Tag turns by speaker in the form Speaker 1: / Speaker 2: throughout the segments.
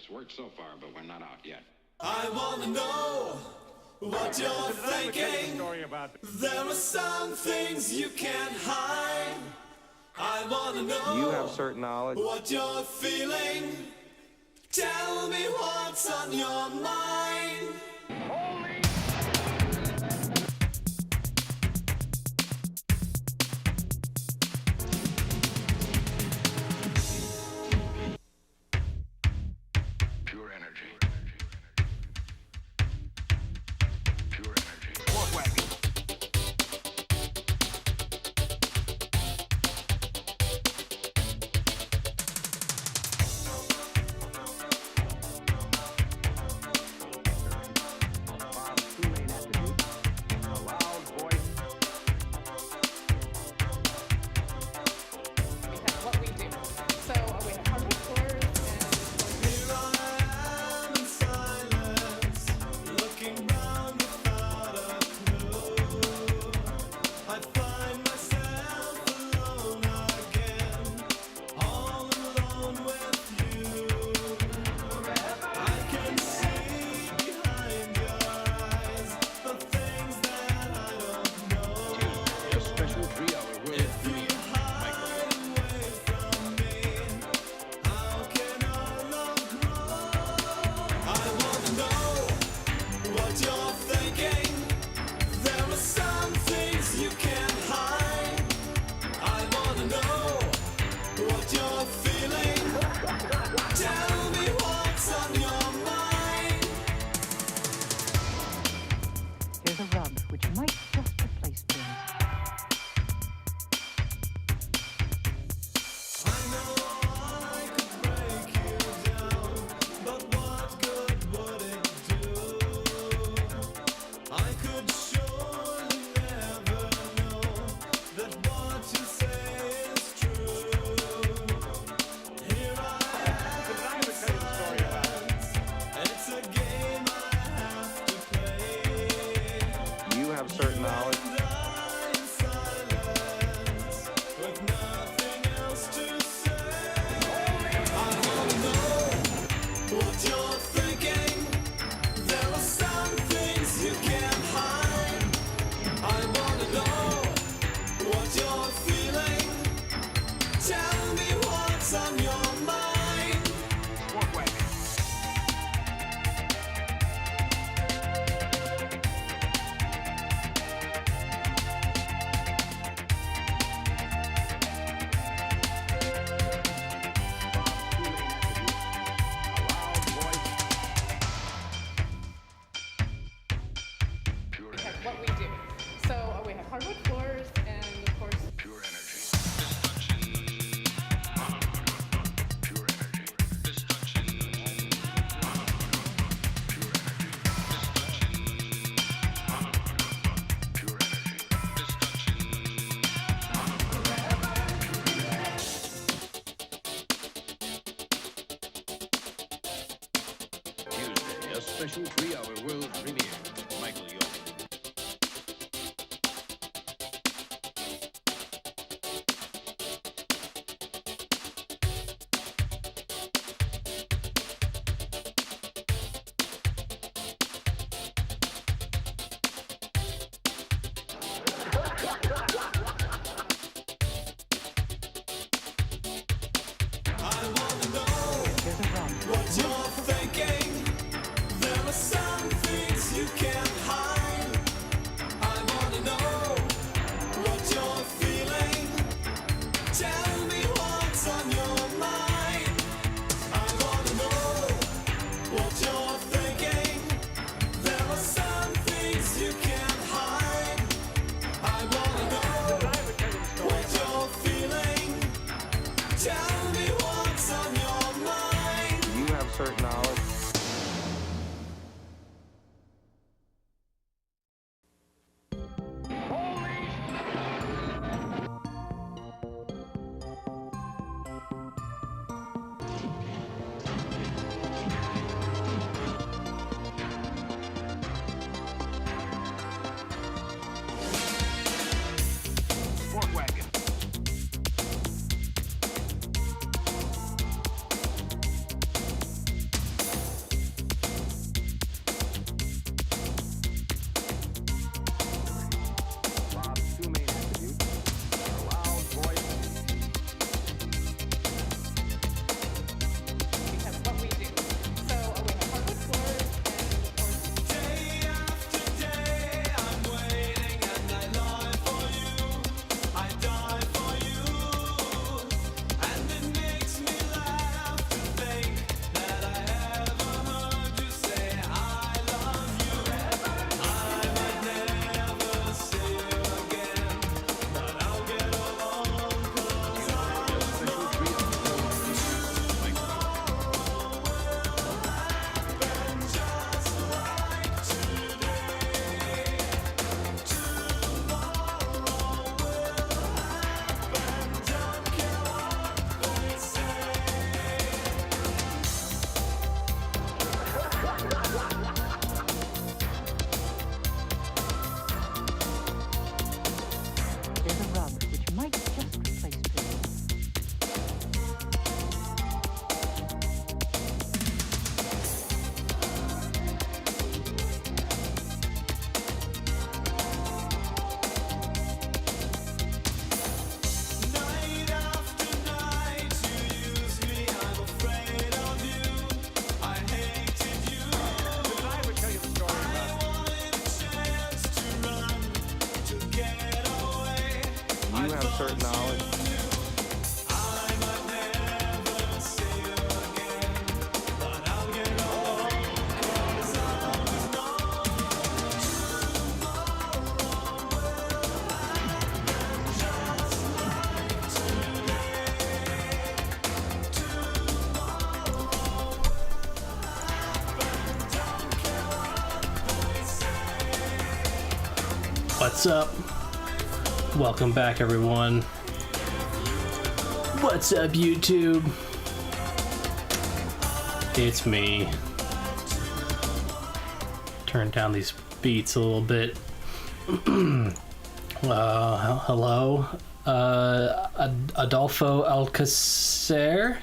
Speaker 1: It's worked so far, but we're not out yet.
Speaker 2: I wanna know what you're thinking. There are some things you can't hide. I wanna know
Speaker 3: you have certain knowledge.
Speaker 2: What you're feeling. Tell me what's on your mind.
Speaker 1: Pure energy. Pure energy. Sport wagon.
Speaker 4: Here's a rug, which might just replace things.
Speaker 3: You have certain knowledge.
Speaker 5: What we do. So we have hardwood floors and of course
Speaker 1: Pure energy. Tuesday, a special 3-hour world premiere. Michael York.
Speaker 3: Certain knowledge.
Speaker 1: Sport wagon.
Speaker 3: certain knowledge.
Speaker 6: What's up? Welcome back, everyone. What's up, YouTube? It's me. Turn down these beats a little bit. Hello, Adolfo Alcacer.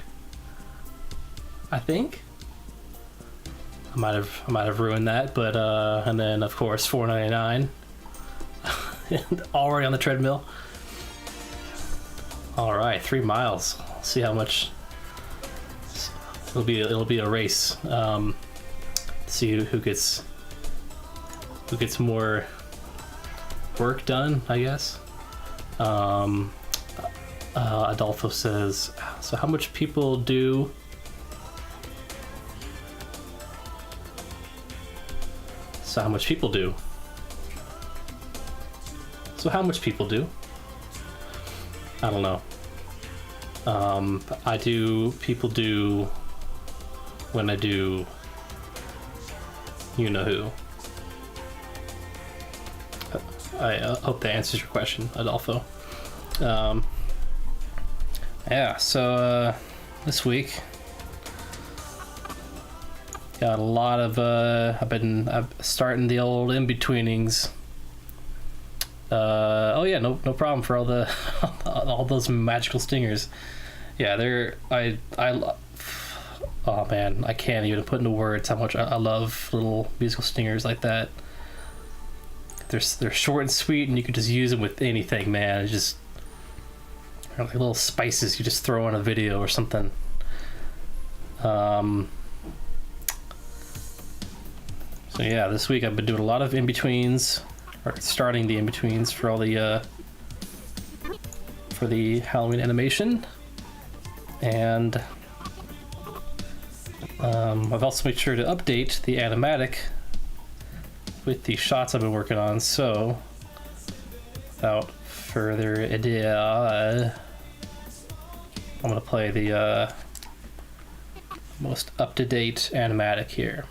Speaker 6: I think I might have ruined that, but and then of course $4.99. Already on the treadmill. All right, 3 miles. See how much. It'll be a race. See who gets more work done, I guess. Adolfo says, so how much people do? So how much people do? So how much people do? I don't know. People do when I do you know who. I hope that answers your question, Adolfo. Yeah, so this week got a lot of I'm starting the old in-betweenings. Oh yeah, no problem for all the all those magical stingers. Yeah, oh man, I can't even put into words how much I love little musical stingers like that. They're short and sweet, and you can just use them with anything, man. It's just they're like little spices you just throw on a video or something. So yeah, this week I've been doing a lot of in-betweens. Or starting the in-betweens for all the for the Halloween animation, and I've also made sure to update the animatic with the shots I've been working on. So without further ado, I'm gonna play the most up-to-date animatic here.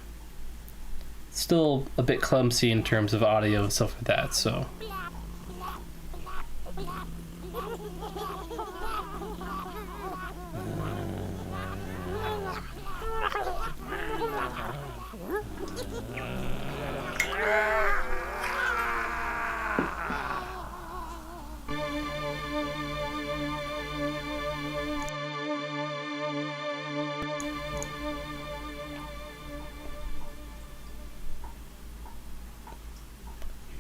Speaker 6: Still a bit clumsy in terms of audio and stuff like that, so.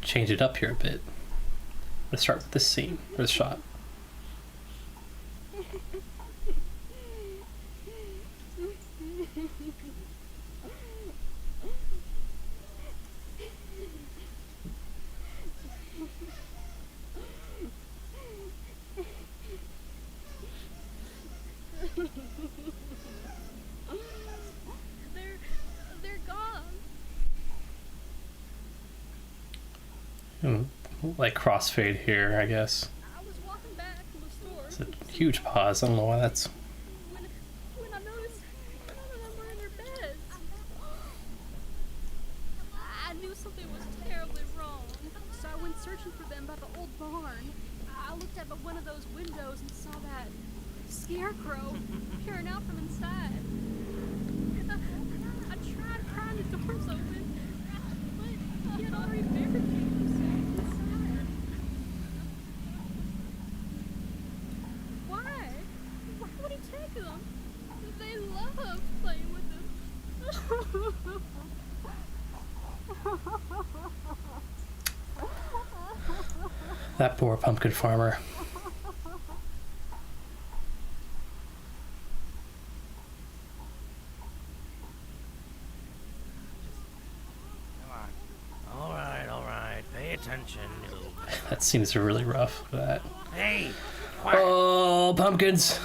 Speaker 6: Change it up here a bit. Let's start with this scene, or this shot.
Speaker 7: They're gone.
Speaker 6: Like crossfade here, I guess.
Speaker 7: I was walking back from the store.
Speaker 6: It's a huge pause. I don't know why that's.
Speaker 7: When I noticed none of them were in their beds. I knew something was terribly wrong, so I went searching for them by the old barn. I looked at one of those windows and saw that scarecrow peering out from inside. I tried prying the doors open, but he had already barricaded himself inside. Why? Why would he take them? They love playing with them.
Speaker 6: That poor pumpkin farmer.
Speaker 8: All right. Pay attention.
Speaker 6: That seems really rough for that.
Speaker 8: Hey, quiet.
Speaker 6: Oh, pumpkins!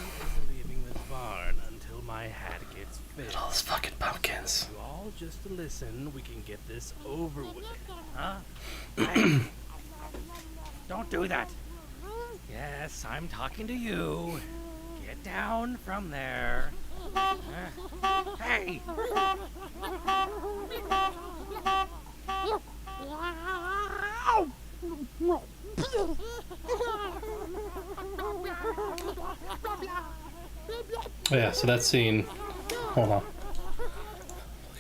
Speaker 8: Leaving this barn until my hat gets fixed.
Speaker 6: All those fucking pumpkins.
Speaker 8: You all just listen. We can get this over with, huh? Hey, don't do that. Yes, I'm talking to you. Get down from there. Hey!
Speaker 6: Yeah, so that scene. Hold on.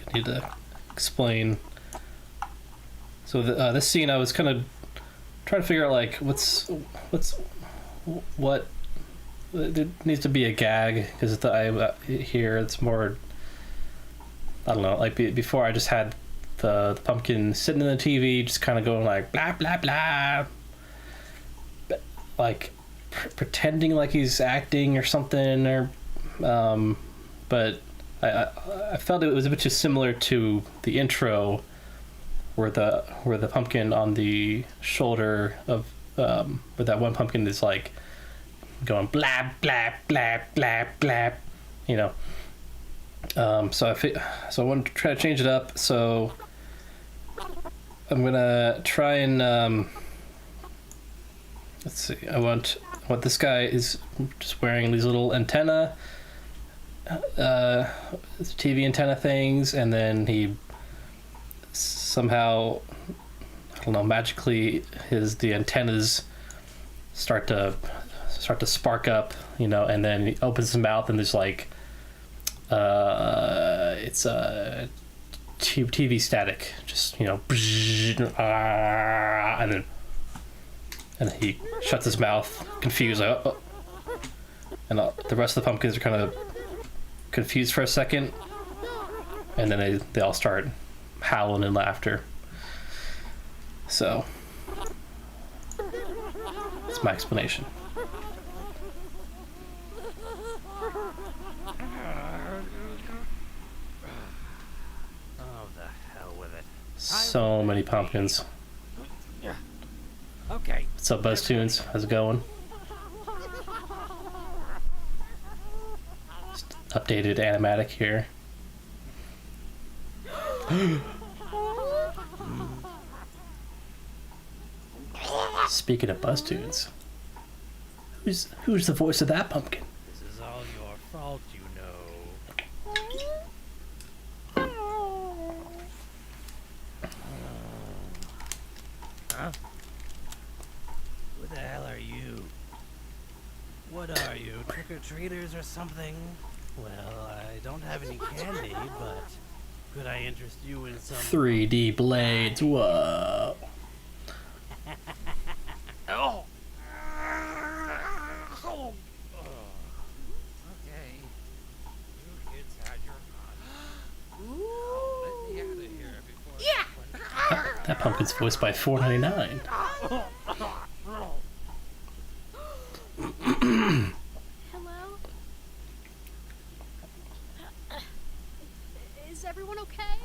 Speaker 6: I need to explain. So this scene, I was kind of trying to figure out like what there needs to be a gag because I here it's more. I don't know. Like before, I just had the pumpkin sitting in the TV, just kind of going like blah blah blah, like pretending like he's acting or something, or but I felt it was a bit too similar to the intro, where the pumpkin on the shoulder of where that one pumpkin is like going blah blah blah blah blah, you know. So I wanted to try to change it up. So I'm gonna try and let's see. I want this guy is just wearing these little antenna, TV antenna things, and then he somehow, I don't know, magically the antennas start to spark up, you know, and then he opens his mouth and there's like it's a TV static, just, you know, and then he shuts his mouth, confused, like, oh. And the rest of the pumpkins are kind of confused for a second, and then they all start howling in laughter. So that's my explanation. So many pumpkins.
Speaker 8: Okay.
Speaker 6: What's up, BuzzTunes? How's it going? Just updated animatic here. Speaking of BuzzTunes, who's the voice of that pumpkin?
Speaker 8: This is all your fault, you know. Huh? Who the hell are you? What are you, trick-or-treaters or something? Well, I don't have any candy, but could I interest you in some
Speaker 6: 3D blades, whoa.
Speaker 8: Oh! Okay. You kids had your fun. Let me out of here before
Speaker 6: That pumpkin's voiced by $4.99.
Speaker 7: Hello? Is everyone okay?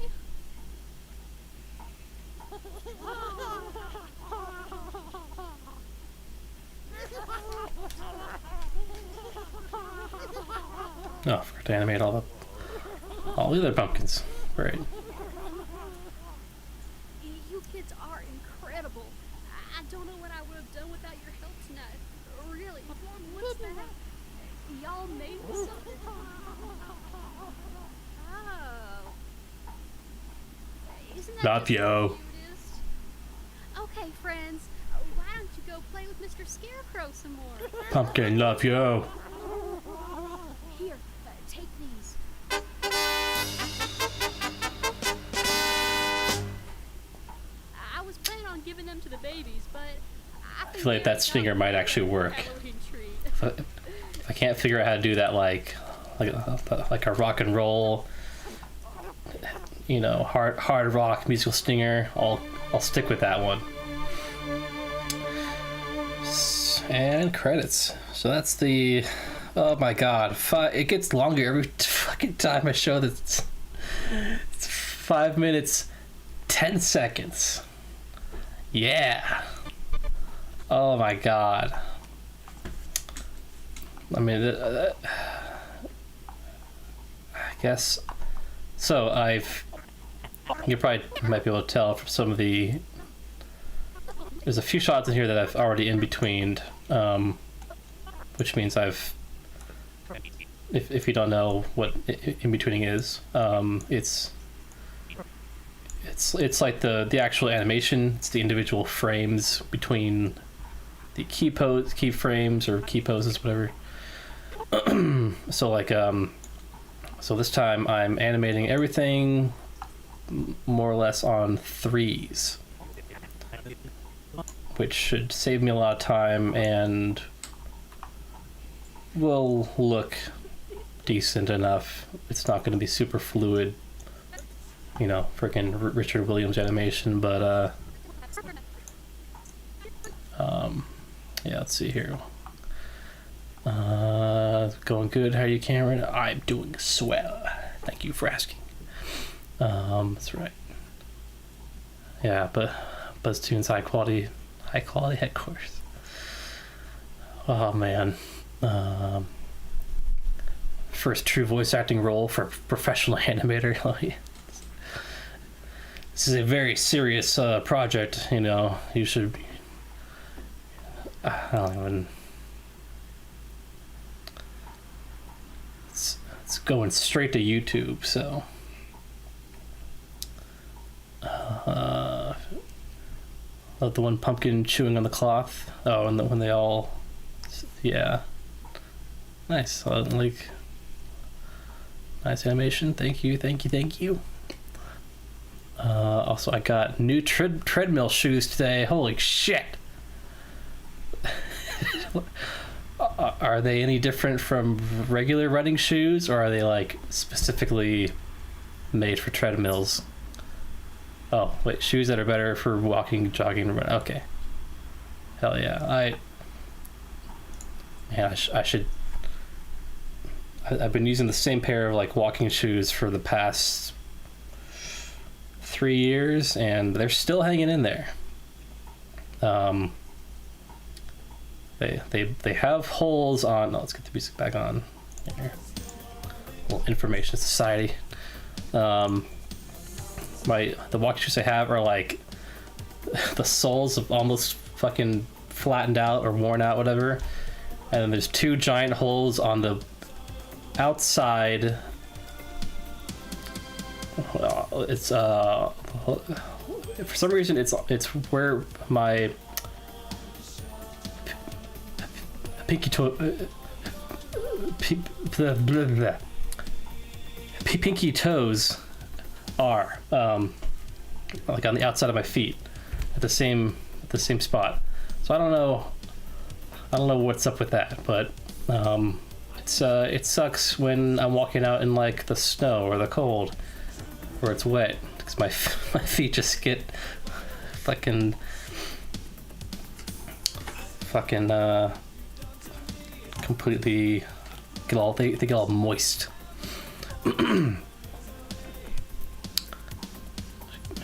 Speaker 6: Oh, I forgot to animate all the other pumpkins. Great.
Speaker 7: You kids are incredible. I don't know what I would have done without your help tonight. Really. What's that? Y'all made me something? Oh. Isn't that
Speaker 6: Not
Speaker 7: just the
Speaker 6: yo.
Speaker 7: cutest? Okay, friends. Why don't you go play with Mr. Scarecrow some more?
Speaker 6: Pumpkin, love you.
Speaker 7: Here, take these. I was planning on giving them to the babies, but I
Speaker 6: I feel like that stinger might actually work.
Speaker 7: Halloween treat.
Speaker 6: If I can't figure out how to do that, like a rock and roll, you know, hard rock musical stinger, I'll stick with that one. And credits. So that's the. Oh my god, it gets longer every fucking time I show this. It's 5 minutes, 10 seconds. Yeah. Oh my god. I mean, I guess. So you probably might be able to tell from some of the. There's a few shots in here that I've already in betweened, which means I've. If you don't know what in betweening is, it's like the actual animation. It's the individual frames between the key frames or key poses, whatever. So like so this time I'm animating everything more or less on 3s, which should save me a lot of time and will look decent enough. It's not going to be super fluid, you know, freaking Richard Williams animation, but yeah, let's see here. Going good. How are you, Cameron? I'm doing swell. Thank you for asking. That's right. Yeah, but BuzzTunes high quality headquarters. Oh man. First true voice acting role for professional animator. This is a very serious project, you know. You should. I don't even. It's going straight to YouTube, so. Love the one pumpkin chewing on the cloth. Oh, and when they all. Yeah. Nice. Like. Nice animation. Thank you. Also, I got new treadmill shoes today. Holy shit! Are they any different from regular running shoes, or are they like specifically made for treadmills? Oh, wait, shoes that are better for walking, jogging, and running. Okay. Hell yeah! I should. I've been using the same pair of like walking shoes for the past 3 years, and they're still hanging in there. They have holes on. Oh, let's get the music back on here. Little information society. The walking shoes I have are like the soles have almost fucking flattened out or worn out, whatever. And then there's 2 giant holes on the outside. It's for some reason it's where my pinky toe pinky toes are like on the outside of my feet at the same spot. So I don't know what's up with that, but it sucks when I'm walking out in like the snow or the cold where it's wet, because my feet just get fucking completely they get all moist.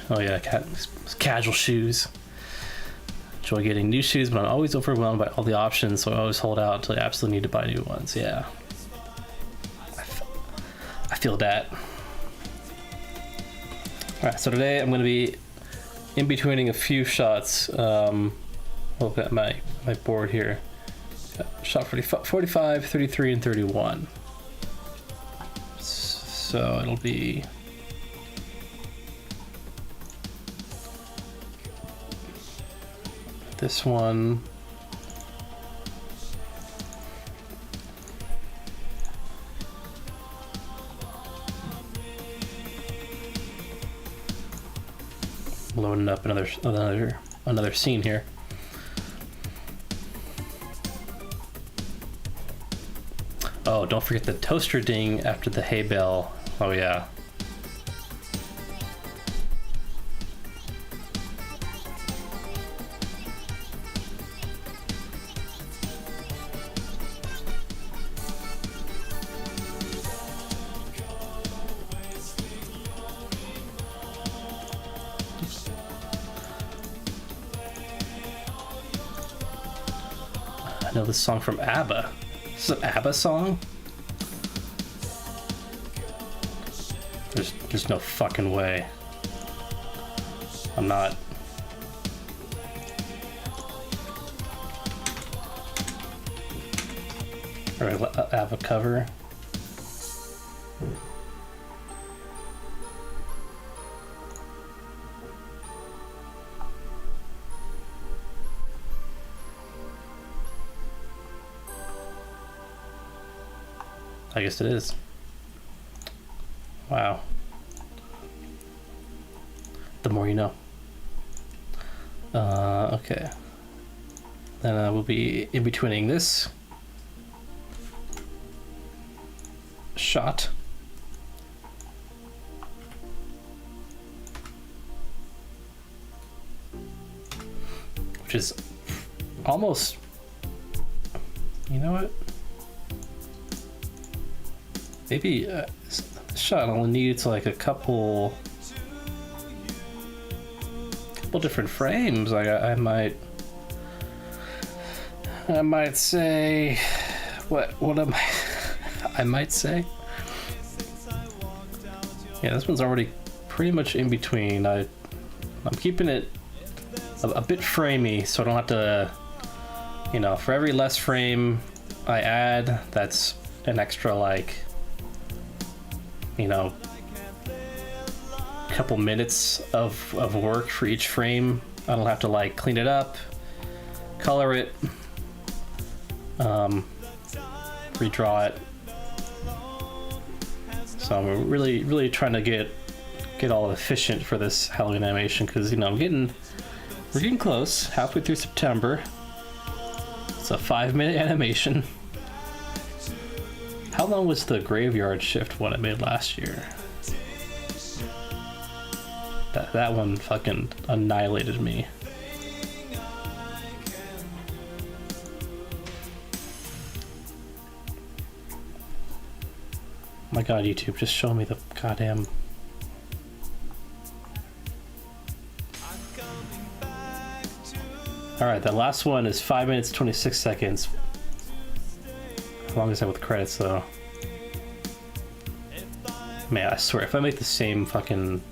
Speaker 6: Oh yeah, casual shoes. Enjoy getting new shoes, but I'm always overwhelmed by all the options, so I always hold out until I absolutely need to buy new ones. Yeah, I feel that. All right, so today I'm going to be in betweening a few shots. Look at my board here. Shot 45, 33, and 31. So it'll be this one. Loading up another scene here. Oh, don't forget the toaster ding after the hay bale. Oh yeah. I know this song from ABBA. This is an ABBA song? There's no fucking way. I'm not. Alright, ABBA cover. I guess it is. Wow. The more you know. Okay. Then we'll be in betweening this shot. Which is almost, you know what? Maybe this shot only needs like a couple different frames. Like I might say, what am I might say? Yeah, this one's already pretty much in between. I'm keeping it a bit framey, so I don't have to, you know, for every less frame I add, that's an extra, like, you know, couple minutes of work for each frame. I don't have to like clean it up, color it, redraw it. So I'm really trying to get all efficient for this Halloween animation, because, you know, we're getting close, halfway through September. It's a 5-minute animation. How long was the Graveyard Shift one I made last year? That one fucking annihilated me. My god, YouTube, just show me the goddamn... Alright, that last one is 5 minutes 26 seconds. How long is that with credits, though? Man, I swear, if I make the same fucking...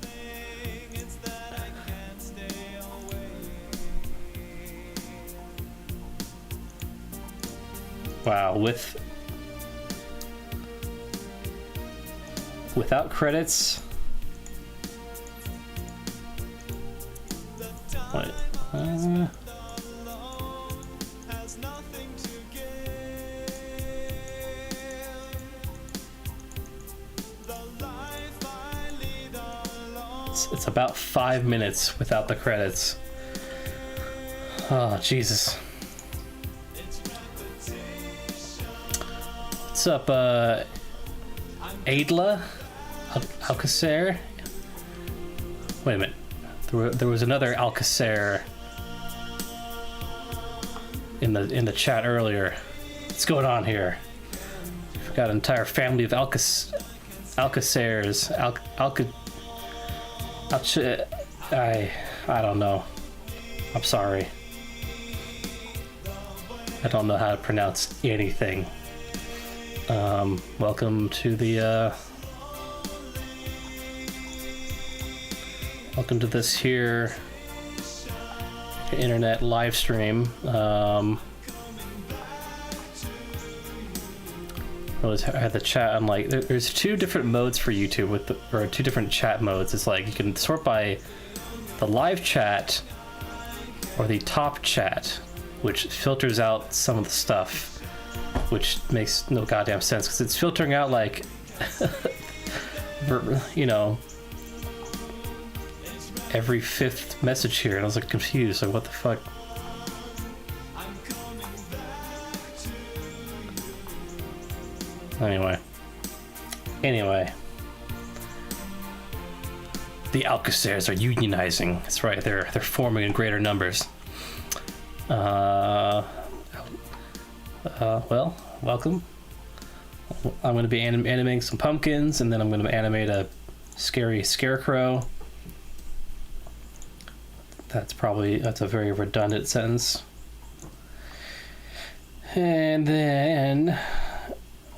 Speaker 6: Wow, without credits... What? It's about 5 minutes without the credits. Oh, Jesus. What's up, Adla? Alcacer? Wait a minute. There was another Alcacer in the chat earlier. What's going on here? We've got an entire family of Alcacers. I don't know. I'm sorry. I don't know how to pronounce anything. Welcome to the welcome to this here internet live stream. I had the chat. I'm like, there's 2 different modes for YouTube or 2 different chat modes. It's like you can sort by the live chat or the top chat, which filters out some of the stuff, which makes no goddamn sense because it's filtering out like, you know, every 5th message here, and I was like confused. Like, what the fuck? Anyway, the Alcacers are unionizing. That's right. They're forming in greater numbers. Well, welcome. I'm going to be animating some pumpkins, and then I'm going to animate a scary scarecrow. That's a very redundant sentence. And then,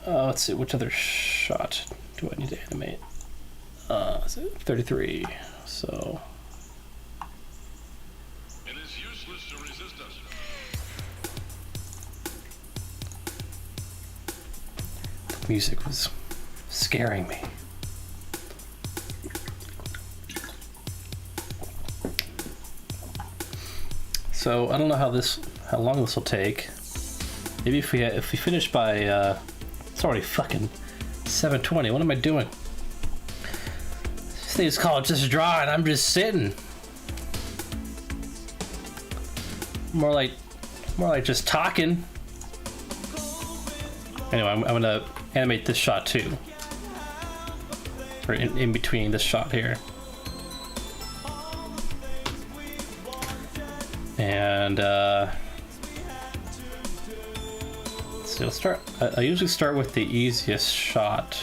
Speaker 6: let's see, which other shot do I need to animate? Is it 33? So.
Speaker 1: It is useless to resist us.
Speaker 6: The music was scaring me. So I don't know how long this will take. Maybe if we finish by it's already fucking 7:20. What am I doing? This thing is called just drawing. I'm just sitting. More like just talking. Anyway, I'm gonna animate this shot too, or in between this shot here. And so I'll start. I usually start with the easiest shot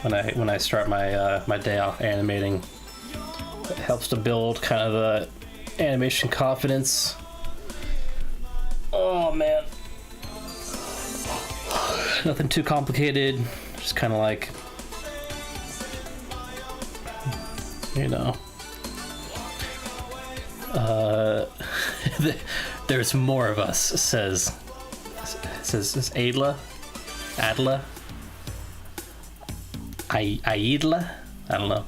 Speaker 6: when I start my day off animating. It helps to build kind of the animation confidence. Oh man, nothing too complicated. Just kind of like, you know. There's more of us, says Adla? Aidla? I don't know.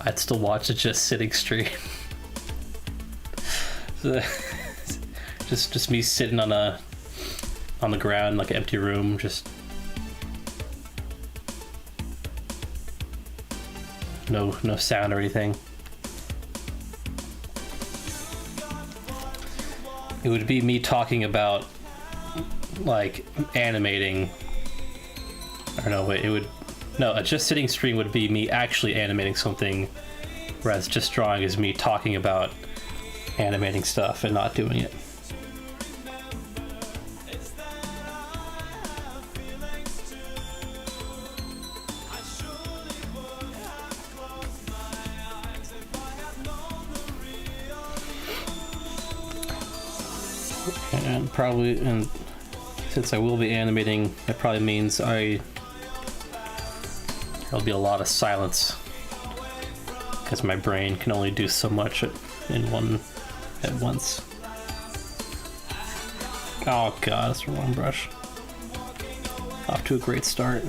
Speaker 6: I'd still watch a just sitting stream. just me sitting on the ground, like an empty room, just no sound or anything. It would be me talking about, like, animating. Or no, wait, a just sitting stream would be me actually animating something, whereas just drawing is me talking about animating stuff and not doing it. And since I will be animating, it probably means there'll be a lot of silence, because my brain can only do so much at once. Oh god, that's the wrong brush. Off to a great start.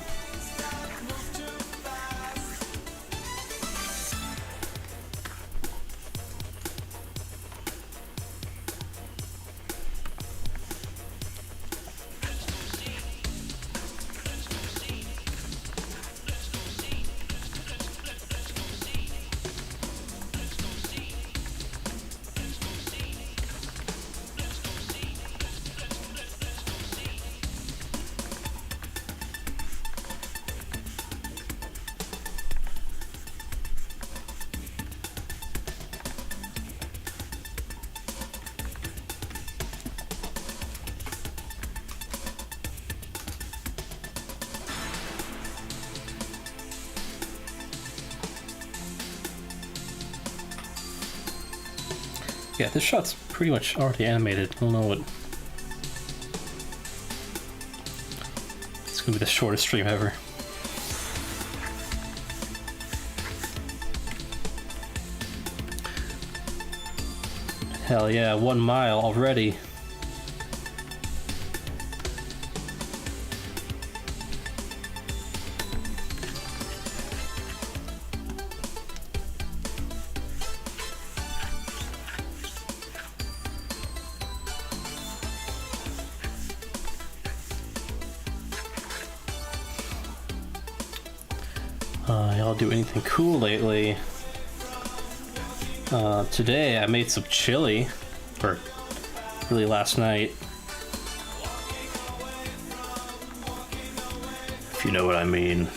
Speaker 6: Yeah, this shot's pretty much already animated. I don't know what... It's gonna be the shortest stream ever. Hell yeah, 1 mile already. Y'all do anything cool lately? Today I made some chili, or really last night, if you know what I mean.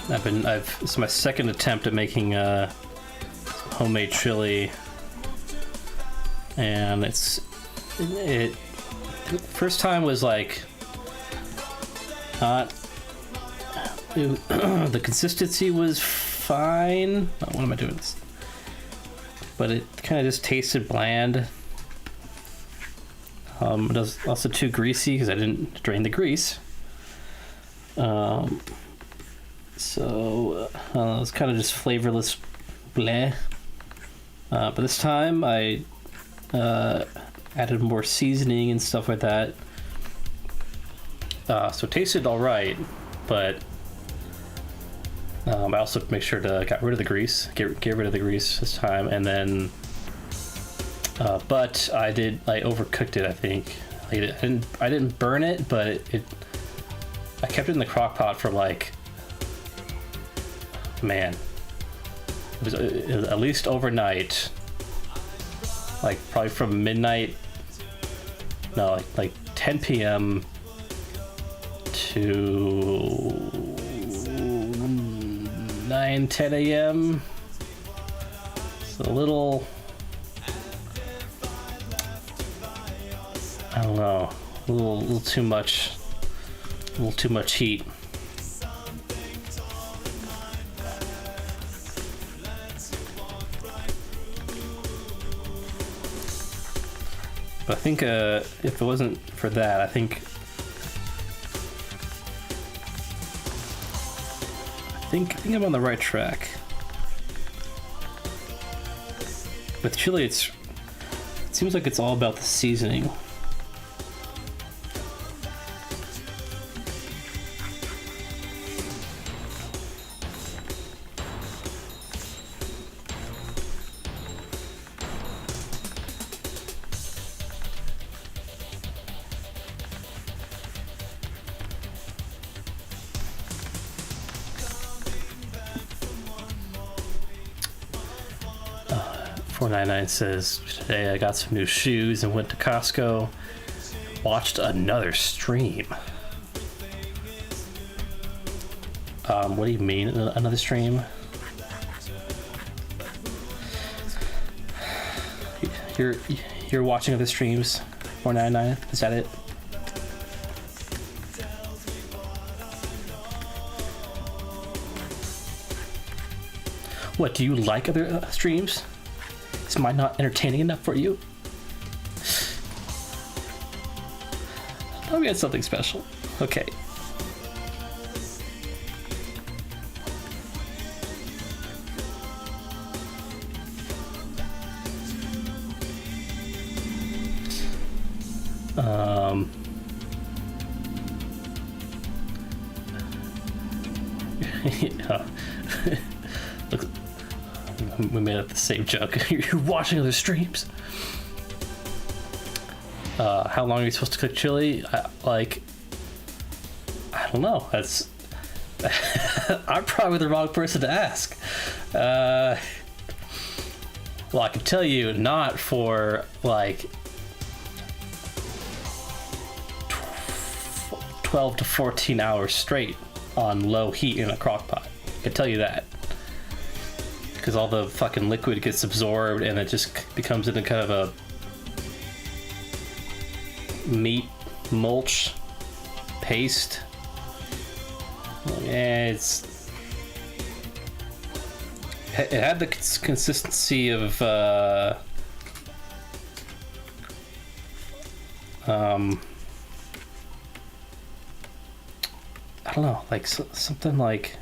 Speaker 6: It's my second attempt at making homemade chili, and first time was like not. The consistency was fine. Oh, what am I doing? but it kind of just tasted bland. It was also too greasy because I didn't drain the grease. So it was kind of just flavorless bleh. But this time I added more seasoning and stuff like that. So it tasted all right, but I also make sure to get rid of the grease, get rid of the grease this time, and then. But I overcooked it. I think I didn't burn it, but I kept it in the crock pot for like. Man, it was at least overnight, like probably from midnight, no, like 10 p.m. to 10 a.m. It's a little, I don't know, a little too much heat. But I think if it wasn't for that, I think I'm on the right track. With chili, it seems like it's all about the seasoning. $4.99 says, today I got some new shoes and went to Costco, watched another stream. What do you mean, another stream? You're watching other streams? $4.99, is that it? What, do you like other streams? Is mine not entertaining enough for you? Oh, we had something special. Okay. Yeah. Look, we made up the same joke. You're watching other streams. How long are you supposed to cook chili? I don't know. That's I'm probably the wrong person to ask. Well, I can tell you, not for like 12 to 14 hours straight on low heat in a crock pot. I can tell you that. Because all the fucking liquid gets absorbed and it just becomes into kind of a meat mulch paste. Yeah, it had the consistency of I don't know, like something like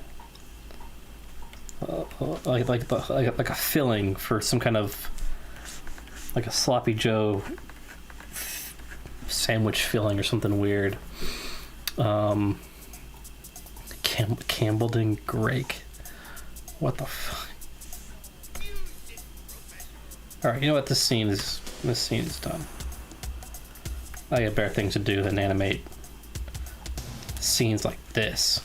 Speaker 6: a filling for some kind of like a sloppy Joe sandwich filling or something weird. Campbellton Grake. What the fuck? All right, you know what? This scene is done. I got better things to do than animate scenes like this.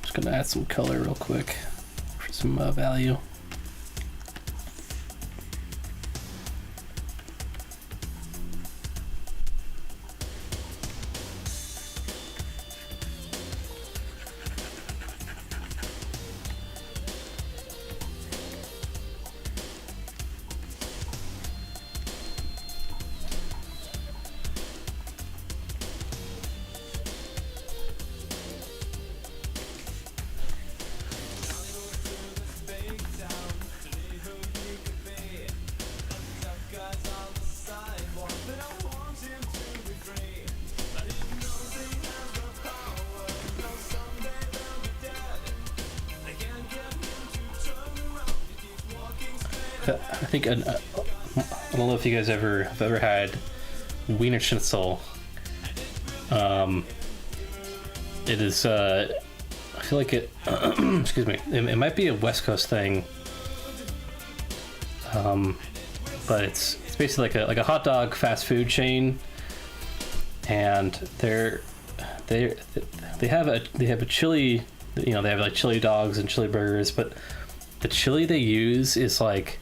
Speaker 6: Just gonna add some color real quick for some value. I think I don't know if you guys have ever had Wiener Schnitzel. It is I feel like it excuse me, it might be a West Coast thing, but it's basically like a hot dog fast food chain, and they have a chili, you know, they have like chili dogs and chili burgers, but the chili they use is like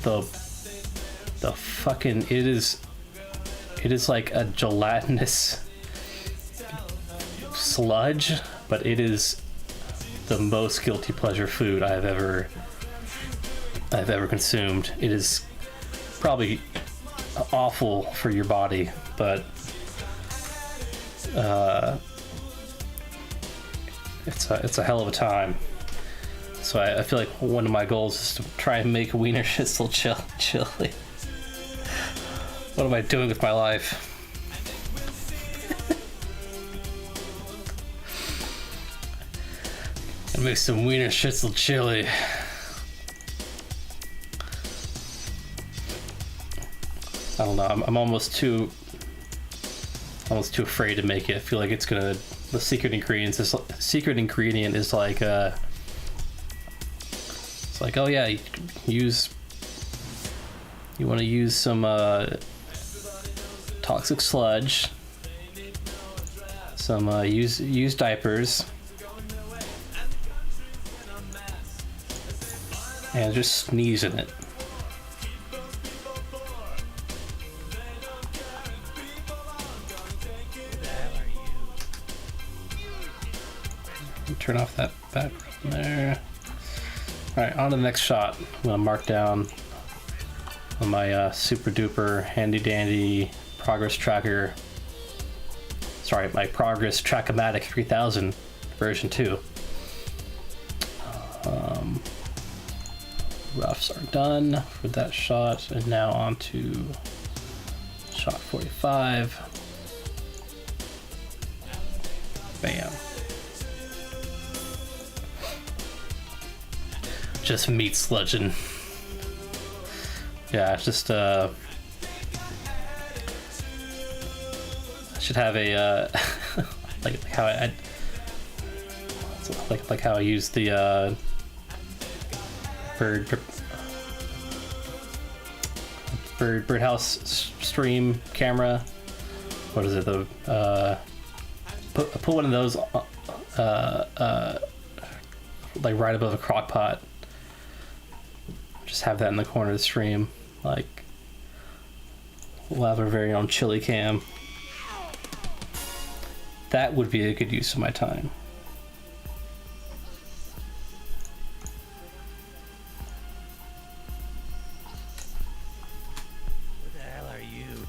Speaker 6: the fucking, it is like a gelatinous sludge, but it is the most guilty pleasure food I've ever consumed. It is probably awful for your body, but it's a hell of a time. So I feel like one of my goals is to try and make Wiener Schnitzel chili. What am I doing with my life? And make some Wiener Schnitzel chili. I don't know. I'm almost too afraid to make it. I feel like it's gonna. The secret ingredient is like it's like, oh yeah, you want to use some toxic sludge, some used diapers, and just sneeze in it. Turn off that background there. Alright, on to the next shot. I'm gonna mark down on my super duper handy dandy progress tracker. Sorry, my progress Track-O-Matic 3000 version 2. Roughs are done with that shot, and now on to shot 45. Bam. Just meat sludging. Yeah, it's just I should have a like how I like how I use the birdhouse stream camera. What is it? The put one of those like right above a crock pot. Just have that in the corner of the stream. Like, we'll have our very own chili cam. That would be a good use of my time.
Speaker 8: Who the hell are you?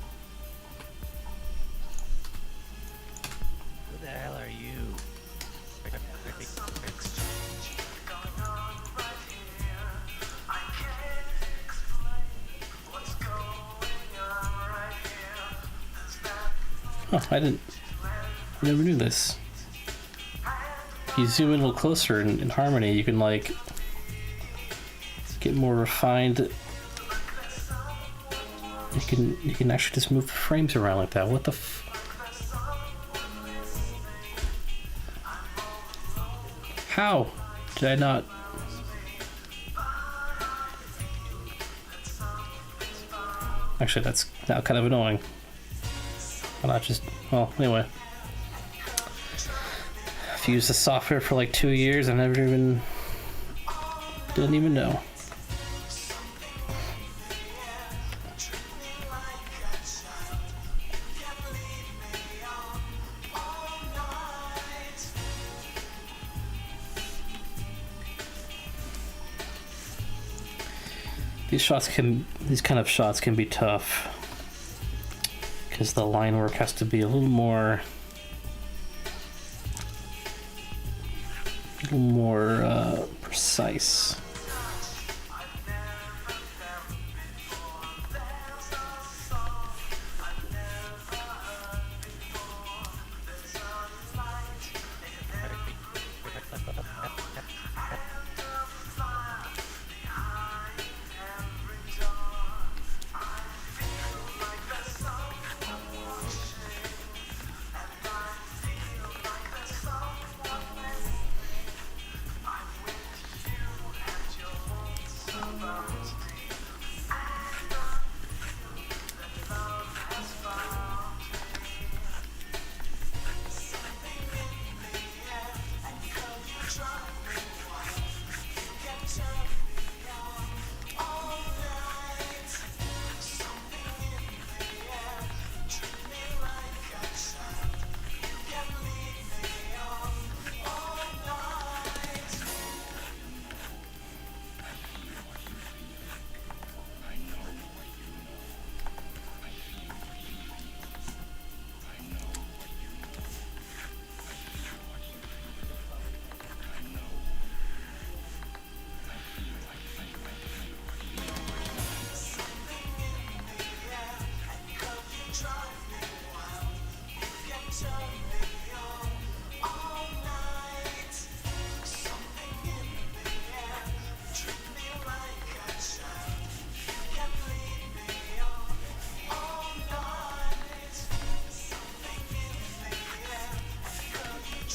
Speaker 8: Who the hell are you?
Speaker 6: Oh, I never knew this. If you zoom in a little closer in Harmony, you can like get more refined. You can actually just move the frames around like that. What the How did I not? Actually, that's now kind of annoying. Why not just, well, anyway. I've used the software for like 2 years. I didn't even know. These kind of shots can be tough, because the line work has to be a little more precise.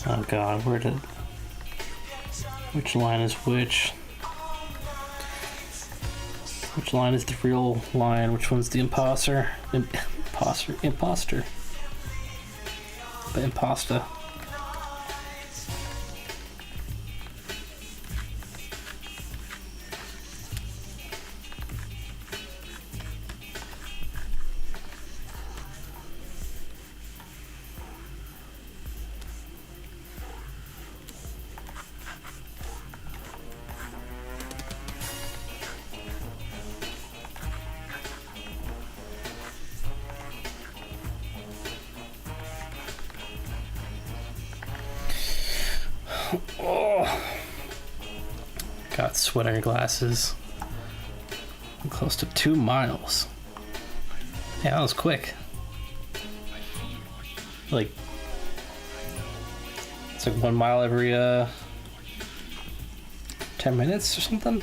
Speaker 6: Oh god, where did... Which line is which? Which line is the real line? Which one's the imposter? Imposter. The impasta. Oh, got sweat on your glasses. I'm close to 2 miles. Yeah, that was quick. Like, it's like 1 mile every 10 minutes or something.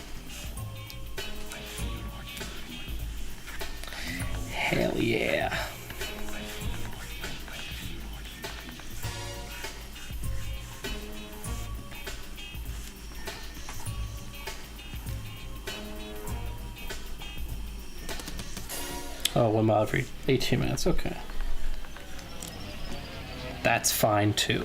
Speaker 6: Hell yeah. Oh, 1 mile every 18 minutes, okay. That's fine too.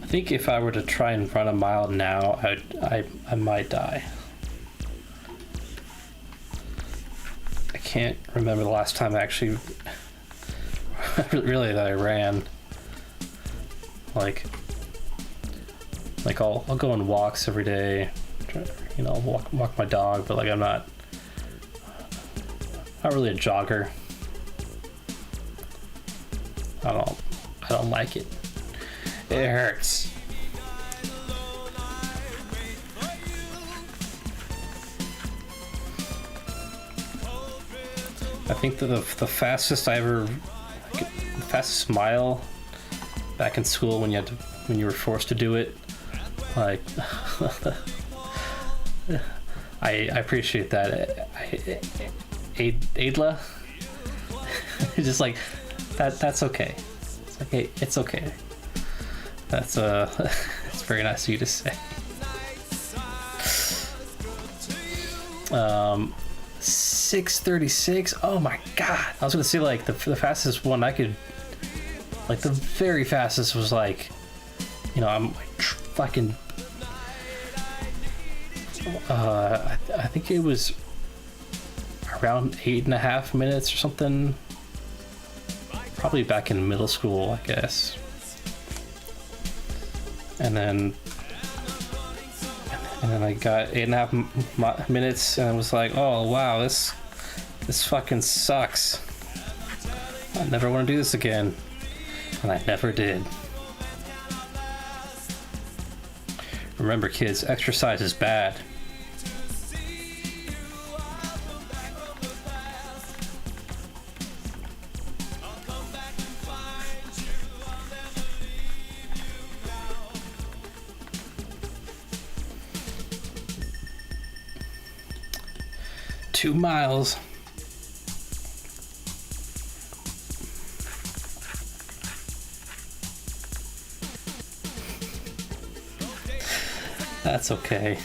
Speaker 6: I think if I were to try and run a mile now, I might die. I can't remember the last time I actually really that I ran. Like I'll go on walks every day, you know, walk my dog, but like I'm not really a jogger. I don't like it. It hurts. I think that the fastest I ever, the fastest mile back in school when you were forced to do it, like I appreciate that. Adla, just like that's okay. It's okay. It's okay. That's it's very nice of you to say. 6:36. Oh my god! I was gonna say like the fastest one I could, like the very fastest was like, you know, I'm like fucking. I think it was around 8.5 minutes or something. Probably back in middle school, I guess. And then I got 8.5 minutes, and I was like, oh wow, this fucking sucks. I never want to do this again. And I never did. Remember kids, exercise is bad. Two miles. That's okay.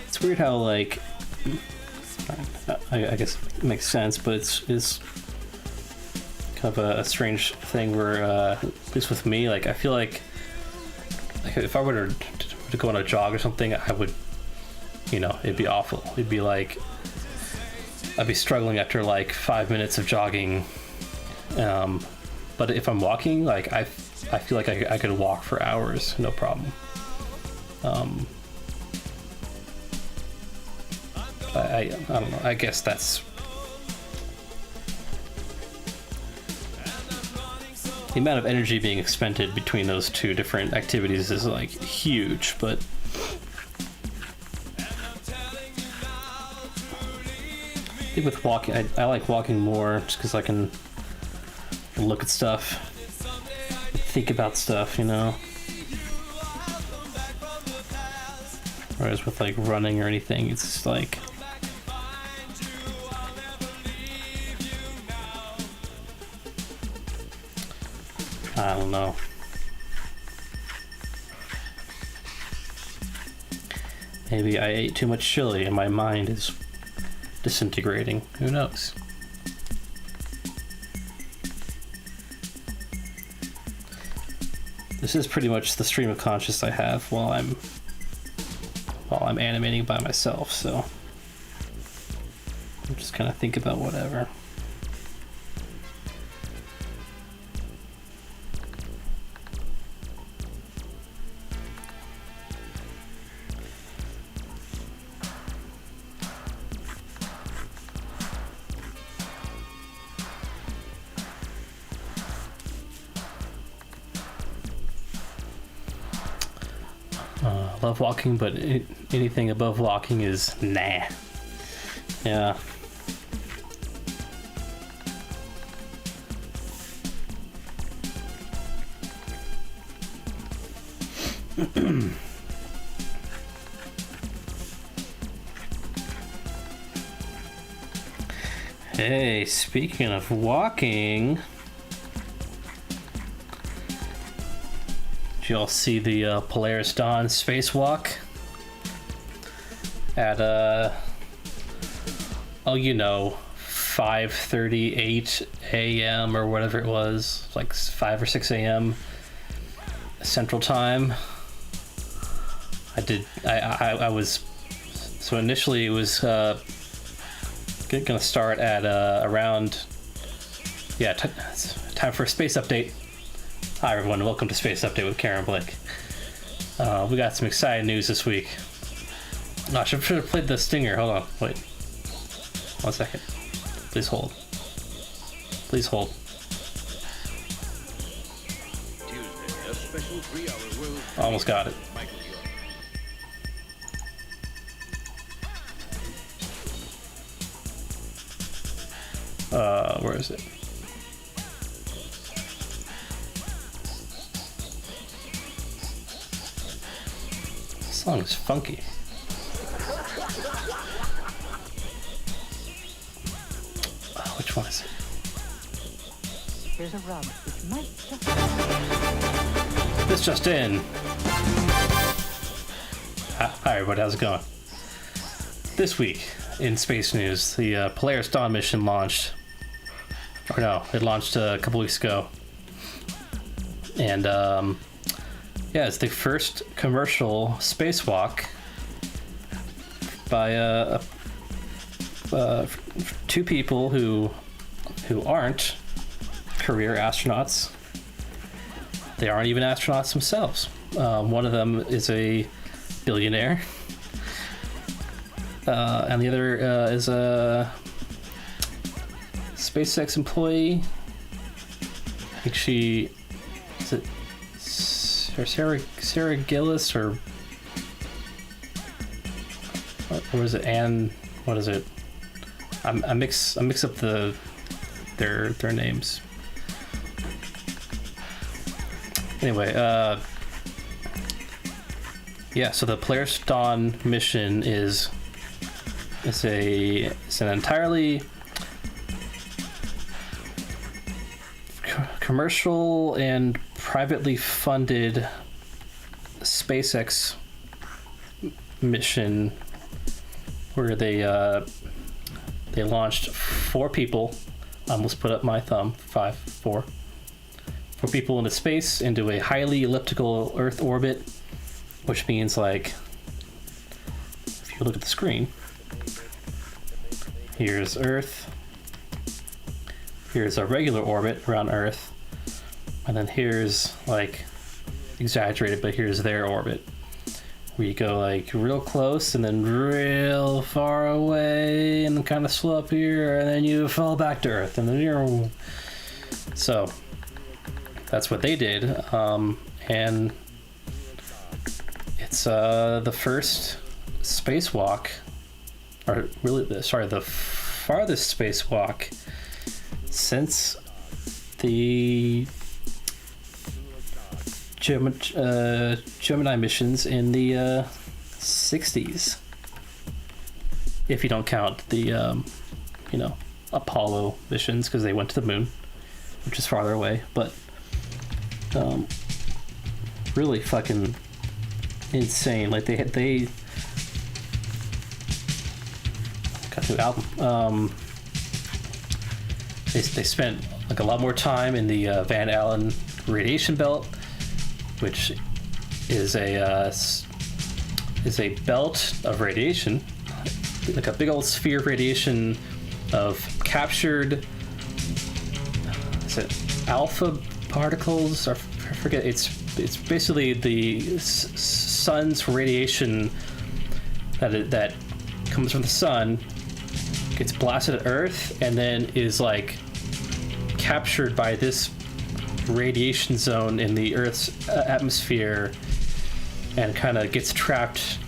Speaker 6: It's weird how, like, I guess it makes sense, but it's kind of a strange thing where, at least with me, like, I feel like if I were to go on a jog or something, I would, you know, it'd be awful. It'd be like, I'd be struggling after like 5 minutes of jogging. But if I'm walking, like, I feel like I could walk for hours, no problem. I don't know. I guess that's the amount of energy being expended between those two different activities is like huge, but I think with walking, I like walking more just because I can look at stuff, think about stuff, you know. Whereas with like running or anything, it's just like I don't know. Maybe I ate too much chili and my mind is disintegrating. Who knows? This is pretty much the stream of conscious I have while I'm animating by myself, so I'm just kind of think about whatever. Love walking, but anything above walking is nah. Yeah. Hey, speaking of walking, did y'all see the Polaris Dawn spacewalk at 5:38 a.m. or whatever it was, like 5 or 6 a.m. Central Time? I was, so initially it was gonna start at around, time for a space update. Hi everyone, welcome to Space Update with Karen Blake. We got some exciting news this week. No, I should have played the stinger. Hold on, wait. 1 second. Please hold. Please hold.
Speaker 1: Tuesday, a special 3-hour world.
Speaker 6: Almost got it.
Speaker 1: Michael,
Speaker 6: Where is it? This song is funky. Which one is it?
Speaker 4: Here's a rub which might just...
Speaker 6: This just in. Hi everybody, how's it going? This week in space news, the Polaris Dawn mission launched. Or no, it launched a couple weeks ago. And it's the first commercial spacewalk by two people who aren't career astronauts. They aren't even astronauts themselves. One of them is a billionaire, and the other is a SpaceX employee. I think she is it Sarah Gillis or is it Anne? What is it? I mix up their names. Anyway, so the Polaris Dawn mission is an entirely commercial and privately funded SpaceX mission where they launched 4 people. I almost put up my thumb. 4 people into space, into a highly elliptical Earth orbit, which means, like, if you look at the screen, here's Earth, here's a regular orbit around Earth, and then here's, like, exaggerated, but here's their orbit, where you go, like, real close and then real far away and kind of slow up here, and then you fall back to Earth, and then you're... So that's what they did, and it's the first spacewalk, or really, the farthest spacewalk since the Gemini missions in the 60s, if you don't count the Apollo missions, because they went to the moon, which is farther away. But really fucking insane. Like they got a new album. They spent like a lot more time in the Van Allen radiation belt, which is a belt of radiation, like a big old sphere of radiation of captured, is it alpha particles? Or I forget. It's basically the sun's radiation that comes from the sun, gets blasted at Earth, and then is like captured by this radiation zone in the Earth's atmosphere, and kind of gets trapped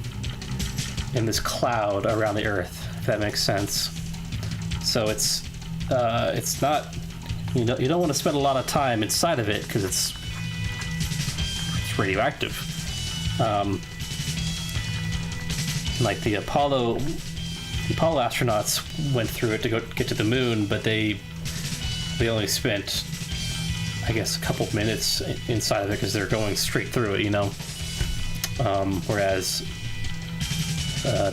Speaker 6: in this cloud around the Earth, if that makes sense. So it's not, you don't want to spend a lot of time inside of it because it's radioactive. Like the Apollo astronauts went through it to go get to the moon, but they only spent, I guess, a couple minutes inside of it because they're going straight through it, whereas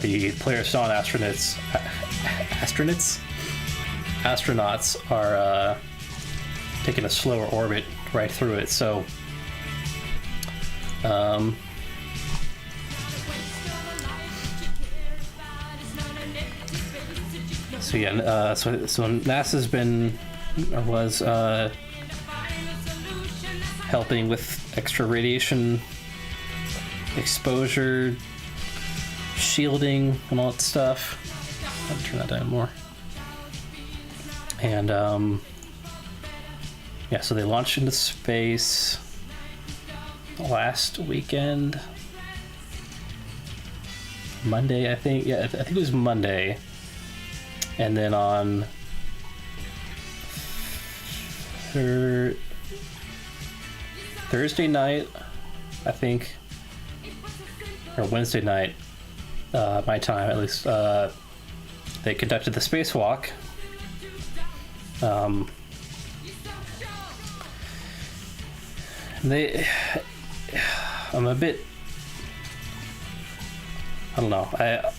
Speaker 6: the Polaris Dawn astronauts are taking a slower orbit right through it. So so NASA's was helping with extra radiation exposure, shielding, and all that stuff. I'll turn that down more. And so they launched into space last weekend, Monday, I think. Yeah, I think it was Monday. And then on Thursday night, I think, or Wednesday night, my time at least, they conducted the spacewalk. I'm a bit, I don't know, I've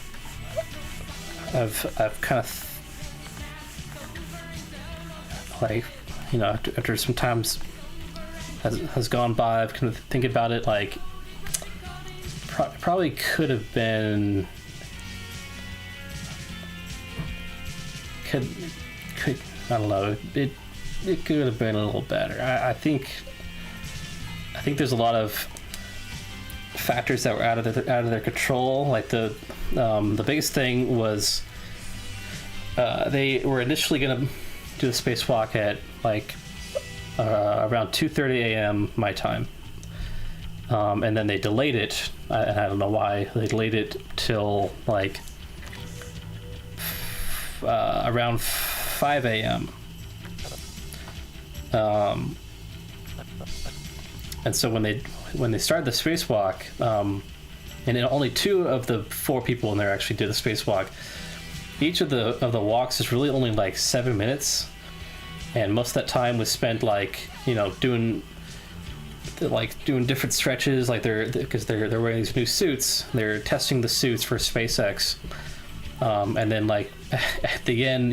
Speaker 6: kind of, like, after some times has gone by, I've kind of think about it, like, probably could have been, I don't know, it could have been a little better. I think there's a lot of factors that were out of their control. Like the biggest thing was they were initially going to do the spacewalk at like around 2:30 a.m. my time, and then they delayed it. I don't know why they delayed it till like around 5 a.m. And so when they started the spacewalk, and only 2 of the 4 people in there actually did the spacewalk. Each of the walks is really only like 7 minutes, and most of that time was spent like doing different stretches, like because they're wearing these new suits. They're testing the suits for SpaceX, and then like at the end,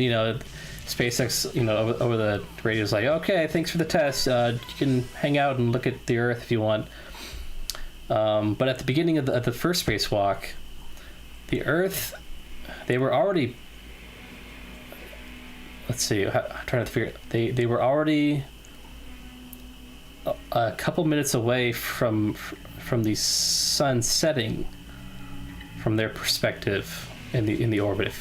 Speaker 6: SpaceX, over the radio is like, okay, thanks for the test. You can hang out and look at the Earth if you want. But at the beginning of the first spacewalk, the Earth, they were already, let's see, I'm trying to figure, they were already a couple minutes away from the sun setting from their perspective in the orbit.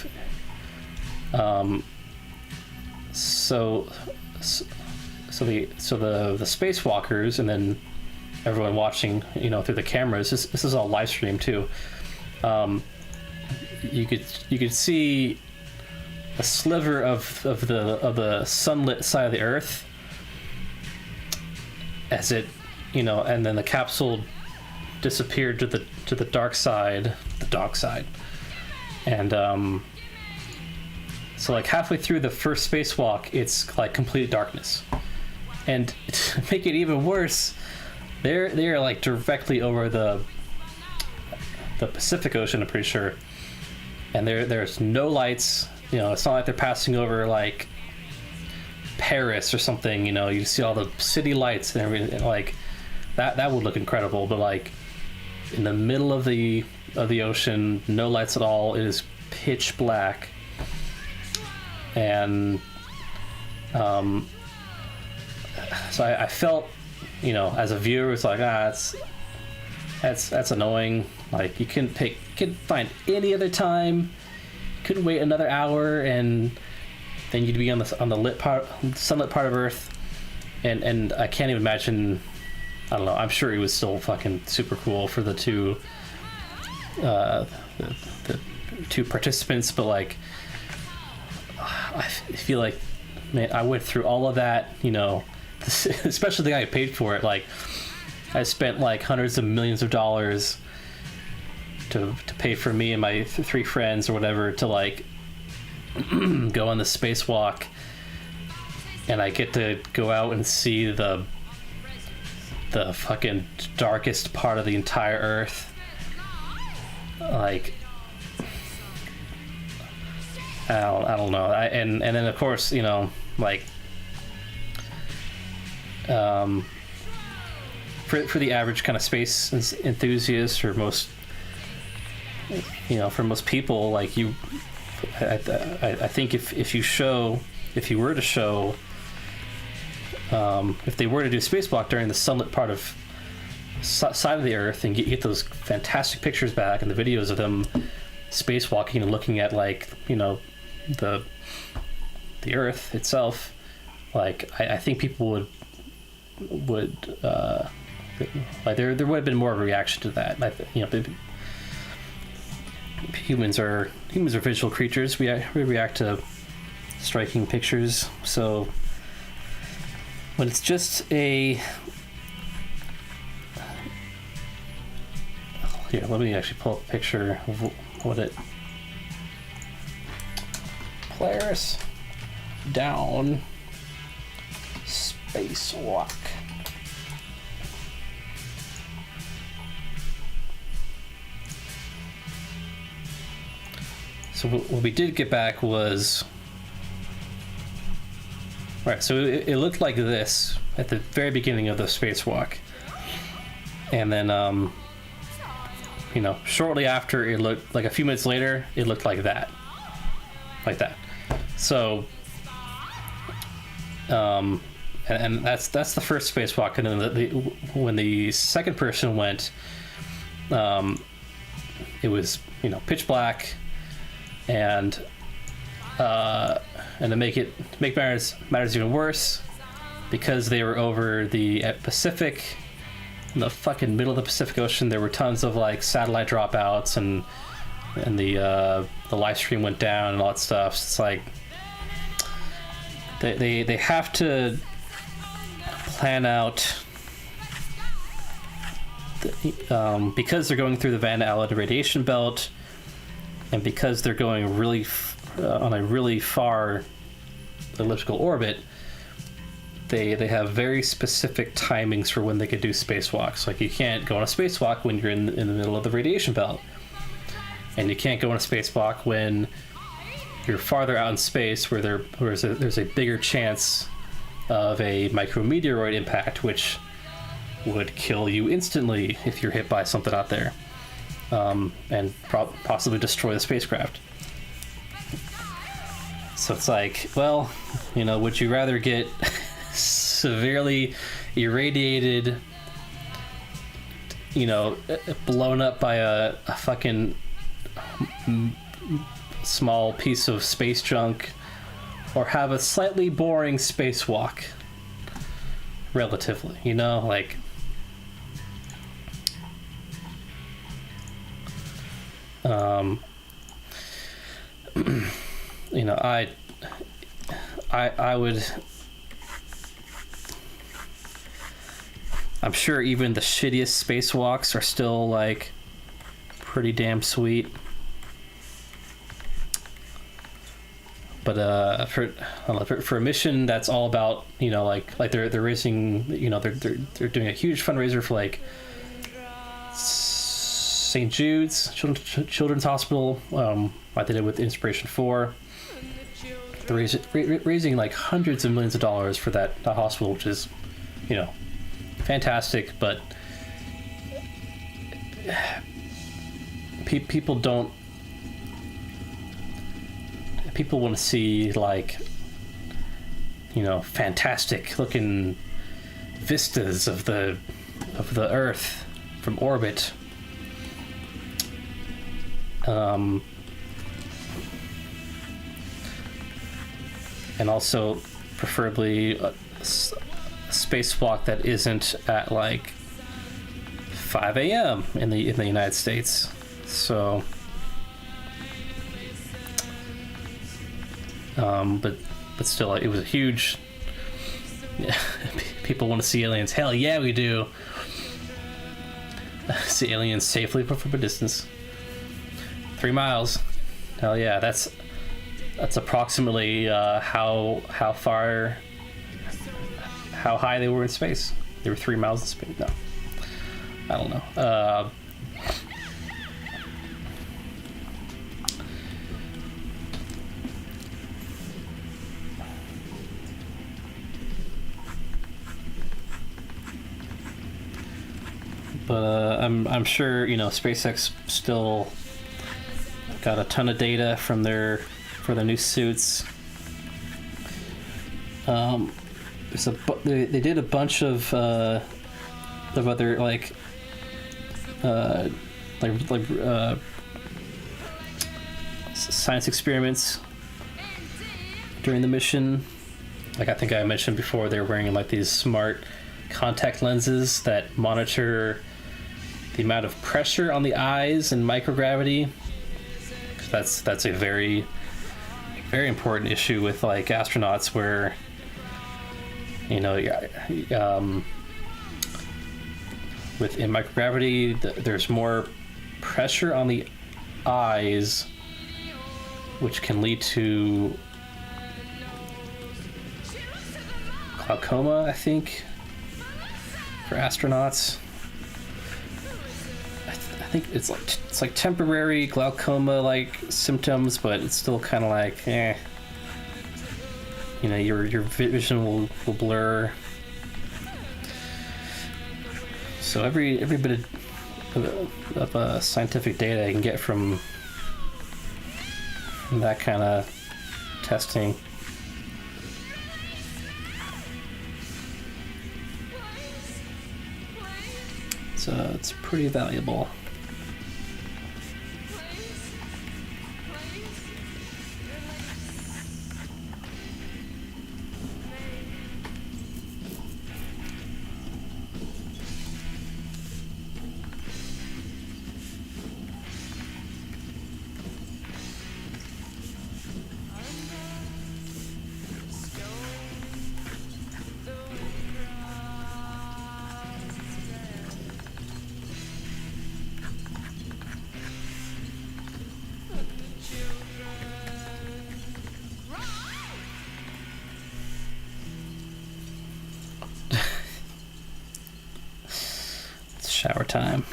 Speaker 6: So the spacewalkers, and then everyone watching, through the cameras. This is all live stream too. You could see a sliver of the sunlit side of the Earth as it, and then the capsule disappeared to the dark side, and so like halfway through the first spacewalk, it's like complete darkness, and to make it even worse, they're like directly over the Pacific Ocean, I'm pretty sure, and there's no lights. It's not like they're passing over like Paris or something. You see all the city lights and everything. Like that would look incredible, but like in the middle of the ocean, no lights at all. It is pitch black, and so I felt, as a viewer, it's like that's annoying. Like you couldn't find any other time. Couldn't wait another hour, and then you'd be on the sunlit part of Earth, and I can't even imagine. I don't know. I'm sure it was still fucking super cool for the two participants, but like I feel like, man, I went through all of that. Especially the guy who paid for it. Like I spent like hundreds of millions of dollars to pay for me and my three friends or whatever to like go on the spacewalk, and I get to go out and see the fucking darkest part of the entire Earth. Like I don't know. And then of course, like for the average kind of space enthusiast, or most, for most people, like I think if they were to do spacewalk during the sunlit part of side of the Earth, and get those fantastic pictures back and the videos of them spacewalking and looking at like the Earth itself, like I think people would like there would have been more of a reaction to that. Humans are visual creatures. We react to striking pictures. So when it's just here, let me actually pull up a picture of what it. Polaris down spacewalk. So what we did get back was, right, so it looked like this at the very beginning of the spacewalk, and then shortly after, it looked like a few minutes later, it looked like that. So and that's the first spacewalk, and then when the second person went, it was pitch black, and to make matters even worse, because they were over the Pacific, in the fucking middle of the Pacific Ocean, there were tons of like satellite dropouts, and the live stream went down and all that stuff. So it's like they have to plan out because they're going through the Van Allen radiation belt, and because they're going on a really far elliptical orbit, they have very specific timings for when they could do spacewalks. Like you can't go on a spacewalk when you're in the middle of the radiation belt, and you can't go on a spacewalk when you're farther out in space, where there's a bigger chance of a micrometeoroid impact, which would kill you instantly if you're hit by something out there, and possibly destroy the spacecraft. So it's like, well, would you rather get severely irradiated, blown up by a fucking small piece of space junk, or have a slightly boring spacewalk? relatively, you know, like you know, I would, I'm sure even the shittiest spacewalks are still like pretty damn sweet. But for I don't know, for a mission that's all about, you know, like they're raising, you know, they're doing a huge fundraiser for like St. Jude's Children's Hospital, like they did with Inspiration 4. They're raising like hundreds of millions of dollars for that hospital, which is, you know, fantastic. But people don't. People want to see, like, you know, fantastic looking vistas of the Earth from orbit. And also preferably a spacewalk that isn't at like 5 a.m. in the United States. So but still, like, it was a huge. People want to see aliens. Hell yeah, we do. See aliens safely from a distance. 3 miles. Hell yeah, that's approximately how high they were in space. They were 3 miles in space. No, I don't know. But I'm sure, you know, SpaceX still got a ton of data for their new suits. They did a bunch of other like science experiments during the mission. Like, I think I mentioned before, they were wearing like these smart contact lenses that monitor the amount of pressure on the eyes and microgravity. That's a very, very important issue with like astronauts, where, you know, within microgravity, there's more pressure on the eyes, which can lead to glaucoma, I think, for astronauts. I think it's like temporary glaucoma like symptoms, but it's still kind of like, you know, your vision will blur. So every bit of scientific data you can get from that kind of testing. So it's pretty valuable. Shower time.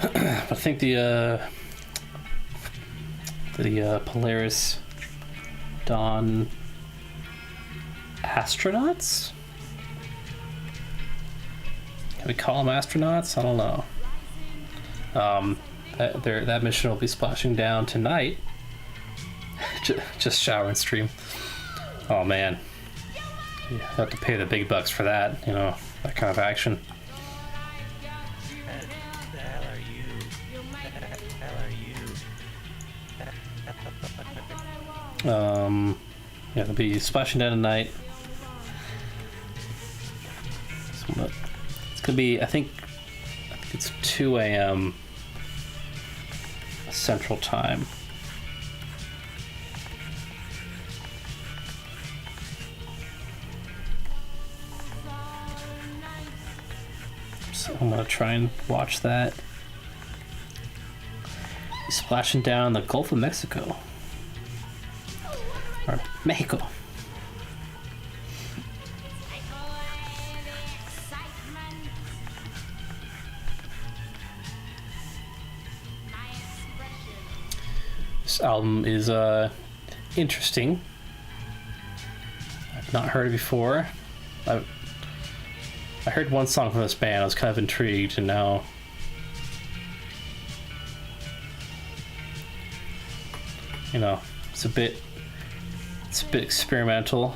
Speaker 6: I think the Polaris Dawn astronauts? Can we call them astronauts? I don't know. That mission will be splashing down tonight. Just shower and stream. Oh man. You have to pay the big bucks for that, you know, that kind of action.
Speaker 8: The hell are you? The hell are you?
Speaker 6: Yeah, they'll be splashing down tonight. It's gonna be, I think it's 2 a.m. Central Time. So I'm gonna try and watch that. Splashing down the Gulf of Mexico. Or Mexico. This album is interesting. I've not heard it before. I heard one song from this band. I was kind of intrigued, and now you know it's a bit experimental.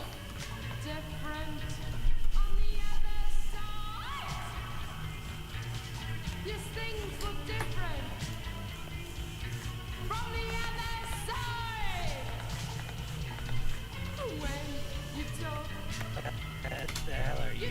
Speaker 8: The hell are you?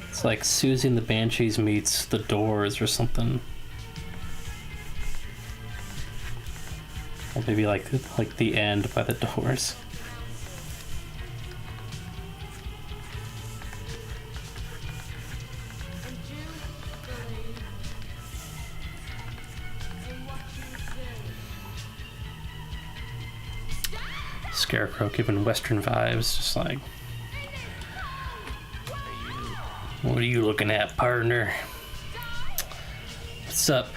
Speaker 6: It's like Susie and the Banshees meets The Doors or something. Or maybe like The End by The Doors. Scarecrow giving Western vibes, just like, what are you looking at, partner? What's up,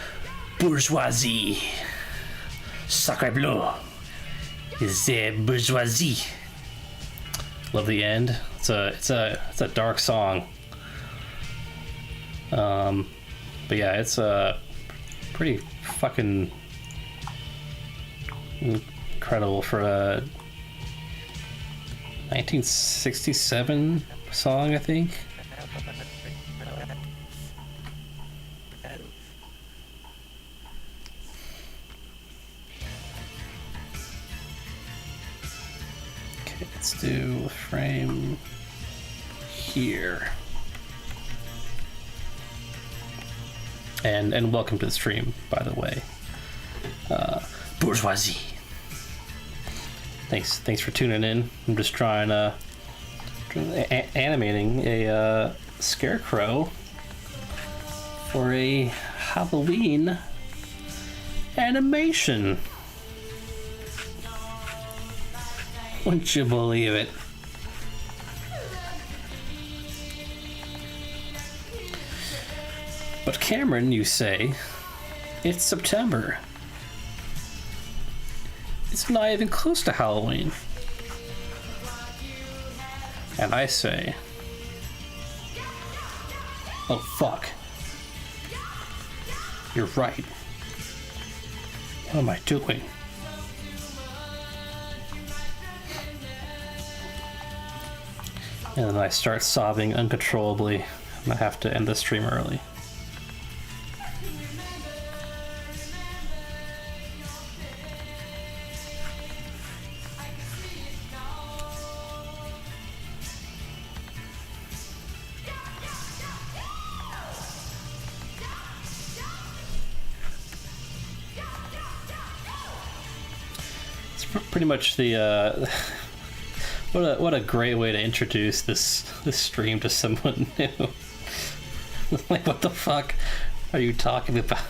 Speaker 6: bourgeoisie? Sacre bleu. Is bourgeoisie. Love The End. It's a dark song. But yeah, it's pretty fucking incredible for a 1967 song, I think. Okay, let's do a frame here. And welcome to the stream, by the way. Bourgeoisie. Thanks for tuning in. I'm just trying animating a scarecrow for a Halloween animation. Wouldn't you believe it? But Cameron, you say, it's September. It's not even close to Halloween. And I say, oh fuck. You're right. What am I doing? And then I start sobbing uncontrollably. I'm gonna have to end the stream early. Pretty much the what a great way to introduce this stream to someone new. Like, what the fuck are you talking about?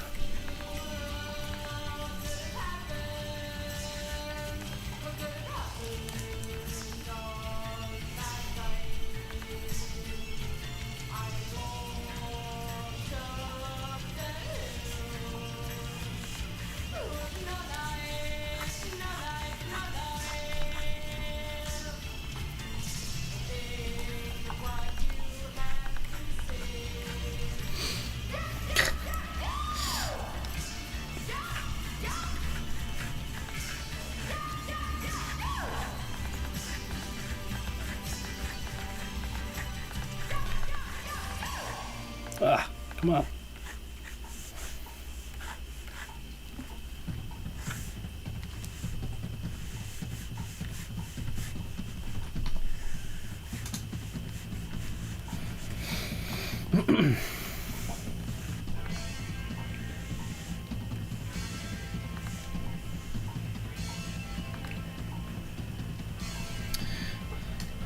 Speaker 6: Come on.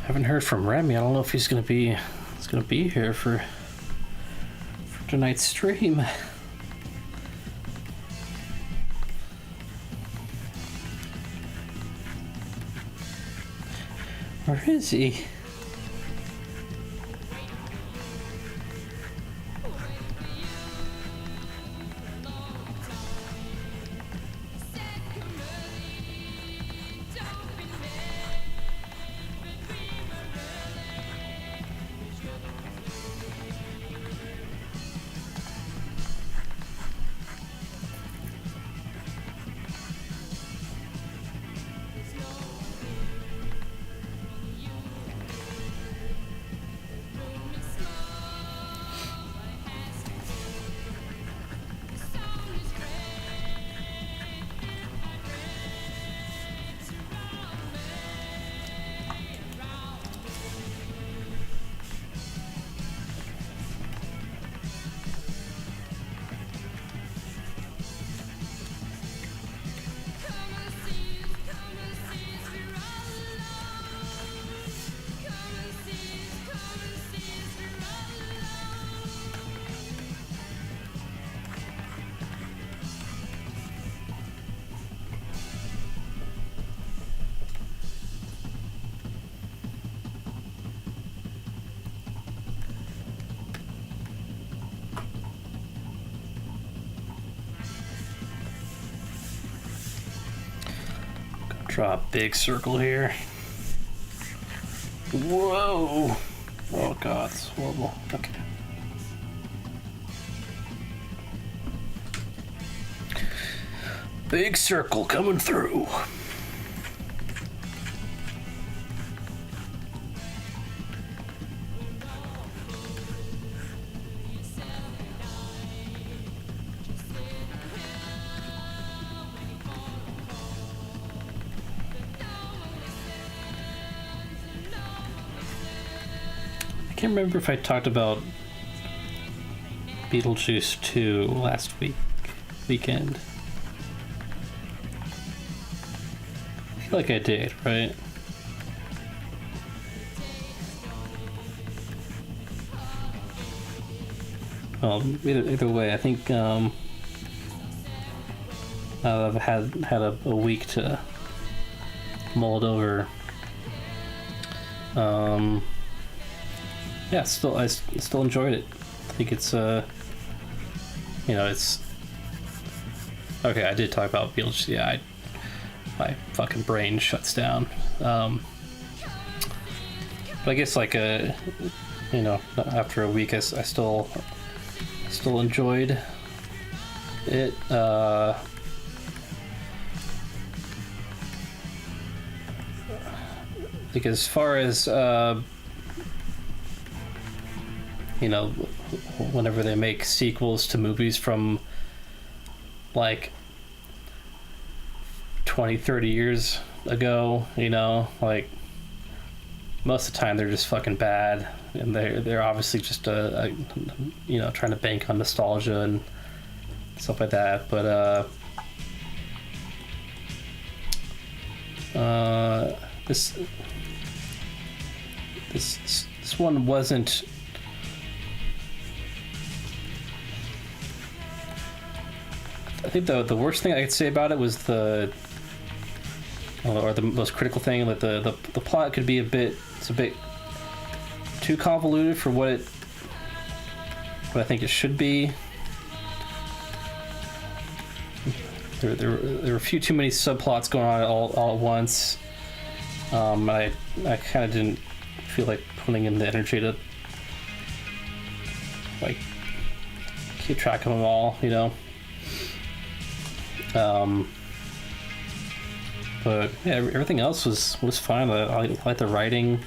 Speaker 6: Haven't heard from Remy. I don't know if he's gonna be here for tonight's stream. Where is he? Draw a big circle here. Whoa! Oh god, it's horrible. Okay. Big circle coming through. I can't remember if I talked about Beetlejuice 2 last weekend. I feel like I did, right? Well, either way, I think I've had a week to mull it over. Yeah, I still enjoyed it. I think it's it's okay. I did talk about Beetlejuice. Yeah, my fucking brain shuts down. But I guess after a week, I still enjoyed it. Because as far as whenever they make sequels to movies from like 20, 30 years ago, like most of the time they're just fucking bad, and they're obviously just trying to bank on nostalgia and stuff like that. But this one wasn't. I think the worst thing I could say about it was the most critical thing, that the plot could be a bit too convoluted for what I think it should be. There were a few too many subplots going on all at once. I kind of didn't feel like putting in the energy to like keep track of them all, But yeah, everything else was fine. I like the writing.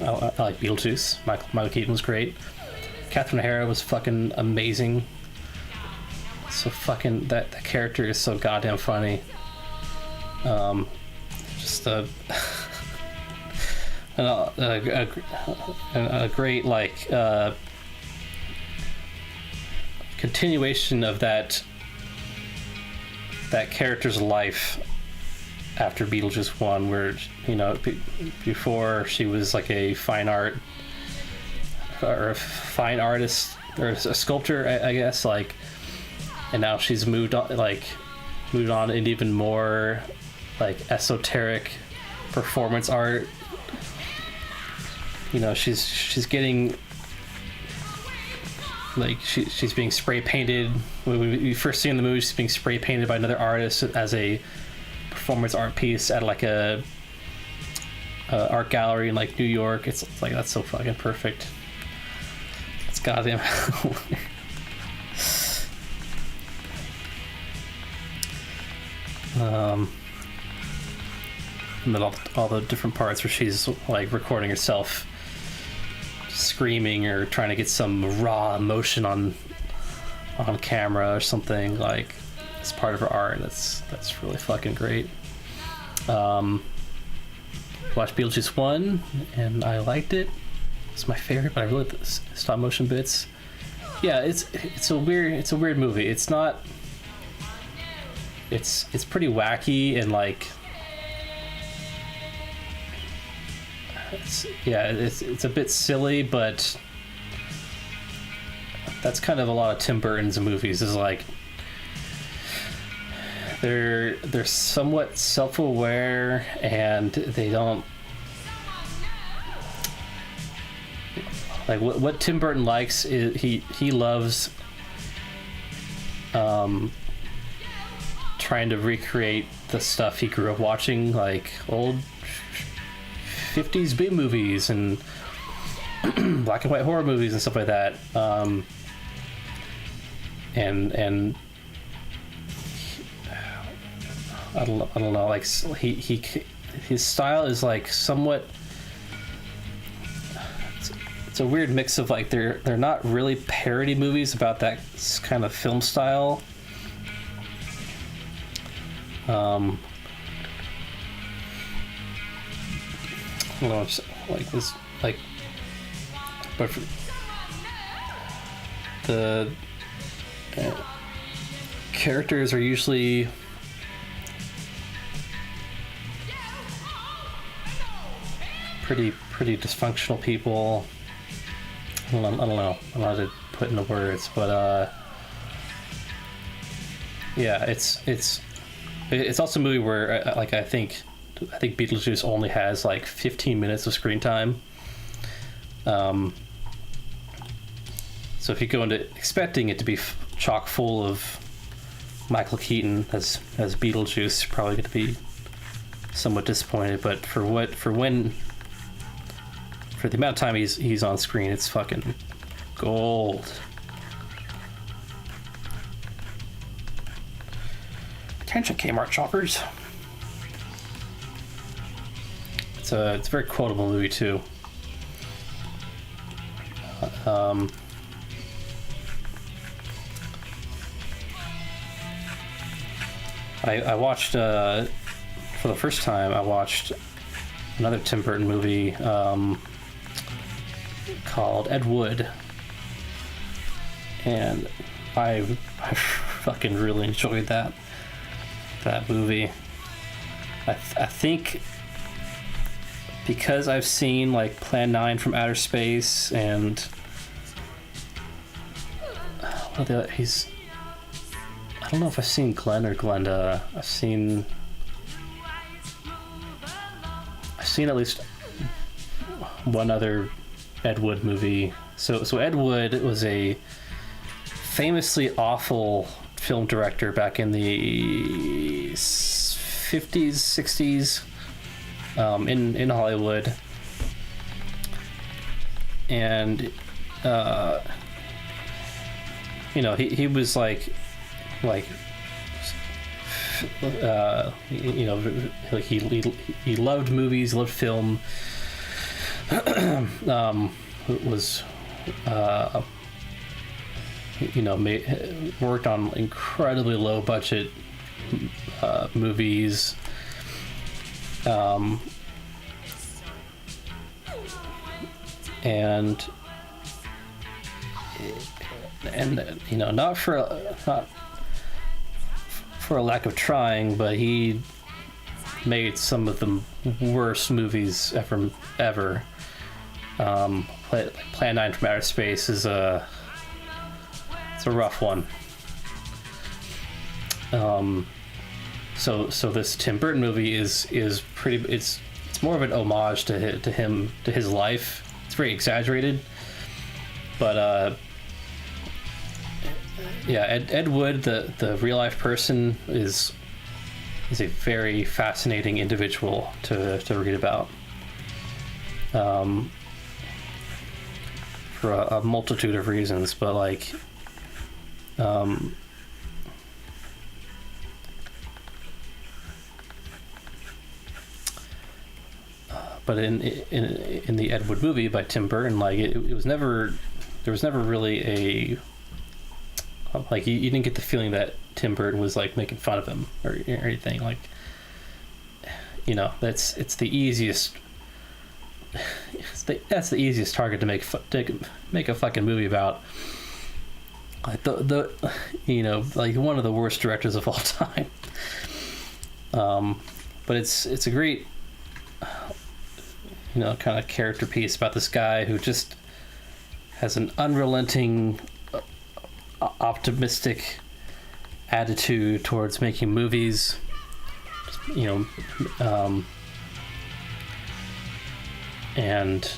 Speaker 6: I like Beetlejuice. Michael Keaton was great. Catherine O'Hara was fucking amazing. So fucking that character is so goddamn funny. Just a great like continuation of that character's life after Beetlejuice 1, where, you know, before she was like a fine artist or a sculptor, I guess, like, and now she's moved on into even more like esoteric performance art. You know, she's getting like she's being spray painted. When we first see in the movie, she's being spray painted by another artist as a performance art piece at like a art gallery in like New York. It's like, that's so fucking perfect. It's goddamn. And then all the different parts where she's like recording herself screaming or trying to get some raw emotion on camera or something, like, as part of her art. That's really fucking great. Watched Beetlejuice 1 and I liked it. It's my favorite, but I really like the stop motion bits. Yeah, it's a weird movie. It's not. It's pretty wacky and like. It's a bit silly, but that's kind of a lot of Tim Burton's movies. Is like they're somewhat self-aware, and they don't like what Tim Burton likes is he loves trying to recreate the stuff he grew up watching, like old 50s B movies and black and white horror movies and stuff like that. And I don't know, like his style is like somewhat. It's a weird mix of like they're not really parody movies about that kind of film style. I don't know, it's like this, like, but the characters are usually pretty dysfunctional people. I don't know how to put into words, but yeah, it's also a movie where like I think Beetlejuice only has like 15 minutes of screen time. So if you go into expecting it to be chock full of Michael Keaton as Beetlejuice, you're probably going to be somewhat disappointed. But for the amount of time he's on screen, it's fucking gold. Attention, Kmart shoppers. It's a very quotable movie too. I watched for the first time. I watched another Tim Burton movie called Ed Wood, and I fucking really enjoyed that movie. I think because I've seen like Plan 9 from Outer Space and I don't know if I've seen Glenn or Glenda. I've seen at least one other Ed Wood movie. So Ed Wood was a famously awful film director back in the 50s, 60s, in Hollywood, and you know, he was like you know, like he loved movies, loved film, was worked on incredibly low budget movies. And not for a lack of trying, but he made some of the worst movies ever. Plan 9 from Outer Space is it's a rough one. So this Tim Burton movie is pretty. It's more of an homage to his life. It's very exaggerated, but yeah, Ed Wood, the real life person, is a very fascinating individual to read about. For a multitude of reasons, but like, but in the Ed Wood movie by Tim Burton, like it was never, there was never really a, like you didn't get the feeling that Tim Burton was like making fun of him or anything. Like, it's the easiest. That's the easiest target to make a fucking movie about. Like like one of the worst directors of all time. But it's a great, kind of character piece about this guy who just has an unrelenting, optimistic attitude towards making movies. And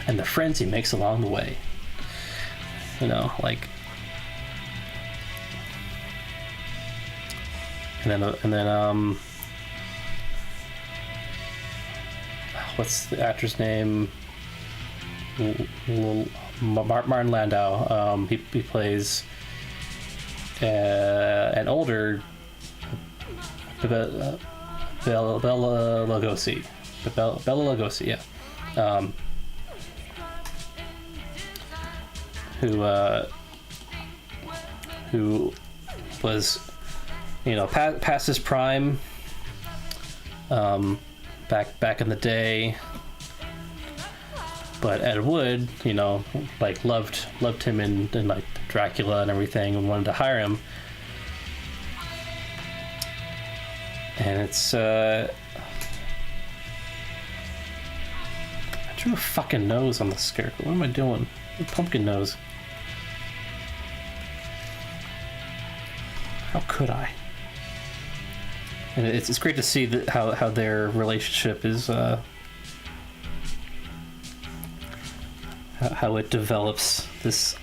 Speaker 6: the friends he makes along the way, like, and then what's the actor's name? Martin Landau. He plays an older Bela Lugosi. Bela Lugosi, yeah. Who was, past his prime, back in the day, but Ed Wood, like loved him in like Dracula and everything, and wanted to hire him, and it's I drew a fucking nose on the scarecrow. What am I doing? A pumpkin nose. How could I? And it's great to see that how their relationship is, how it develops. This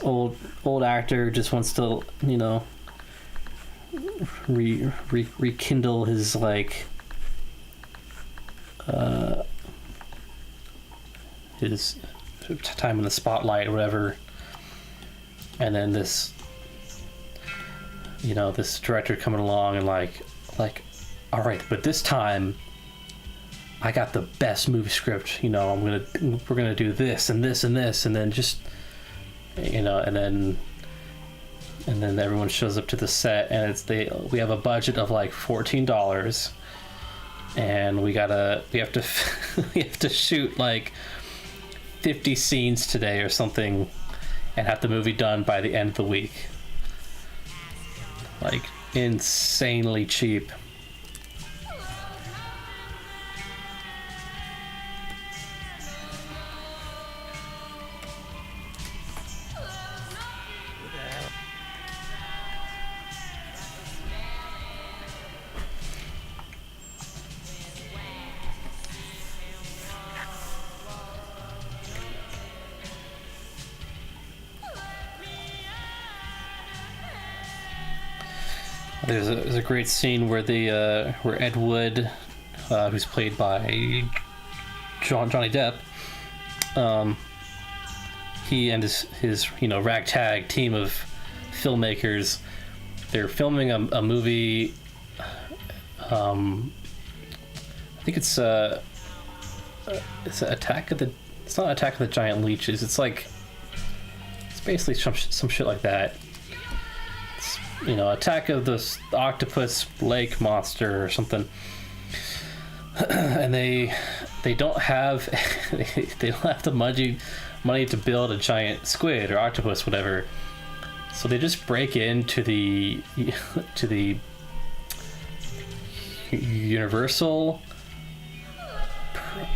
Speaker 6: old actor just wants to rekindle his like his time in the spotlight or whatever, and then this director coming along and like all right, but this time I got the best movie script, we're gonna do this and this and this, and then just and then everyone shows up to the set, and we have a budget of like $14, and we have to we have to shoot like 50 scenes today or something, and have the movie done by the end of the week. Like, insanely cheap. There's a great scene where where Ed Wood, who's played by Johnny Depp, he and his ragtag team of filmmakers, they're filming a movie. I think it's it's Attack of the. It's not Attack of the Giant Leeches. It's like it's basically some shit like that. It's, you know, Attack of the Octopus Lake Monster or something. And they don't have they don't have the money to build a giant squid or octopus, whatever. So they just break into the Universal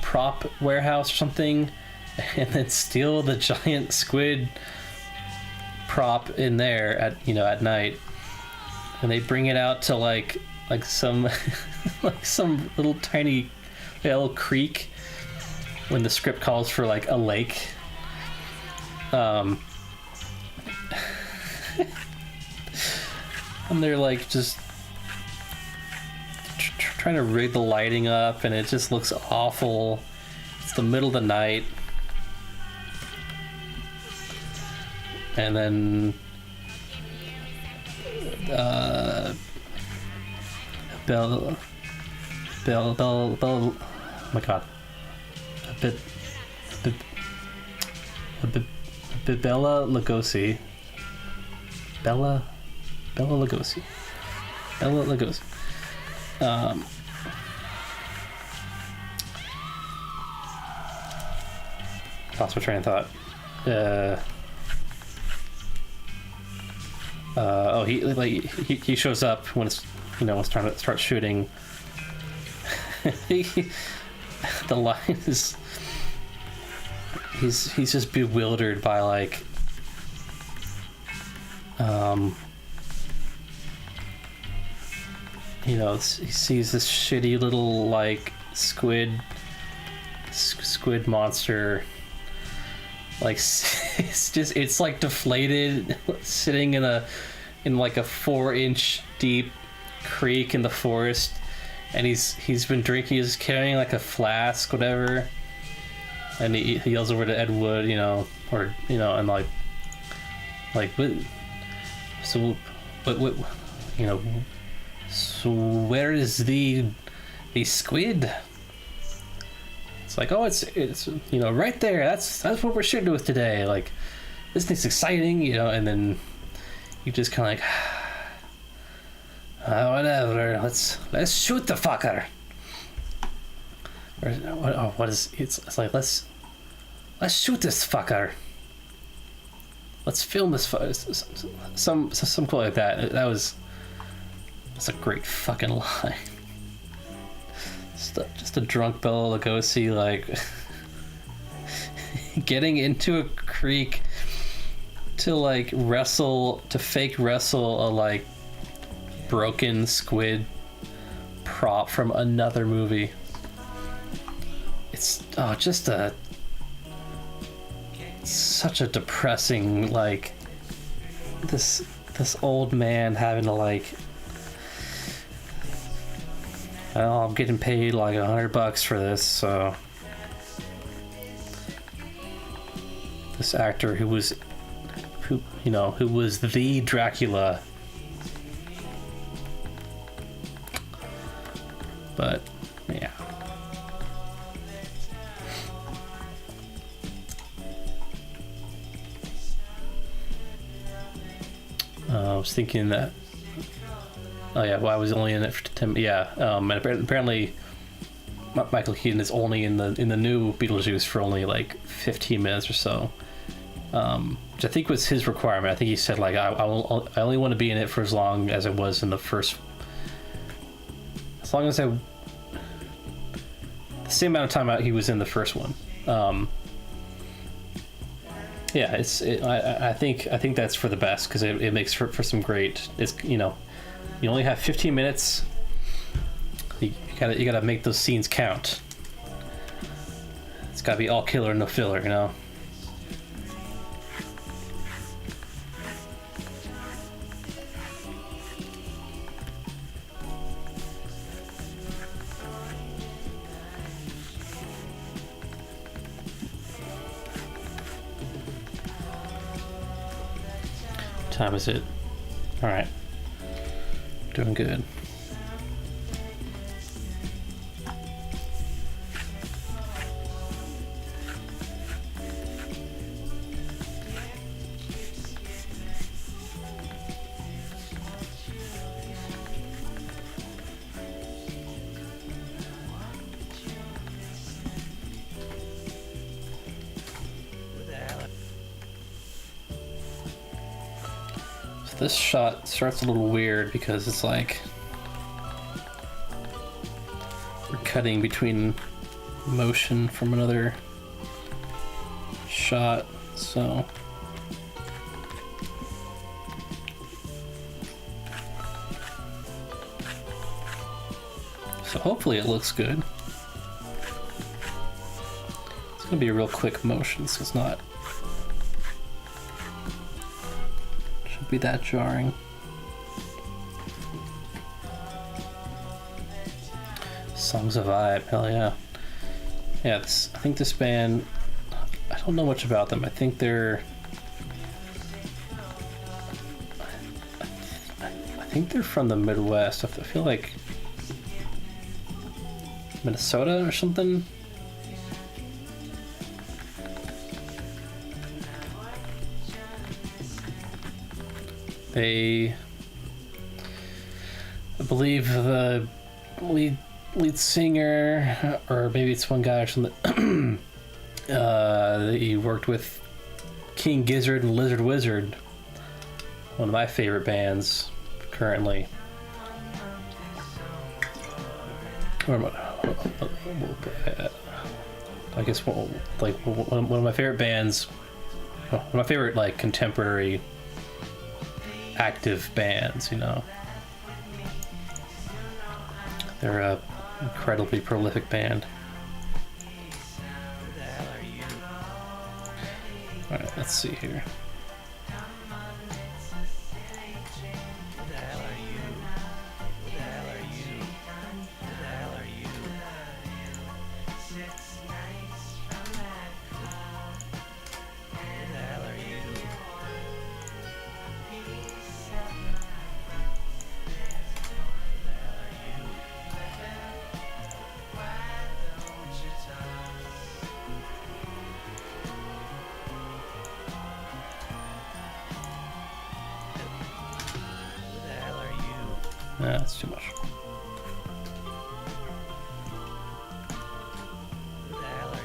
Speaker 6: prop warehouse or something, and then steal the giant squid prop in there at night, and they bring it out to like some like some little tiny little creek when the script calls for like a lake. And they're like just trying to rig the lighting up, and it just looks awful. It's the middle of the night, and then Bell, oh my god, Bella Lugosi. Lost my train of thought. He shows up when it's when it's trying to start shooting. The line is he's just bewildered by like he sees this shitty little like squid monster, like it's like deflated, sitting in like a 4-inch deep creek in the forest, and he's been drinking, he's carrying like a flask, whatever, and he yells over to Ed Wood, and like what, so what so where is the squid? It's like, oh, it's right there. That's what we're shooting with today. Like, this thing's exciting, and then you just kind of like, whatever. Let's shoot the fucker. Or what is it's like let's shoot this fucker. Let's film this. Some quote like that. That's a great fucking line. Just a drunk Bela Lugosi, like getting into a creek to like fake wrestle a like broken squid prop from another movie. It's such a depressing, like this old man having to like, I'm getting paid like $100 for this, so this actor who was the Dracula, but yeah. I was thinking that. Oh yeah, well I was only in it for 10. Yeah, and apparently Michael Keaton is only in the new Beetlejuice for only like 15 minutes or so, which I think was his requirement. I think he said like I only want to be in it for as long as I was in the first, as long as the same amount of time he was in the first one. Yeah, I think that's for the best, because it makes for some great. It's you only have 15 minutes. You gotta make those scenes count. It's gotta be all killer, no filler, Time is it? All right. Doing good. this shot starts a little weird because it's like we're cutting between motion from another shot, so hopefully it looks good. It's gonna be a real quick motion, so it's not shouldn't be that jarring. Song's a vibe, hell yeah. Yeah, I think this band, I don't know much about them. I think they're from the Midwest. I feel like Minnesota or something. I believe the lead singer, or maybe it's one guy actually, he worked with King Gizzard and Lizard Wizard, one of my favorite bands currently. I guess like one of my favorite bands, one of my favorite like contemporary active bands, you know. They're a incredibly prolific band.
Speaker 8: Who the hell are you?
Speaker 6: Alright, let's see here.
Speaker 8: Who the hell are you? Who the hell are you? Who the hell are you? Who the hell are you?
Speaker 6: Nah, that's too much.
Speaker 8: Who the hell are you?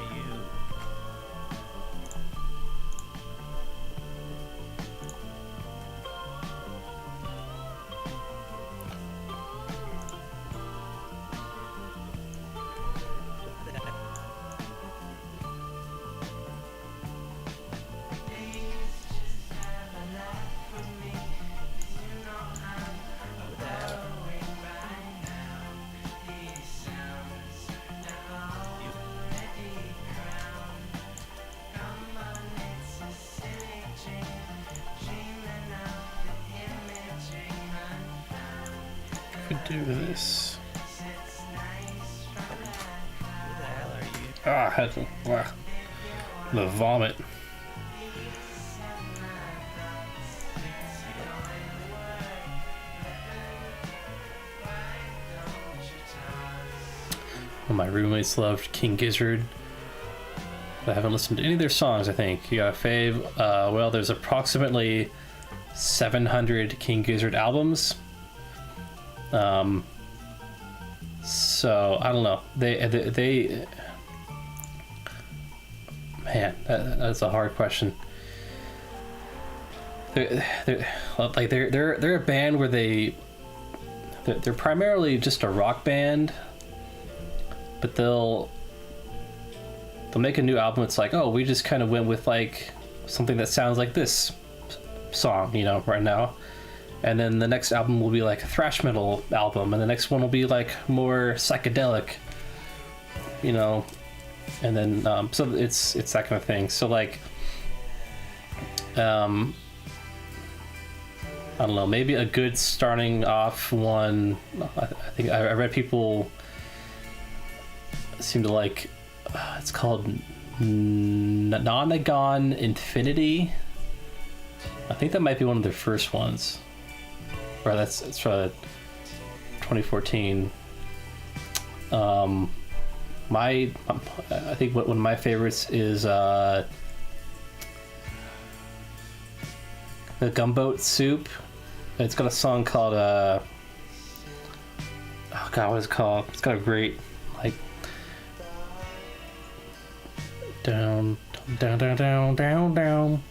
Speaker 6: Could do this.
Speaker 8: Who the hell are you?
Speaker 6: Ah, I had to, the vomit. One of my roommates loved King Gizzard. I haven't listened to any of their songs, I think. You got a fave? Well, there's approximately 700 King Gizzard albums. So I don't know. They man, that's a hard question. They're a band where they're primarily just a rock band, but they'll make a new album. It's like, oh, we just kind of went with like something that sounds like this song, you know, right now. And then the next album will be like a thrash metal album, and the next one will be like more psychedelic, you know. And then so it's that kind of thing. So like I don't know, maybe a good starting off one. I think I read people seem to like it's called Nonagon Infinity. I think that might be one of their first ones. Or it's 2014. I think one of my favorites is the Gumboat Soup. It's got a song called oh god, what is it called? It's got a great like down down down down down down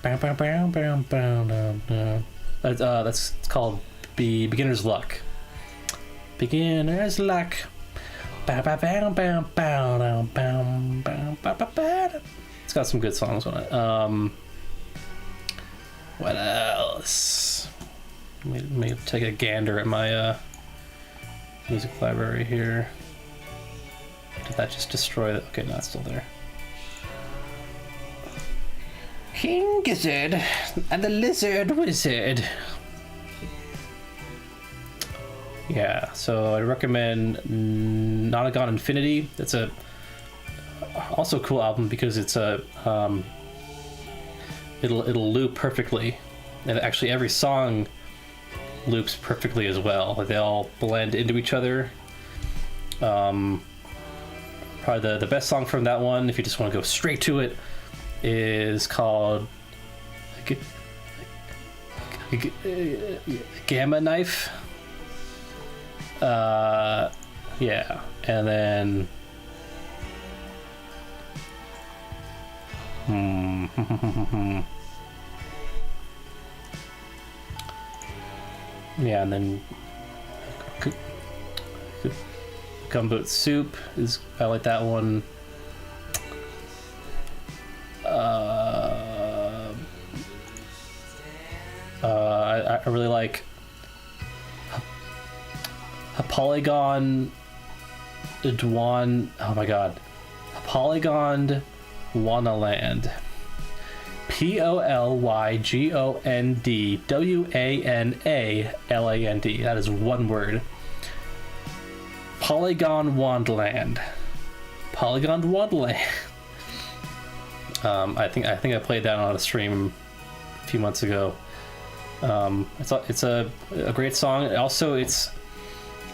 Speaker 6: bam bam bam bam bam down down. That's it's called Beginner's Luck. Beginner's Luck. It's got some good songs on it. What else? Let me take a gander at my music library here. Did that just destroy it? Okay, no, it's still there. King Gizzard and the Lizard Wizard. Yeah, so I'd recommend Nonagon Infinity. It's a also cool album because it's a it'll loop perfectly, and actually every song loops perfectly as well. Like they all blend into each other. Probably the best song from that one, if you just want to go straight to it, is called Gamma Knife. Yeah, and then yeah, and then Gumboot Soup is, I like that one. I really like a Polygon Dwan. Oh my god, a Polygon Wanaland. POLYGOND WANALAND. That is one word. Polygon Wandland. Polygon Wandland. I think I played that on a stream a few months ago. It's a great song. Also,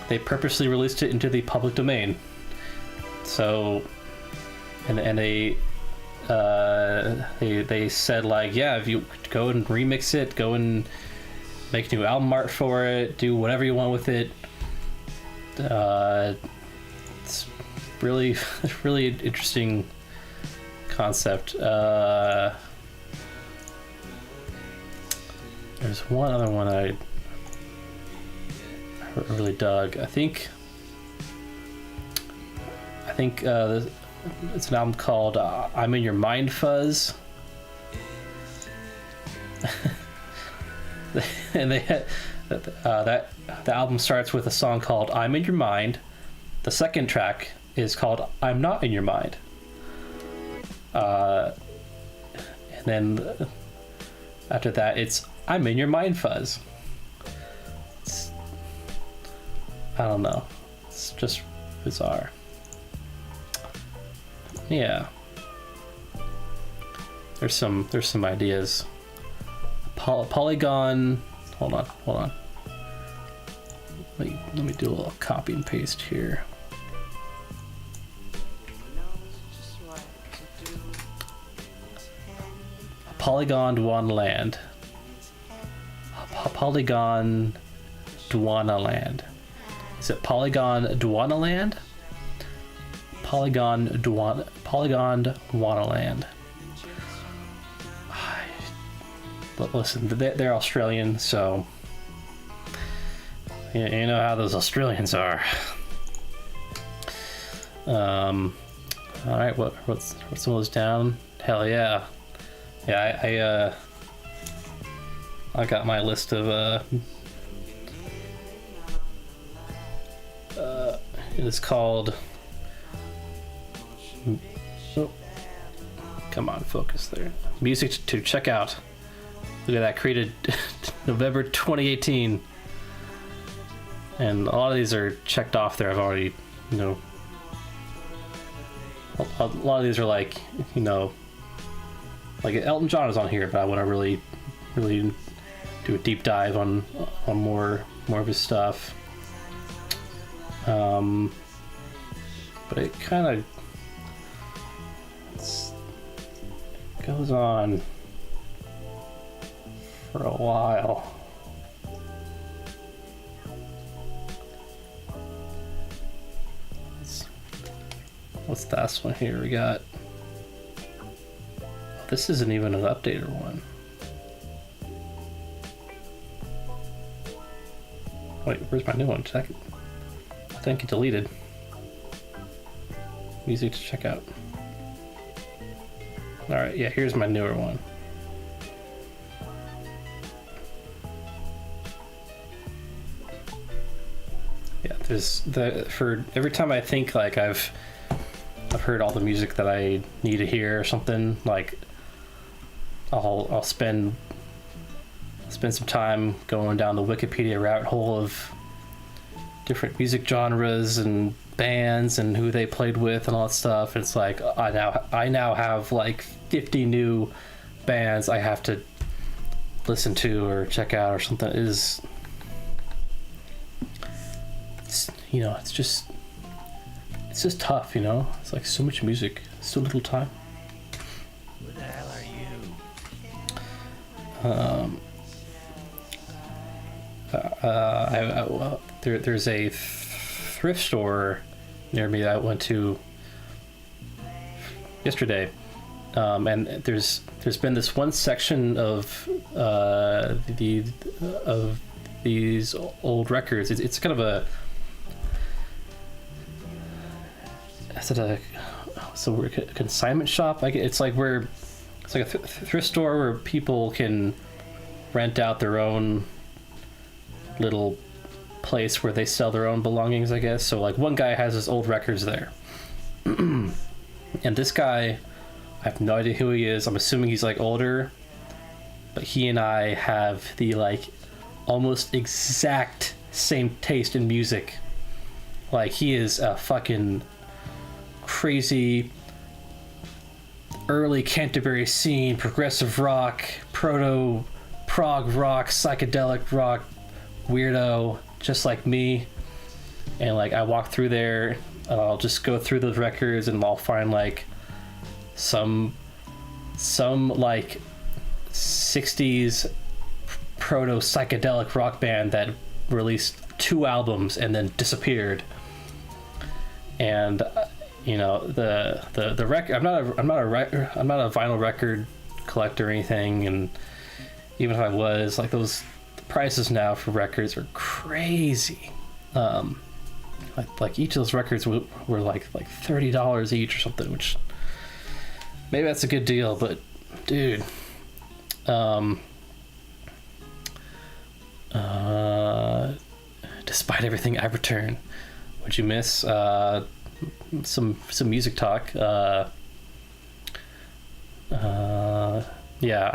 Speaker 6: they purposely released it into the public domain. So, and they said, like, yeah, if you go and remix it, go and make new album art for it, do whatever you want with it. It's really interesting concept. There's one other one I really dug. I think it's an album called I'm in Your Mind Fuzz. And they had the album starts with a song called I'm in Your Mind. The second track is called I'm Not in Your Mind. And then after that it's I'm in Your Mind Fuzz. I don't know. It's just bizarre. Yeah. There's some ideas. Polygon. Hold on. Let me do a little copy and paste here. Polygon Dwanland. Polygon Dwanaland. Is it Polygon Dwanaland? Polygon Dwanaland. But listen, they're Australian, so you know how those Australians are. All right, what's some of those down? Hell yeah. Yeah, I got my list of it is called come on, focus there. Music to check out. Look at that, created November 2018. And a lot of these are checked off there. I've already, a lot of these are like, like Elton John is on here, but I want to really do a deep dive on more of his stuff. But it kind of goes on for a while. What's this one here? We got. This isn't even an updated one. Wait, where's my new one? Didn't get deleted. Music to check out. Alright, yeah, here's my newer one. Yeah, for every time I think like I've heard all the music that I need to hear or something, like I'll spend some time going down the Wikipedia rabbit hole of different music genres and bands and who they played with and all that stuff. It's like I now have like 50 new bands I have to listen to or check out or something. It's just tough, you know. It's like so much music, so little time.
Speaker 8: Who the hell are you?
Speaker 6: There's a thrift store near me that I went to yesterday, and there's been this one section of these old records. It's kind of a consignment shop. It's like a thrift store where people can rent out their own little place where they sell their own belongings, I guess. So like one guy has his old records there. And this guy, I have no idea who he is. I'm assuming he's like older, but he and I have the like almost exact same taste in music. Like he is a fucking crazy early Canterbury scene, progressive rock, proto prog rock, psychedelic rock weirdo, just like me. And like I walk through there, I'll just go through those records and I'll find like some like 60s proto psychedelic rock band that released 2 albums and then disappeared. And you know, the record, I'm not a vinyl record collector or anything, and even if I was, like those prices now for records are crazy. Like each of those records were like $30 each or something, which maybe that's a good deal, but dude, despite everything I return, what'd you miss? Some music talk. Yeah,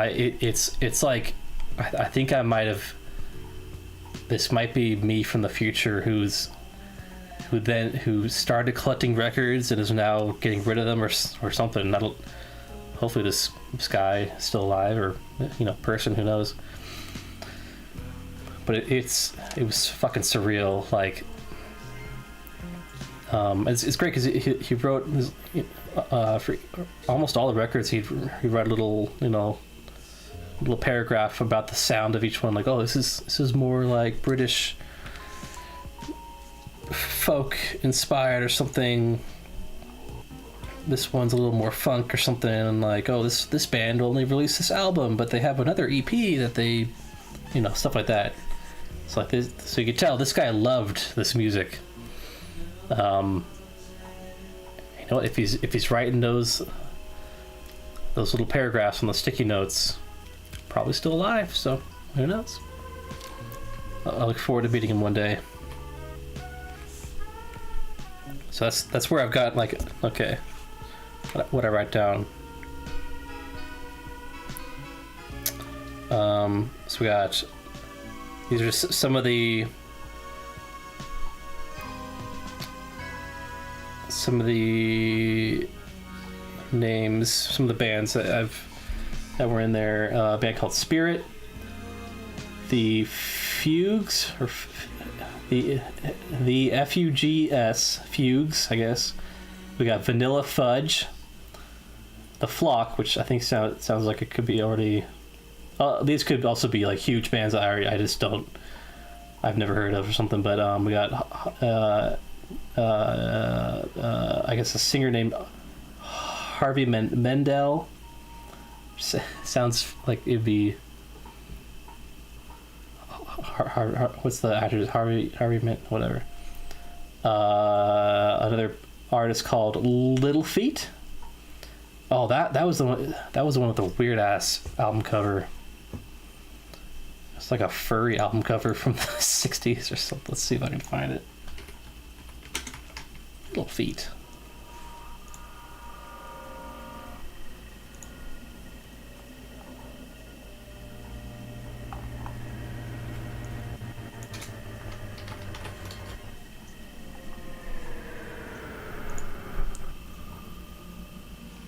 Speaker 6: it's like I think I might have. This might be me from the future who started collecting records and is now getting rid of them or something. Hopefully this guy is still alive, or person, who knows. But it was fucking surreal. Like it's great because he wrote for almost all the records he wrote a little little paragraph about the sound of each one, like, oh, this is more like British folk inspired or something, this one's a little more funk or something, and like, oh, this band only released this album but they have another EP that they stuff like that. It's like this, so you could tell this guy loved this music. If he's writing those little paragraphs on the sticky notes, probably still alive, so who knows. I look forward to meeting him one day. So that's where I've got, like, okay, what I write down. So we got, these are just some of the names, some of the bands that were in there. A band called Spirit, the Fugues, or the Fugs, Fugues, I guess. We got Vanilla Fudge, the Flock, which I think sounds like it could be already. These could also be like huge bands that I've never heard of or something. But we got I guess a singer named Harvey Mendel. Sounds like it'd be what's the actor? Harvey Mint, whatever. Another artist called Little Feat. Oh, that was the one. That was the one with the weird ass album cover. It's like a furry album cover from the '60s or something. Let's see if I can find it. Little Feat.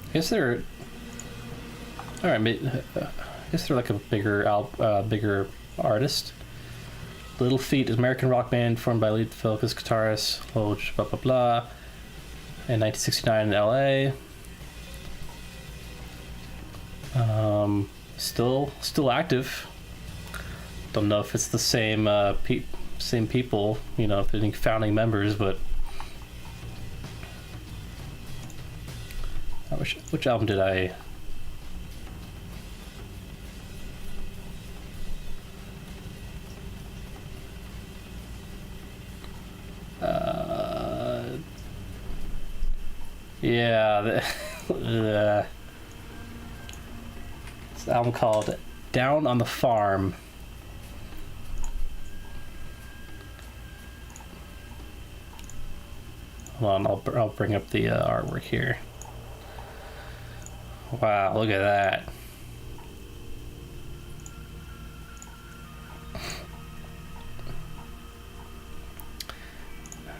Speaker 6: I guess they're all right. I guess they're like a bigger artist. Little Feat is an American rock band formed by lead vocalist, guitarist, blah blah blah, in 1969 in L.A. Still active. Don't know if it's the same same people, you know, if any founding members, but. Which album did I... yeah, this album called Down on the Farm. Hold on, I'll bring up the artwork here. Wow, look at that.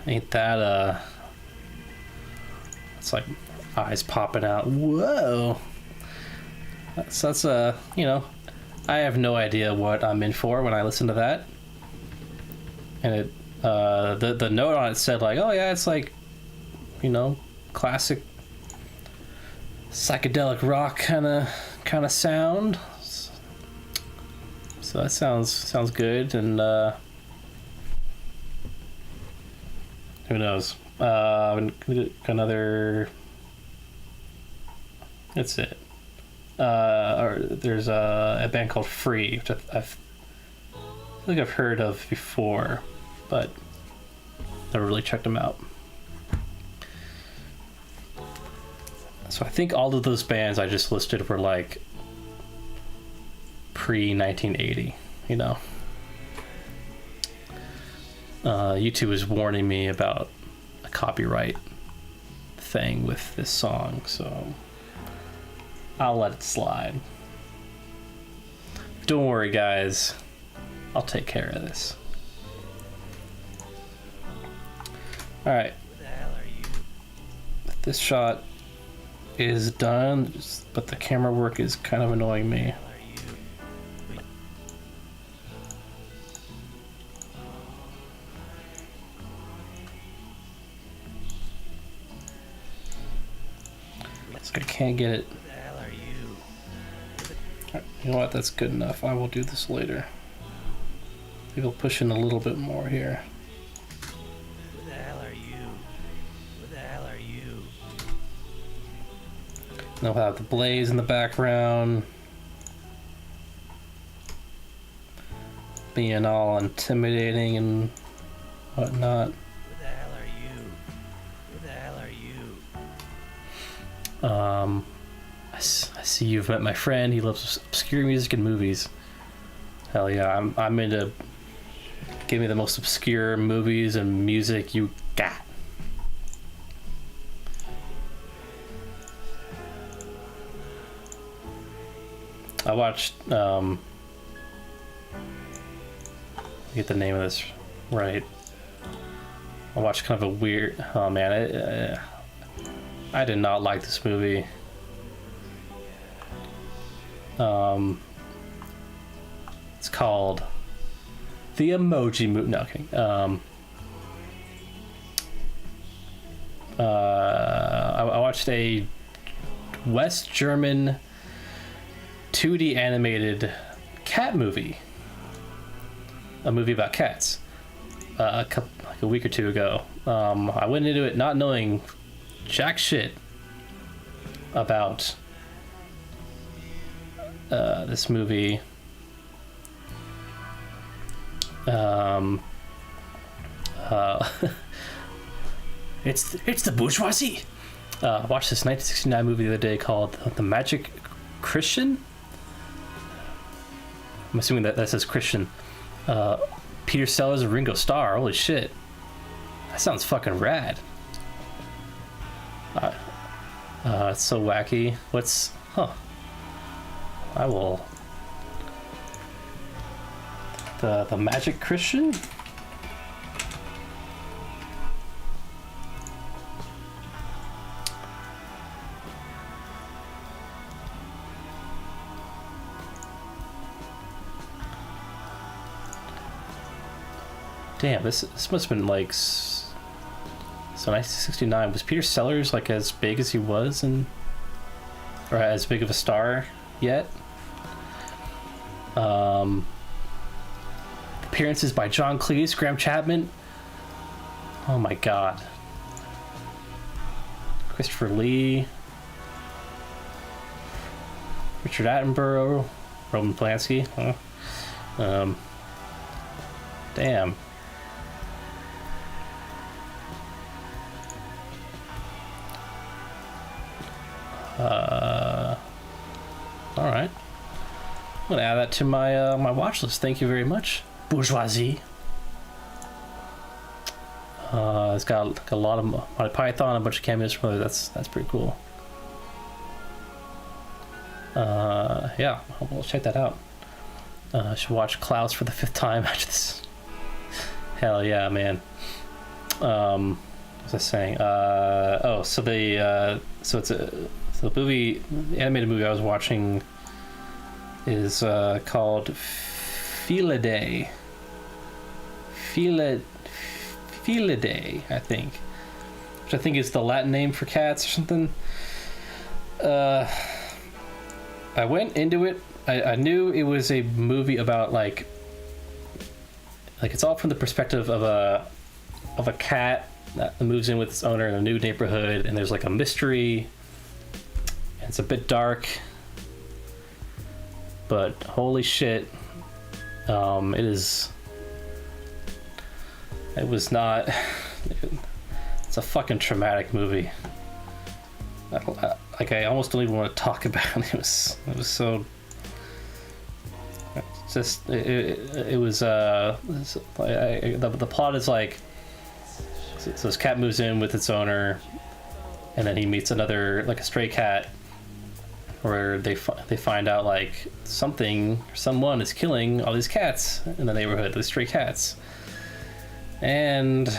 Speaker 6: Ain't that, it's like eyes popping out. Whoa! That's you know, I have no idea what I'm in for when I listen to that. And it, the note on it said like, oh yeah, it's like, you know, classic psychedelic rock kind of sound. So that sounds good, and who knows? Another. That's it. Or there's a band called Free, which I feel like I've heard of before, but never really checked them out. So I think all of those bands I just listed were like pre-1980, you know. YouTube is warning me about a copyright thing with this song, so I'll let it slide. Don't worry, guys. I'll take care of this. Alright. This shot is done, but the camera work is kind of annoying me. So I can't get it. You know what? That's good enough. I will do this later. Maybe I'll push in a little bit more here.
Speaker 8: Who the hell are you? Who the hell are you?
Speaker 6: They'll have the blaze in the background, being all intimidating and whatnot.
Speaker 8: Who the hell are you? Who the hell are you?
Speaker 6: I see you've met my friend. He loves obscure music and movies. Hell yeah, I'm into. Give me the most obscure movies and music you got. I watched, get the name of this right. I watched kind of a weird, oh man, I did not like this movie. It's called The Emoji Movie. No, okay. I watched a West German 2D animated cat movie. A movie about cats. Like a week or two ago. I went into it not knowing jack shit about this movie. It's the bourgeoisie. Watched this 1969 movie the other day called The Magic Christian. I'm assuming that says Christian. Peter Sellers and Ringo Starr. Holy shit. That sounds fucking rad. It's so wacky. I will. The Magic Christian? Damn, this must have been like... So 1969, was Peter Sellers like as big as he was or as big of a star yet? Appearances by John Cleese, Graham Chapman. Oh my god. Christopher Lee. Richard Attenborough. Roman Polanski. Huh? Damn. All right. I'm gonna add that to my my watch list. Thank you very much, bourgeoisie. It's got a lot of Monty Python, a bunch of cameos from it. That's pretty cool. Yeah, we'll check that out. I should watch Klaus for the 5th time after this. Hell yeah, man. What was I saying? So it's the movie, the animated movie I was watching is called Felidae. Felidae, I think. Which I think is the Latin name for cats or something. I went into it. I knew it was a movie about like it's all from the perspective of a cat that moves in with its owner in a new neighborhood, and there's like a mystery. It's a bit dark, but holy shit, it was not. It's a fucking traumatic movie. Like I almost don't even want to talk about it. It was so. Just it was the plot is like, so this cat moves in with its owner, and then he meets another, like a stray cat, where they find out like someone is killing all these cats in the neighborhood, these stray cats, and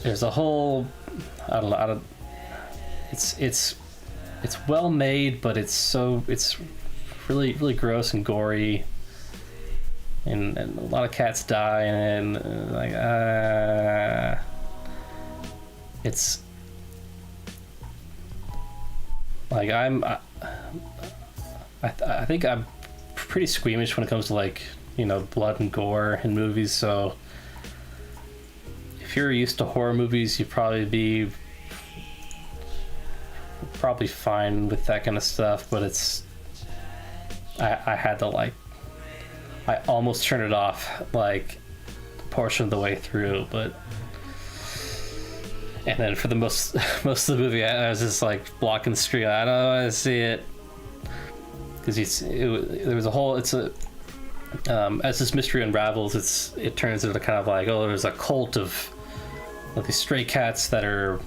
Speaker 6: there's a whole it's well made, but it's really really gross and gory, and a lot of cats die, and it's like I think I'm pretty squeamish when it comes to like, you know, blood and gore in movies, so if you're used to horror movies, you'd probably fine with that kind of stuff, but it's I had to like, I almost turned it off like a portion of the way through, and then for the most of the movie I was just like blocking the screen. I don't want to see it, because there was a whole, as this mystery unravels, it turns into kind of like, oh, there's a cult of these stray cats that are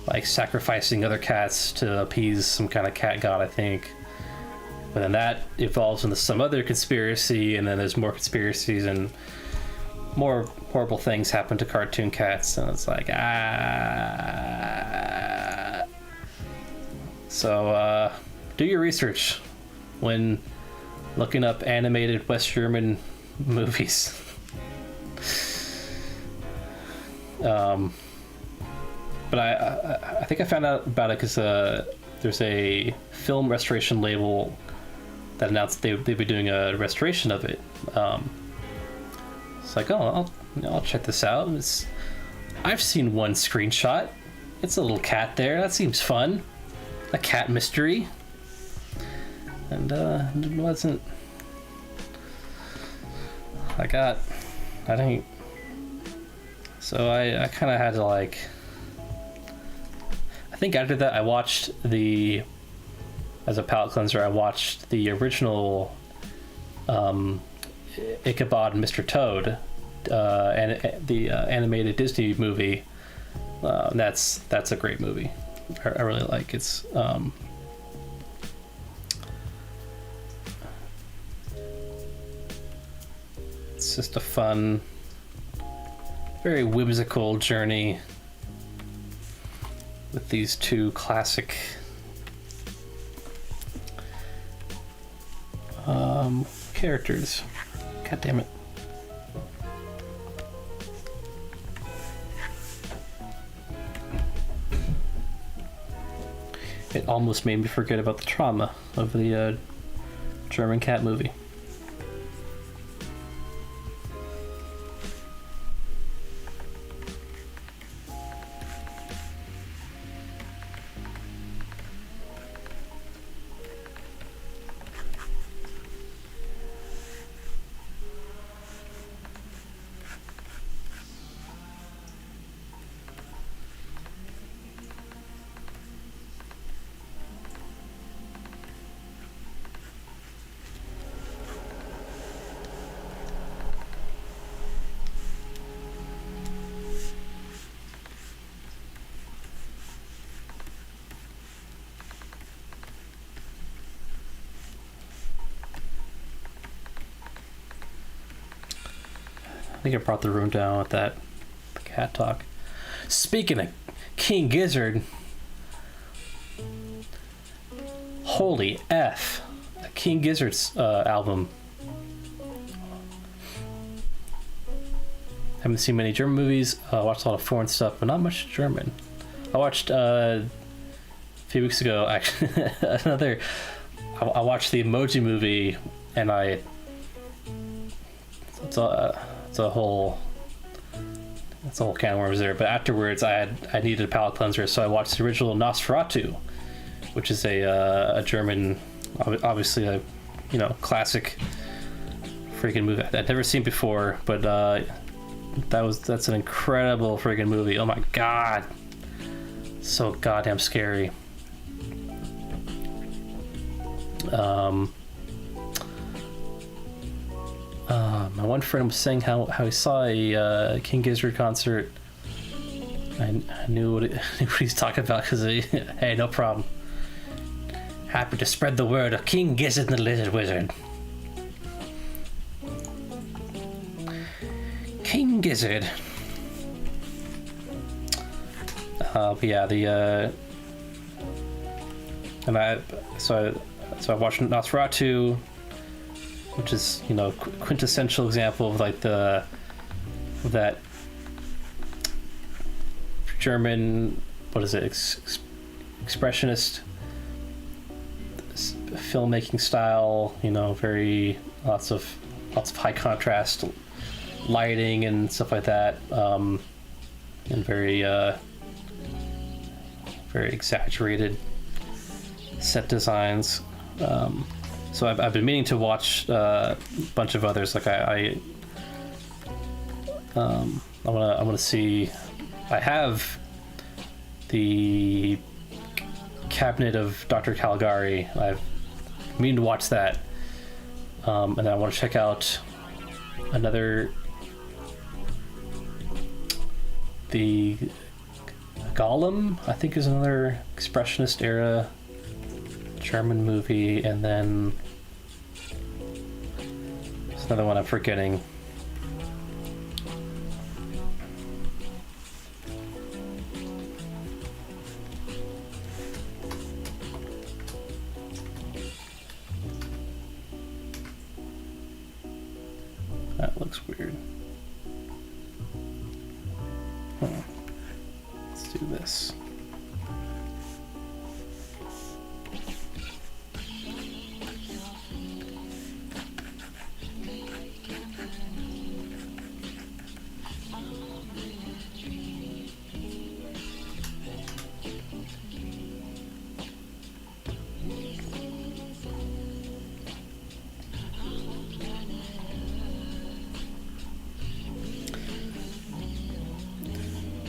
Speaker 6: like sacrificing other cats to appease some kind of cat god, I think. But then that evolves into some other conspiracy, and then there's more conspiracies, and more horrible things happen to cartoon cats, and it's like, So do your research when looking up animated West German movies. But I think I found out about it because there's a film restoration label that announced they'd be doing a restoration of it. It's like, oh, I'll check this out. I've seen one screenshot. It's a little cat there. That seems fun. A cat mystery. And it wasn't. I didn't. So I kind of had to like. I think after that I watched as a palate cleanser, I watched the original Ichabod and Mr. Toad, and the animated Disney movie. That's a great movie. I really like it's. It's just a fun, very whimsical journey with these two classic characters. God damn it. It almost made me forget about the trauma of the German cat movie. I think I brought the room down with that cat talk. Speaking of King Gizzard, holy F, King Gizzard's album. Haven't seen many German movies. Watched a lot of foreign stuff, but not much German. I watched a few weeks ago actually I watched the Emoji Movie, and it's a whole can of worms there. But afterwards, I needed a palate cleanser, so I watched the original Nosferatu, which is a German, obviously a classic freaking movie I'd never seen before. But that's an incredible freaking movie. Oh my god, so goddamn scary. My one friend was saying how he saw a King Gizzard concert. I knew what he's talking about because hey, no problem. Happy to spread the word of King Gizzard and the Lizard Wizard. King Gizzard. But yeah, and I watched Nosferatu, which is quintessential example of like that German, what is it, expressionist filmmaking style. Very lots of high contrast lighting and stuff like that, and very exaggerated set designs. So I've been meaning to watch a bunch of others. Like I want to see. I have the Cabinet of Dr. Caligari. I've meaning to watch that, and then I want to check out the Golem, I think, is another expressionist era German movie, and then there's another one I'm forgetting. That looks weird. Let's do this.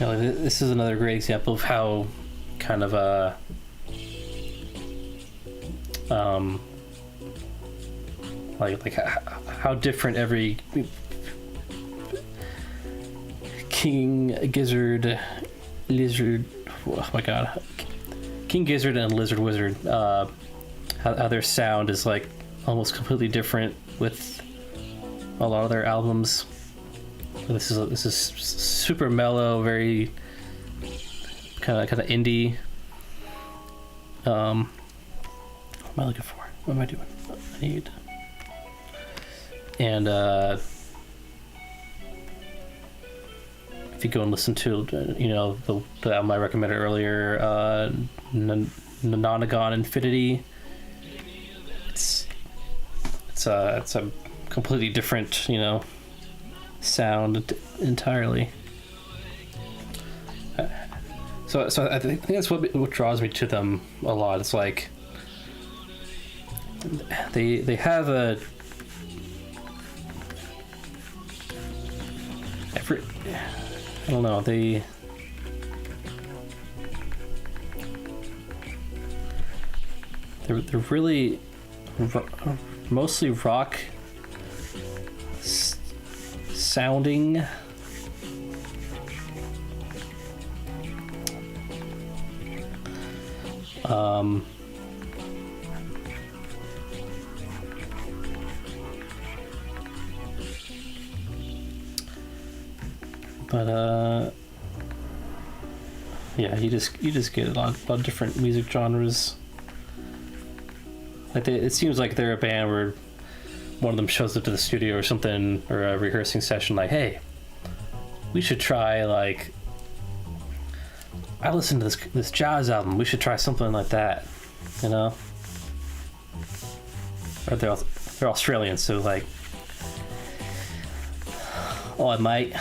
Speaker 6: know, this is another great example of how kind of like how different every King Gizzard Lizard, oh my god, King Gizzard and Lizard Wizard, how their sound is like almost completely different with a lot of their albums. This is super mellow, very kind of indie. What am I looking for? What am I doing? I need. And if you go and listen to, you know, the album I recommended earlier, Nonagon Infinity, it's a completely different, you know, sound entirely. So I think that's what draws me to them a lot. It's like they have a I don't know, they're really mostly rock sounding. But yeah, you just get a lot of different music genres. Like it seems like they're a band where one of them shows up to the studio or something, or a rehearsing session, like, hey, we should try, like, I listened to this jazz album, we should try something like that, you know? Or they're Australian, so like, oh, I might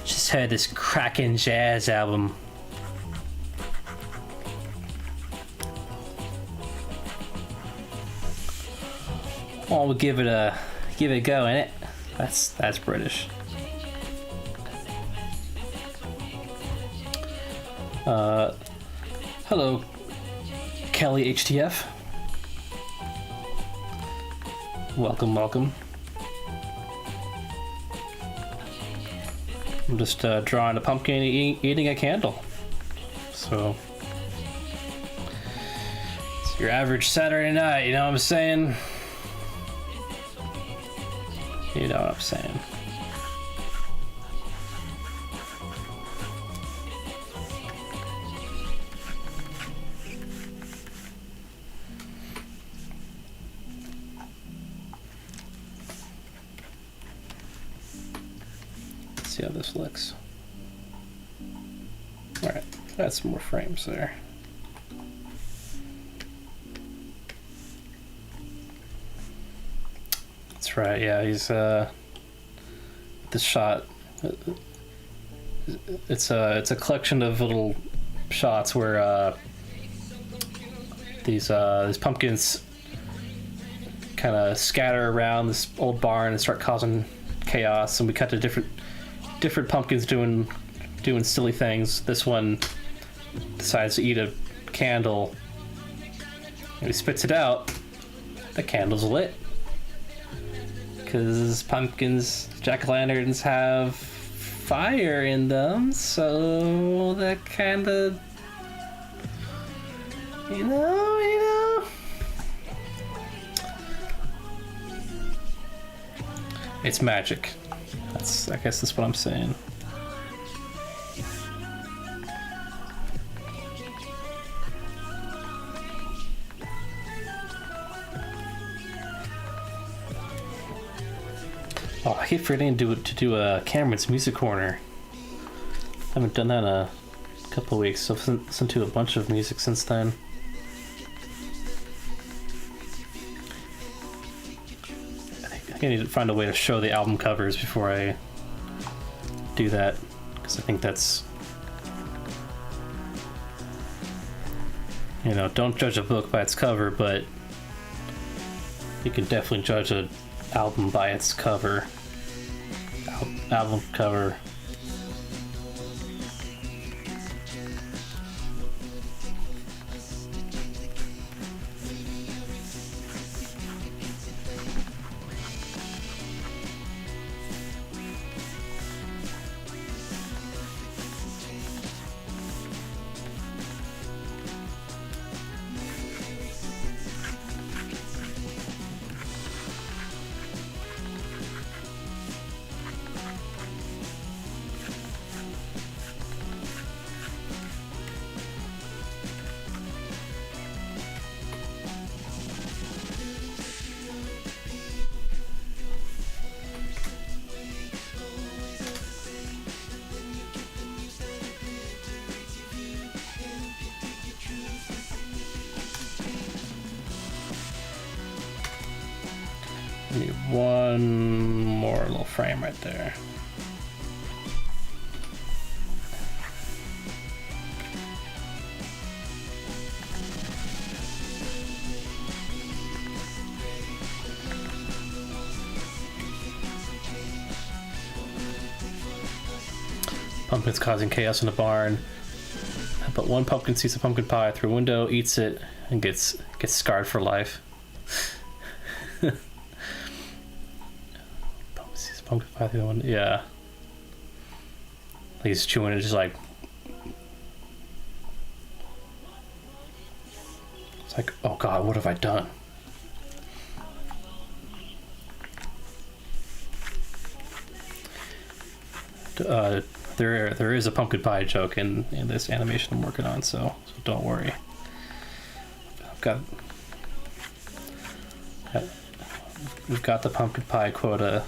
Speaker 6: just heard this cracking jazz album. Oh, we'll give it a go, innit? That's British. Hello, Kelly HTF. Welcome. I'm just drawing a pumpkin eating a candle. So it's your average Saturday night, you know what I'm saying? You know what I'm saying. Let's see how this looks. Alright, got some more frames there. That's right, yeah, he's this shot, it's a collection of little shots where these pumpkins kind of scatter around this old barn and start causing chaos, and we cut to different pumpkins doing silly things. This one decides to eat a candle, and he spits it out. The candle's lit. Because pumpkins, jack-o'-lanterns have fire in them, so that kind of, you know. It's magic. I guess that's what I'm saying. Oh, I keep forgetting to do a Cameron's Music Corner. I haven't done that in a couple of weeks, so I've listened to a bunch of music since then. I think I need to find a way to show the album covers before I do that, because I think that's, you know, don't judge a book by its cover, but you can definitely judge an album by its cover. Album cover. Need one more little frame right there. Pumpkin's causing chaos in the barn, but one pumpkin sees a pumpkin pie through a window, eats it, and gets scarred for life. Pumpkin sees a pumpkin pie through the window. Yeah. He's chewing it, just like. It's like, oh God, what have I done? There is a pumpkin pie joke in this animation I'm working on, so don't worry. We've got the pumpkin pie quota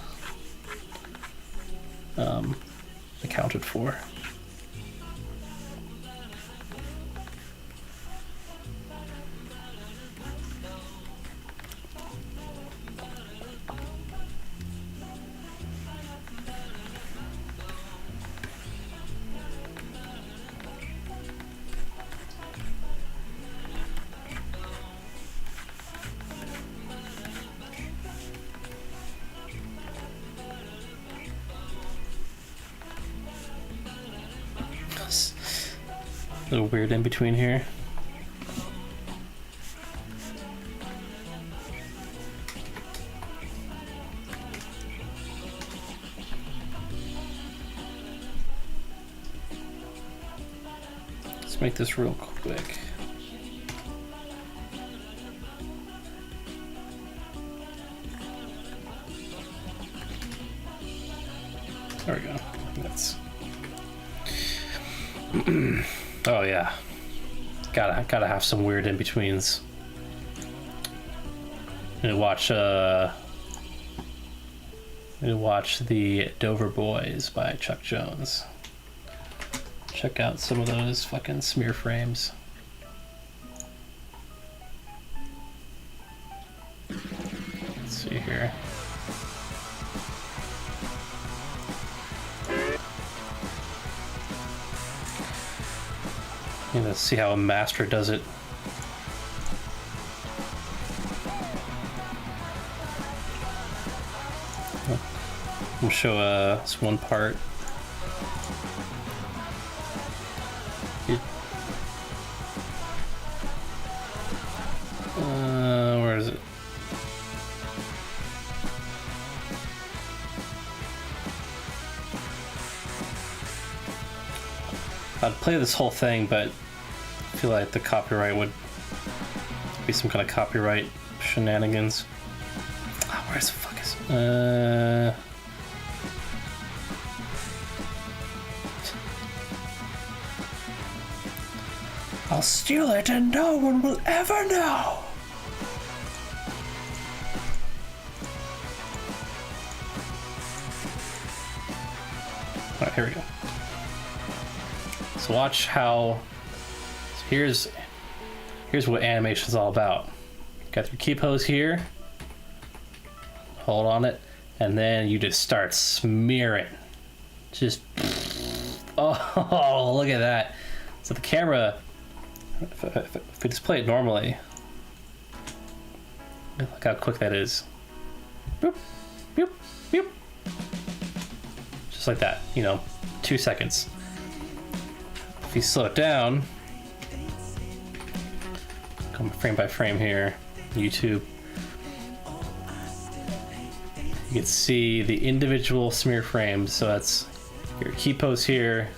Speaker 6: accounted for. A little weird in between here. Let's make this real quick. There we go. That's oh yeah, gotta have some weird in betweens. Watch the Dover Boys by Chuck Jones. Check out some of those fucking smear frames. Let's see here. Let's see how a master does it. I'm gonna show this one part. Where is it? I'd play this whole thing, but I feel like the copyright would be some kind of copyright shenanigans. Oh, where's the fuck is I'll steal it and no one will ever know. Alright, here we go. So watch how. So here's what animation's all about. Got your key pose here. Hold on it, and then you just start smearing. Just oh, look at that. So the camera, if we just play it normally, look how quick that is. Boop, boop, boop. Just like that, 2 seconds. If you slow it down, come frame by frame here, YouTube, you can see the individual smear frames. So that's your key pose here.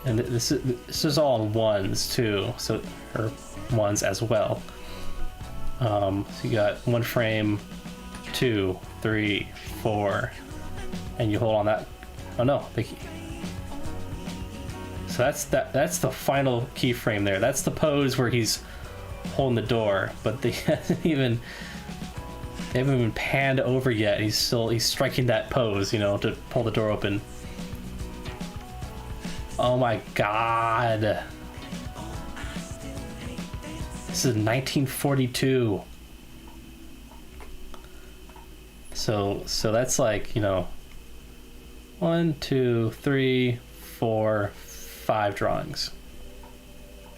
Speaker 6: And this is all in ones too, so or ones as well. So you got 1 frame, 2, 3, 4, and you hold on that. Oh no, so that's the final keyframe there. That's the pose where he's holding the door, but they haven't even panned over yet. He's striking that pose, to pull the door open. Oh my God. This is 1942. So that's like, you know, 1, 2, 3, 4, 5 drawings.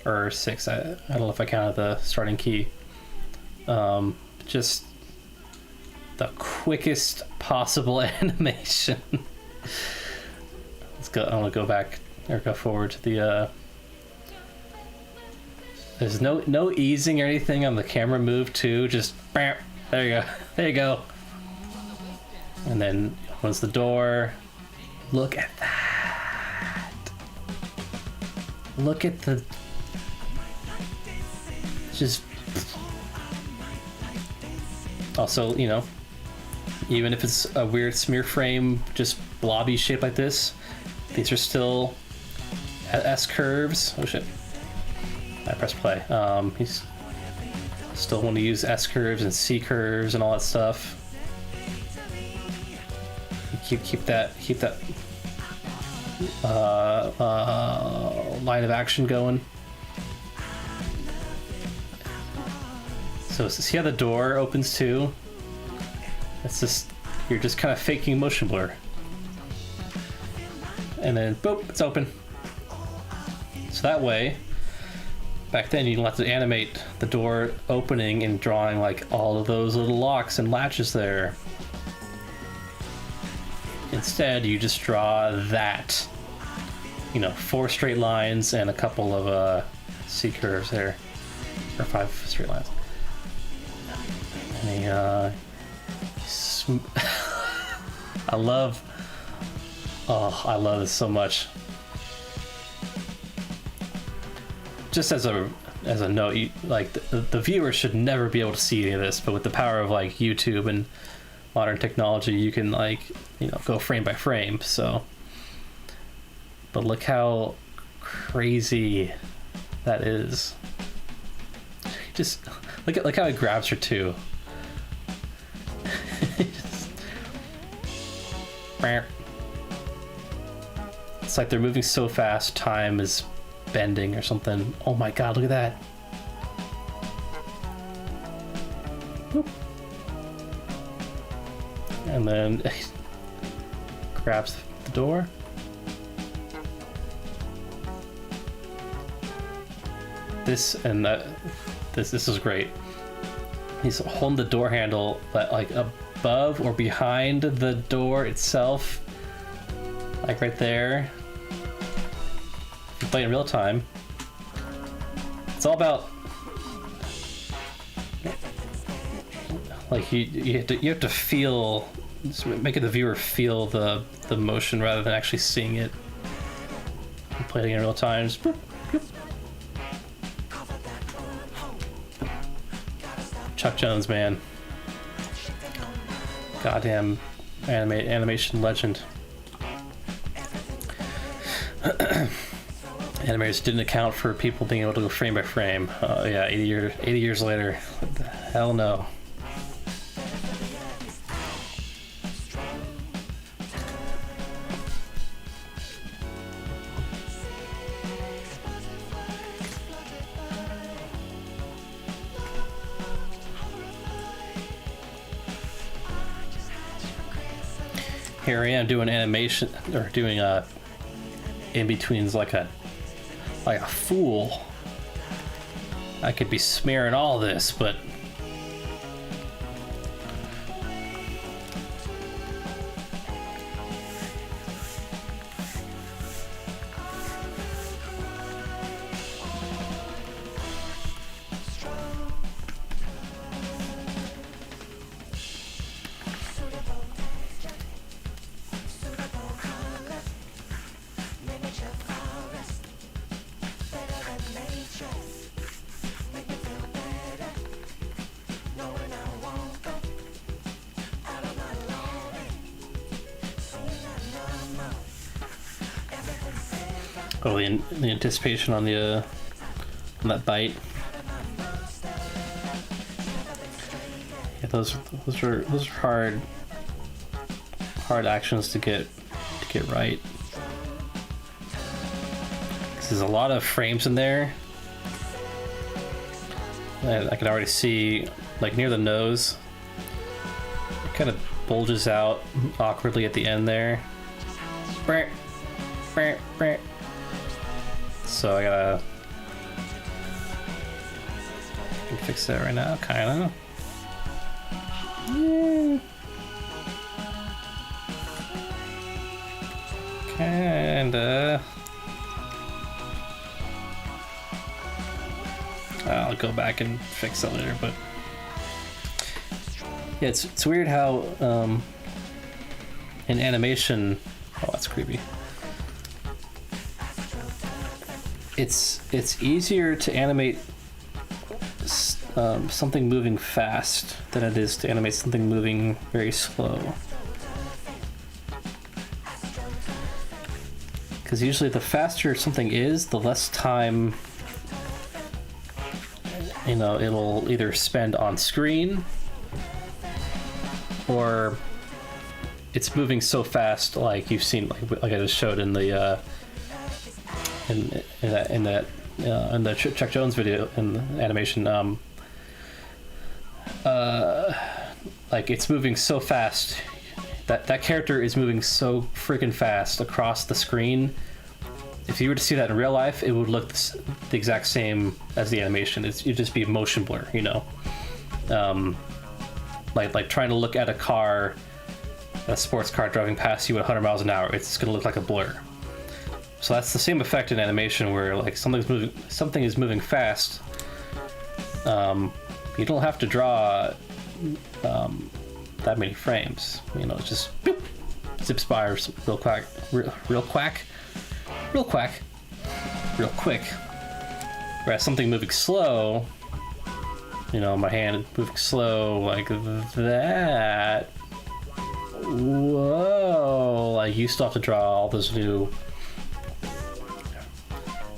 Speaker 6: Or 6, I don't know if I counted the starting key. Just the quickest possible animation. Let's go. I'm gonna go back or go forward to the. There's no easing or anything on the camera move too. Just bam, there you go. There you go. And then opens the door. Look at that. Look at the. Just. Also, you know, even if it's a weird smear frame, just blobby shape like this, these are still S curves. Oh shit. I pressed play. He's still want to use S curves and C curves and all that stuff. Keep that line of action going. So see how the door opens too? It's just, you're just kind of faking motion blur. And then boop, it's open. So that way, back then you didn't have to animate the door opening and drawing like all of those little locks and latches there. Instead, you just draw that. You know, 4 straight lines and a couple of C curves there. Or 5 straight lines. And I love this so much. Just as a note, like the viewer should never be able to see any of this, but with the power of like YouTube and modern technology, you can like, you know, go frame by frame. So, but look how crazy that is. Just look how it grabs her too. It's like they're moving so fast, time is bending or something. Oh my god, look at that. Whoop. And then grabs the door. This and that. This is great. He's holding the door handle, but like above or behind the door itself, like right there. You play in real time. It's all about like you have to feel, making the viewer feel the motion rather than actually seeing it. You play it in real time. Just, boop, boop. Chuck Jones, man. Goddamn animation legend. Animators didn't account for people being able to go frame by frame. Yeah, 80 years later. What the hell no. Here I am doing animation, or doing in-betweens like a fool. I could be smearing all this, but oh, the anticipation on the on that bite. Yeah, those are hard actions to get right. There's a lot of frames in there. And I can already see, like near the nose, kind of bulges out awkwardly at the end there. So I gotta fix that right now, kinda. Kinda. I'll go back and fix that later, but yeah, it's weird how in animation, oh, that's creepy. It's easier to animate something moving fast than it is to animate something moving very slow. Because usually the faster something is, the less time, you know, it'll either spend on screen or it's moving so fast, like you've seen, like I just showed in the in the Chuck Jones video in the animation. Like it's moving so fast. That character is moving so freaking fast across the screen. If you were to see that in real life, it would look the exact same as the animation. It'd just be motion blur, you know. Like trying to look at a sports car driving past you at 100 miles an hour. It's gonna look like a blur. So that's the same effect in animation, where like something is moving fast. You don't have to draw that many frames. You know, it's just boop, zips by real quick. Whereas something moving slow, you know, my hand moving slow like that. Whoa! Like you still have to draw all those new.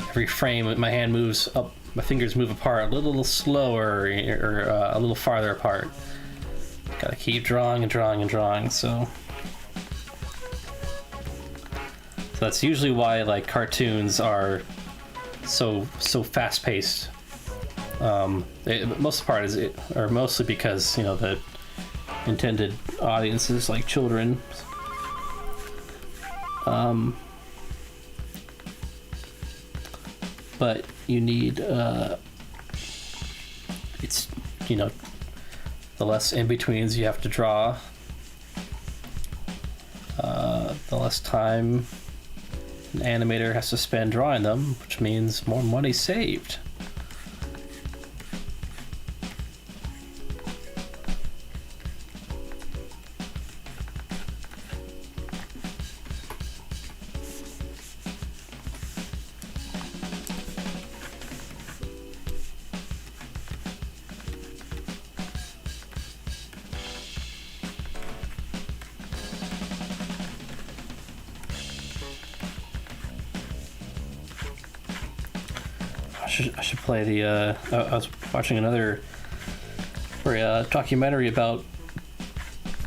Speaker 6: Every frame, my hand moves up, my fingers move apart a little slower or a little farther apart. Gotta keep drawing and drawing and drawing. So that's usually why like cartoons are so fast paced. Most of the part is or mostly because, you know, the intended audiences like children. But you need it's, you know, the less in-betweens you have to draw, the less time an animator has to spend drawing them, which means more money saved. I should play the. I was watching another documentary about.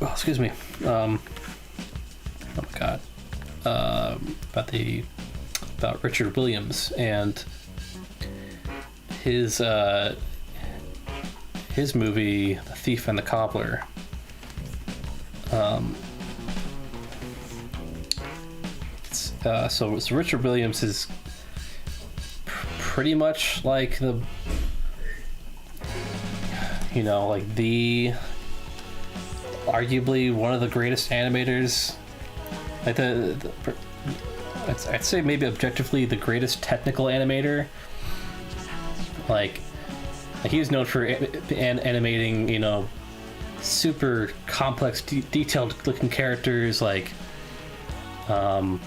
Speaker 6: Oh, excuse me. Oh my God. About Richard Williams and his movie The Thief and the Cobbler. So Richard Williams is pretty much like the, you know, like the arguably one of the greatest animators, like I'd say maybe objectively the greatest technical animator. Like he was known for animating, you know, super complex, detailed looking characters, like you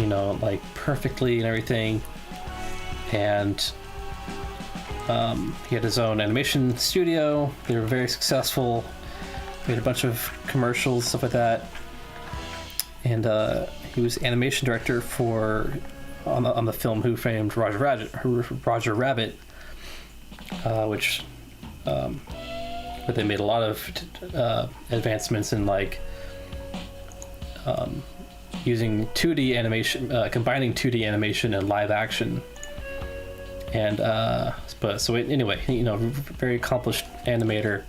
Speaker 6: know, like perfectly and everything. And he had his own animation studio. They were very successful. Made a bunch of commercials, stuff like that. And he was animation director for on the film Who Framed Roger Rabbit, which but they made a lot of advancements in like using 2D animation, combining 2D animation and live action. And anyway, you know, very accomplished animator.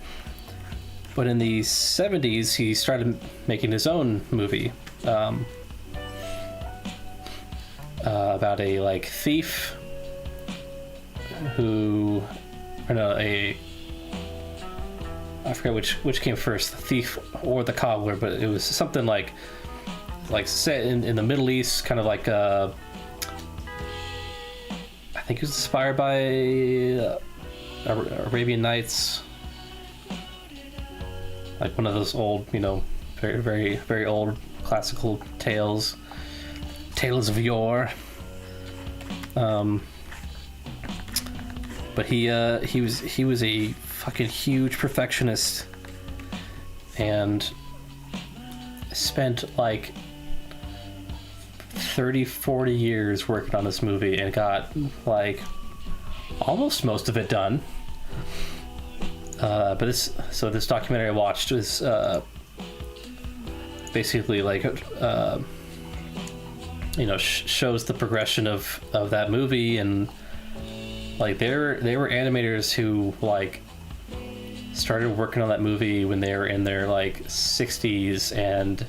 Speaker 6: But in the 70s, he started making his own movie about a like thief who, or no, I forget which came first, the thief or the cobbler, but it was something like set in the Middle East, kind of like I think it was inspired by Arabian Nights, like one of those old, very, very, very old classical tales of yore. But he was a fucking huge perfectionist and spent like 30-40 years working on this movie and got like almost most of it done. But this documentary I watched was basically like shows the progression of that movie, and like they were animators who like started working on that movie when they were in their like 60s and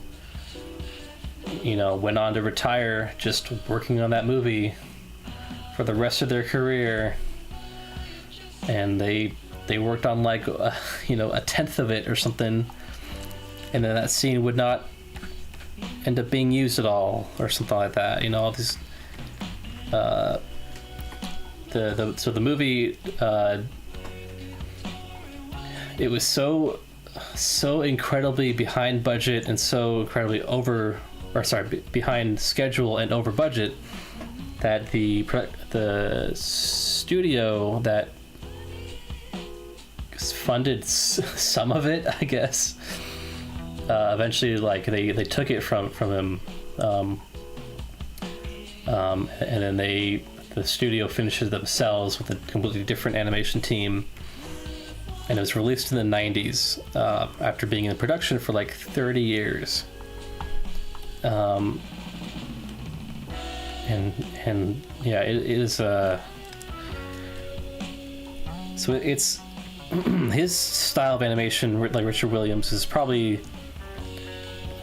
Speaker 6: went on to retire just working on that movie for the rest of their career, and they worked on like a tenth of it or something, and then that scene would not end up being used at all or something like that. This the movie it was so incredibly behind budget and so incredibly behind schedule and over budget that the studio that funded some of it, I guess, eventually like they took it from him, and then the studio finishes themselves with a completely different animation team, and it was released in the 90s after being in production for like 30 years. And yeah, it is so it's his style of animation, like Richard Williams, is probably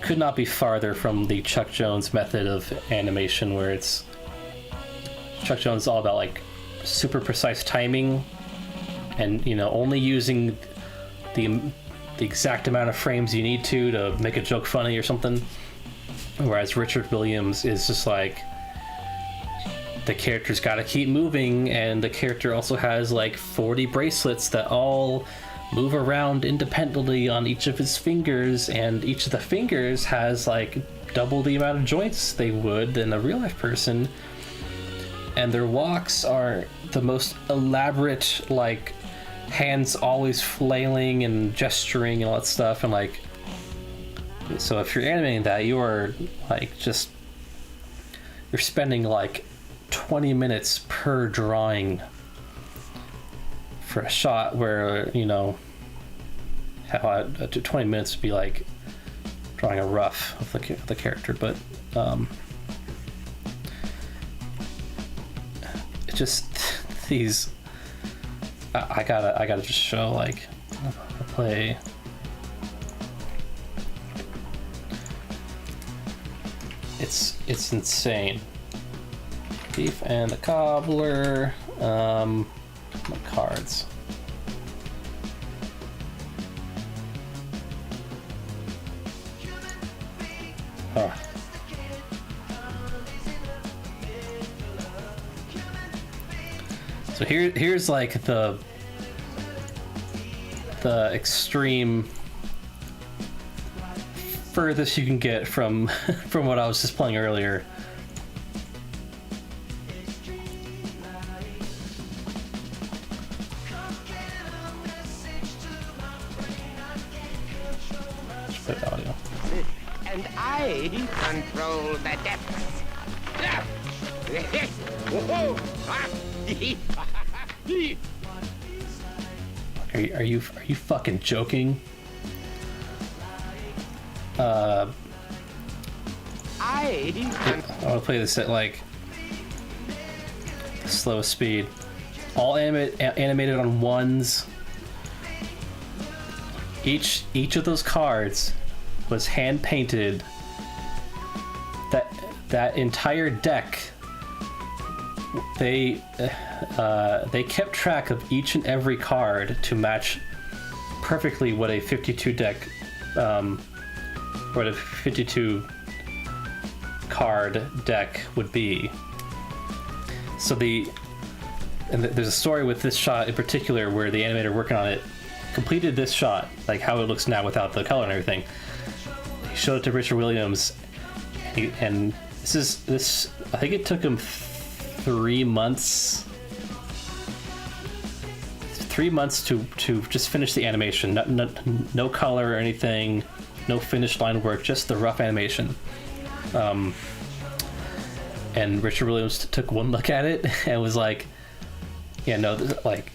Speaker 6: could not be farther from the Chuck Jones method of animation, where it's Chuck Jones is all about like super precise timing and only using the exact amount of frames you need to make a joke funny or something, whereas Richard Williams is just like the character's got to keep moving, and the character also has like 40 bracelets that all move around independently on each of his fingers, and each of the fingers has like double the amount of joints they would than a real life person, and their walks are the most elaborate, like hands always flailing and gesturing and all that stuff. And like, so if you're animating that, you are like you're spending like 20 minutes per drawing for a shot, where 20 minutes would be like drawing a rough of the character. But it just these I gotta just show like a play. It's insane. Thief and the Cobbler. My cards. Oh. So here's like the extreme furthest you can get from what I was just playing earlier. Just play the audio.
Speaker 9: And I control the depths.
Speaker 6: Are you fucking joking? I want to play this at like slowest speed. All animated on ones. Each of those cards was hand painted. That entire deck, they kept track of each and every card to match perfectly what a 52 deck, what a 52 card deck would be. So there's a story with this shot in particular where the animator working on it completed this shot, like how it looks now without the color and everything. He showed it to Richard Williams, and this I think it took him 3 months. 3 months to just finish the animation. No color or anything, no finished line work, just the rough animation. And Richard Williams took one look at it and was like, yeah, no, like,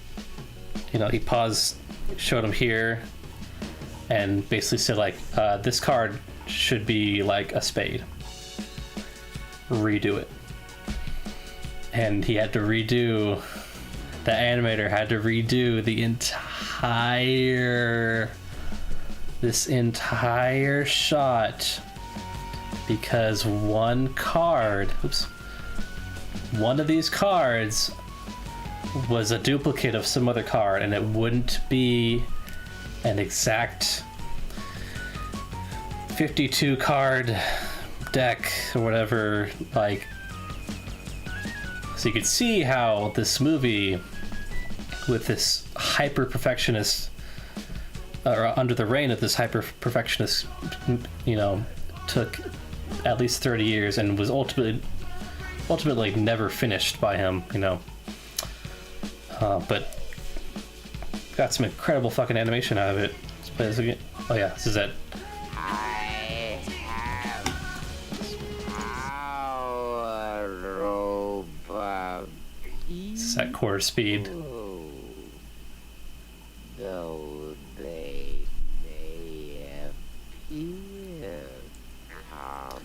Speaker 6: you know, he paused, showed him here, and basically said like, this card should be like a spade. Redo it. And he had to redo, the animator had to redo this entire shot because one of these cards was a duplicate of some other card, and it wouldn't be an exact 52 card deck or whatever, like. So you could see how this movie, with this hyper perfectionist, or under the reign of this hyper perfectionist, you know, took at least 30 years and was ultimately never finished by him, you know. But got some incredible fucking animation out of it. Let's play this again. Oh yeah, this is it.
Speaker 9: I have power over
Speaker 6: Set quarter speed.
Speaker 9: though they may appear complex.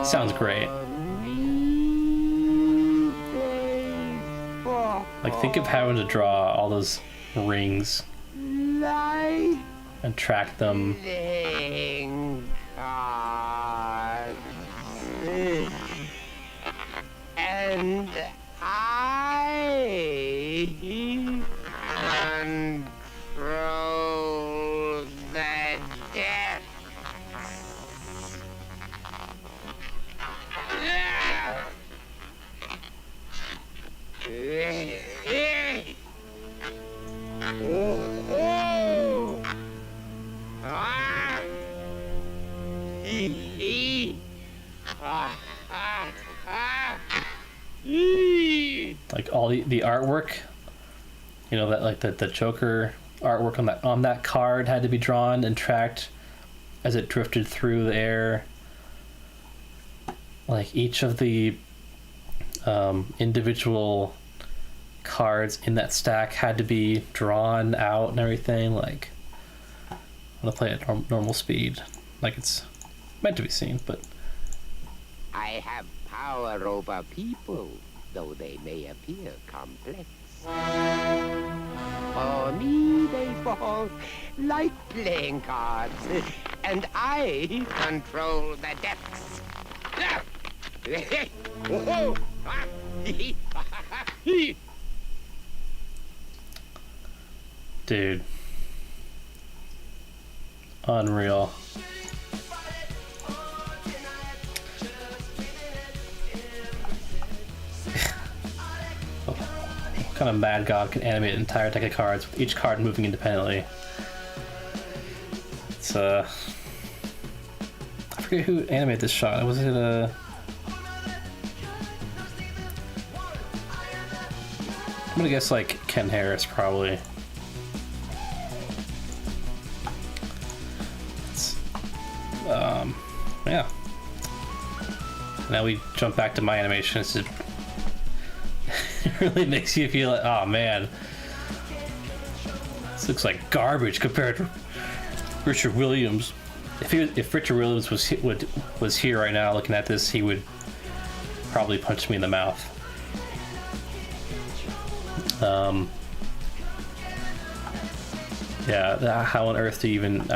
Speaker 6: Sounds great. Like, think of having to draw all those rings and track them.
Speaker 9: And I control the depths.
Speaker 6: Like all the artwork, you know, that like the Joker artwork on that card had to be drawn and tracked as it drifted through the air. Like each of the individual cards in that stack had to be drawn out and everything. Like, I'm gonna play at normal speed, like it's meant to be seen, but
Speaker 9: I have power over people, though they may appear complex. For me, they fall like playing cards, and I control the depths.
Speaker 6: dude, unreal. What kind of mad god can animate an entire deck of cards with each card moving independently? It's I forget who animated this shot. Was it I'm gonna guess like Ken Harris, probably. Yeah. Now we jump back to my animation. It really makes you feel like, oh man, this looks like garbage compared to Richard Williams. If Richard Williams was here right now looking at this, he would probably punch me in the mouth. Yeah, how on earth do you even...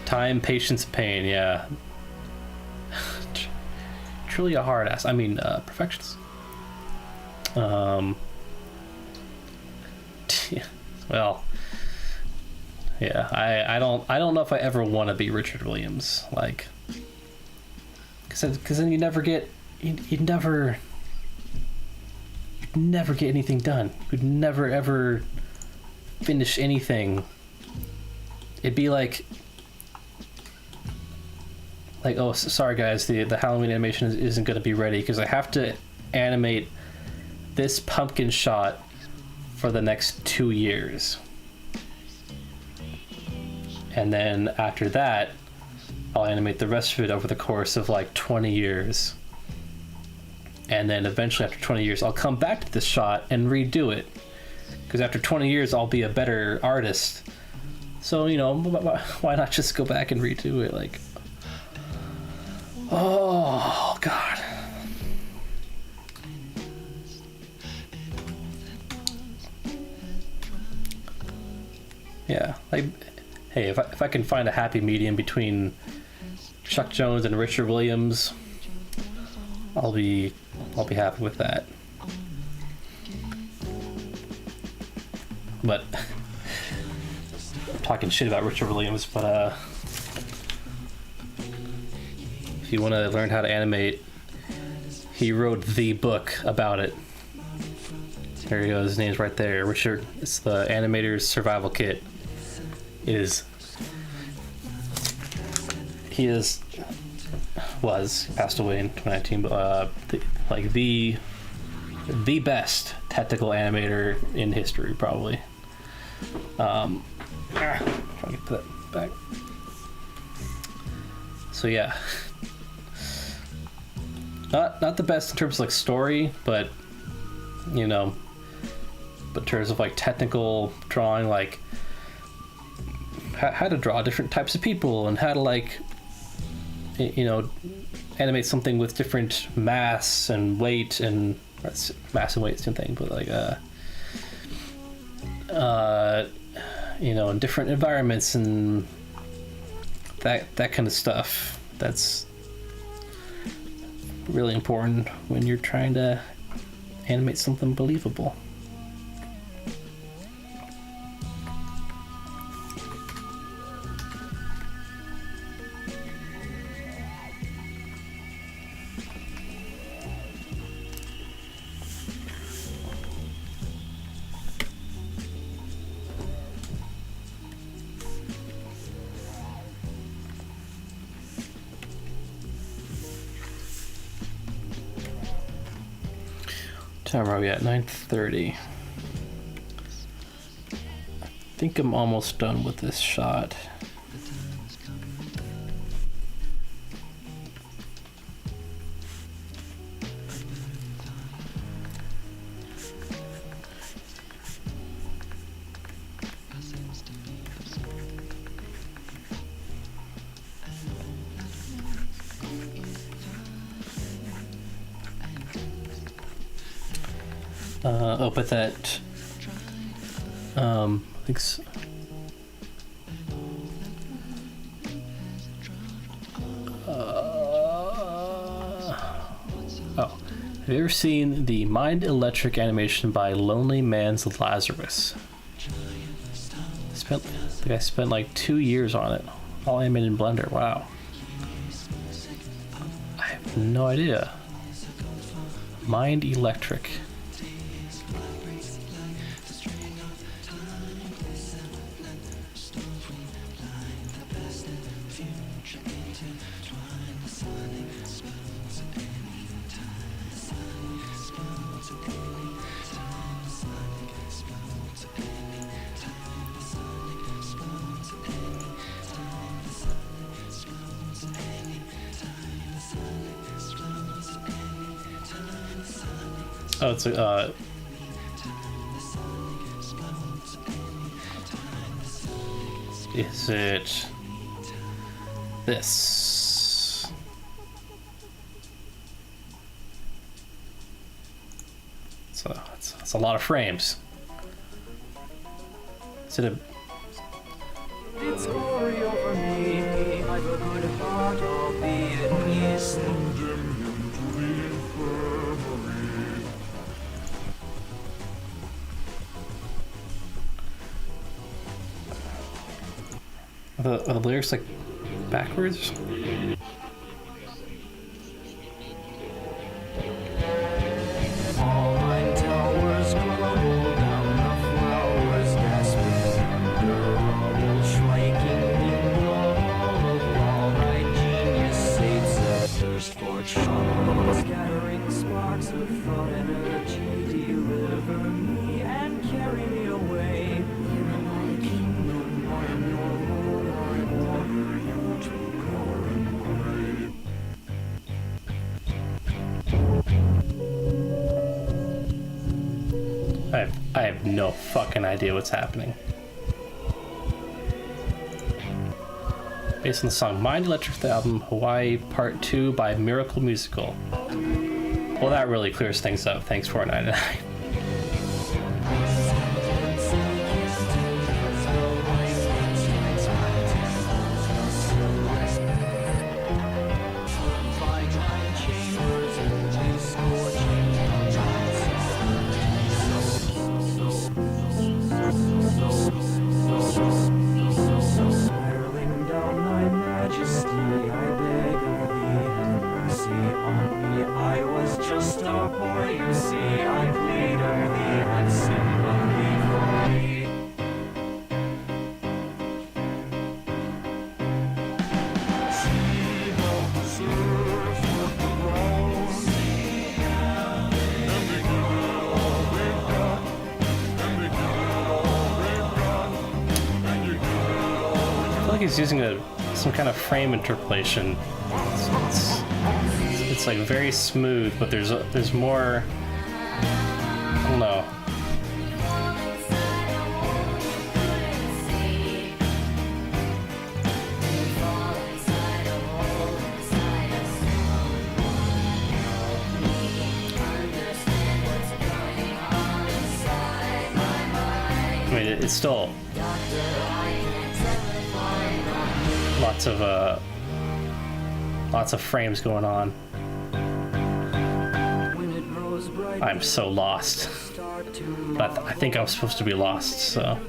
Speaker 6: time, patience, pain, yeah. Truly a hard ass. I mean, perfectionist. Well, yeah, I don't know if I ever want to be Richard Williams, like, because then you never get anything done. You'd never ever finish anything. It'd be like oh, sorry guys, the Halloween animation isn't going to be ready because I have to animate this pumpkin shot for the next 2 years, and then after that I'll animate the rest of it over the course of like 20 years, and then eventually after 20 years I'll come back to this shot and redo it, because after 20 years I'll be a better artist. So, you know, why not just go back and redo it? Like, oh god. Yeah, like, hey, if I can find a happy medium between Chuck Jones and Richard Williams, I'll be happy with that. But I'm talking shit about Richard Williams, but if you want to learn how to animate, he wrote the book about it. There he goes, his name's right there, Richard. It's the Animator's Survival Kit. He passed away in 2019, but the best technical animator in history, probably. Trying to get that back. So yeah, not the best in terms of like story, but you know, but in terms of like technical drawing, like how to draw different types of people and how to, like, you know, animate something with different mass and weight, and mass and weight is the thing, but like you know, in different environments and that kind of stuff. That's really important when you're trying to animate something believable. Time are we at? 9:30. I think I'm almost done with this shot. Oh, but that, I think so. Oh, have you ever seen the Mind Electric animation by Lonely Man's Lazarus? The guy spent like 2 years on it, all animated in Blender. Wow. I have no idea. Mind Electric. Oh, it's a, is it this? So it's a lot of frames. Is it a...
Speaker 2: It's glory over me. I've a good heart, I'll be at peace.
Speaker 6: Are the lyrics like backwards?
Speaker 2: All my towers crumble down, the flowers gasping under rubble, striking in all thy genius sates a thirst for trouble, scattering sparks of thought energy, deliver me and carry me away. You're my kingdom, I'm your lord, I order you to power and great.
Speaker 6: I have no fucking idea what's happening. Based on the song Mind Electric, the album Hawaii Part 2 by Miracle Musical. Well, that really clears things up. Thanks, $4.99.
Speaker 2: Spiraling down thy majesty, I beg of thee, have mercy on me. I was just a boy, you see, I plead of thee, and sympathy for me. See the surf with the rose, and they give it all they've got, and they give it all they've got, and you give it all.
Speaker 6: I feel like he's using some kind of frame interpolation. It's like very smooth, but there's more. I don't know. I mean, it's still lots of frames going on. I'm so lost. But I think I'm supposed to be lost, so.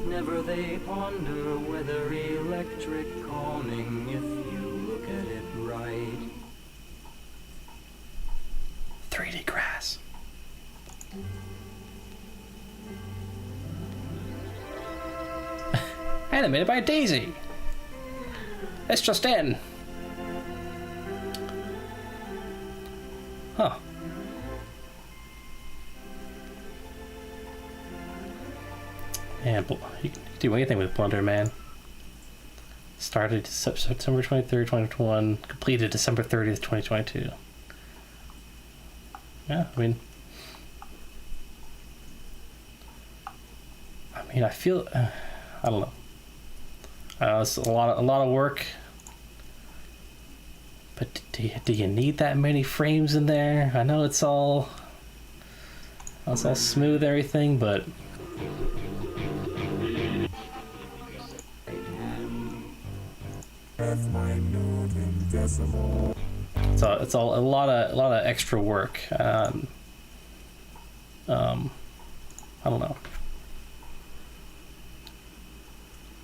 Speaker 2: Never they ponder whether electric calming if you look at it right.
Speaker 6: 3D grass. Animated by Daisy. It's just in. Huh. Man, you can do anything with Blender, man. Started September 23rd, 2021. Completed December 30th, 2022. Yeah, I mean, I feel, I don't know. It's a lot of work. But do you need that many frames in there? I know it's all smooth, everything, but it's all a lot of extra work. I don't know,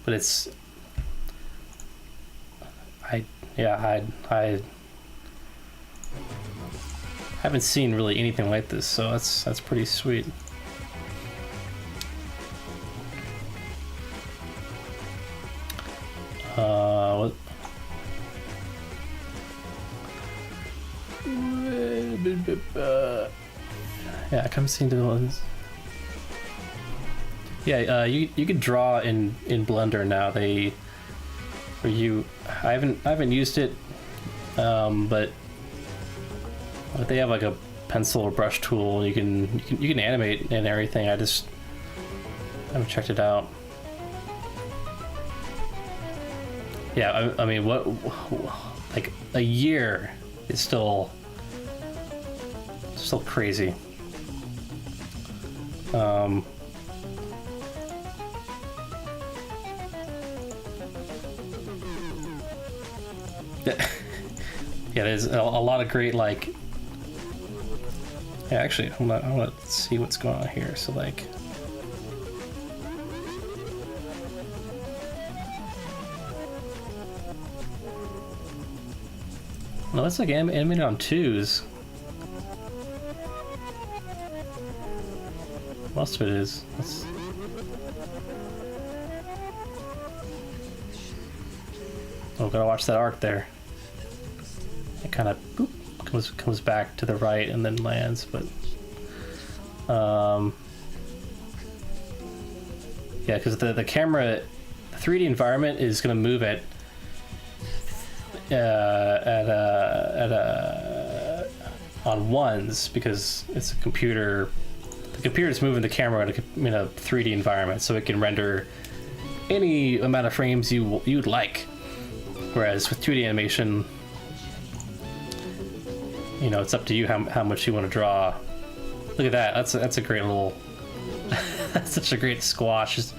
Speaker 6: but it's I haven't seen really anything like this, so that's pretty sweet. What? Yeah, come see the ones. Yeah, you can draw in Blender now. I haven't used it, but they have like a pencil or brush tool. You can animate and everything. I just haven't checked it out. Yeah, I mean, what, like a year is still crazy. Yeah, there's a lot of great, like, yeah, actually, I want to see what's going on here. So, like, no, that's like animated on 2s. Most of it is. Oh, gotta watch that arc there. It kind of comes back to the right and then lands, but yeah, because the camera, the 3D environment is gonna move at on 1s because it's a computer. The computer is moving the camera in a 3D environment, so it can render any amount of frames you'd like. Whereas with 2D animation, you know, it's up to you how much you want to draw. Look at that. That's a great little. That's such a great squash. His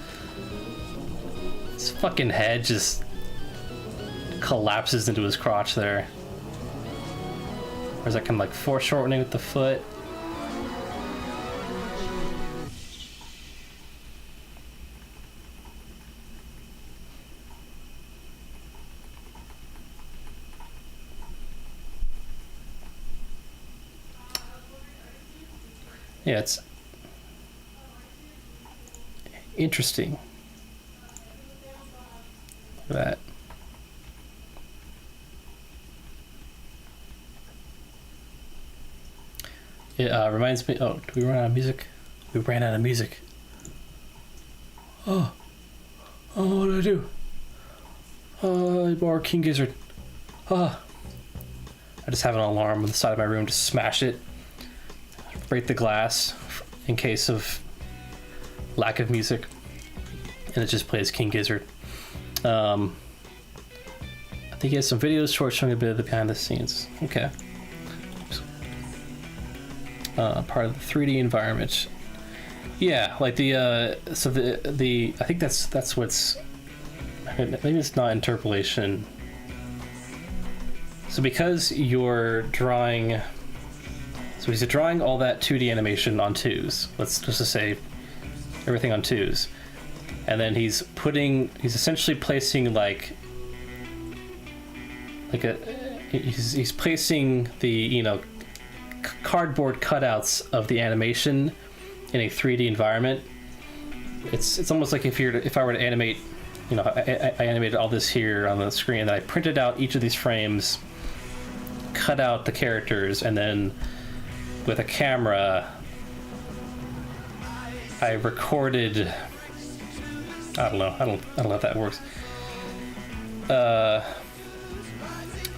Speaker 6: fucking head just collapses into his crotch there. Or is that kind of like foreshortening with the foot? Yeah, it's interesting. Look at that. It reminds me. Oh, did we run out of music? We ran out of music. Oh, what do I do? More King Gizzard. I just have an alarm on the side of my room to smash it. Break the glass in case of lack of music, and it just plays King Gizzard. I think he has some videos short showing a bit of the behind the scenes. Okay. Part of the 3D environment. Yeah, like the so the I think that's what's, maybe it's not interpolation. So because you're drawing. So he's drawing all that 2D animation on 2s. Let's just say everything on 2s. And then he's essentially placing he's placing the, you know, cardboard cutouts of the animation in a 3D environment. It's almost like if I were to animate, you know, I animated all this here on the screen, and I printed out each of these frames, cut out the characters, and then with a camera, I recorded. I don't know if that works.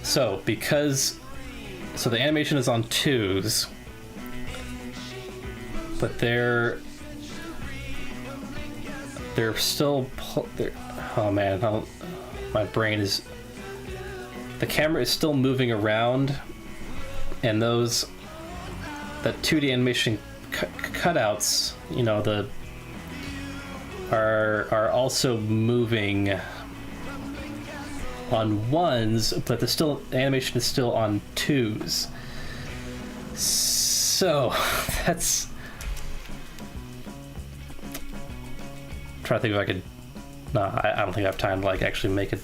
Speaker 6: So the animation is on 2s, but they're still. Oh man, my brain is. The camera is still moving around, and that 2D animation cutouts, you know, are also moving on 1s, but the animation is still on 2s. So that's. I'm trying to think if I could. No, I don't think I have time to like actually make an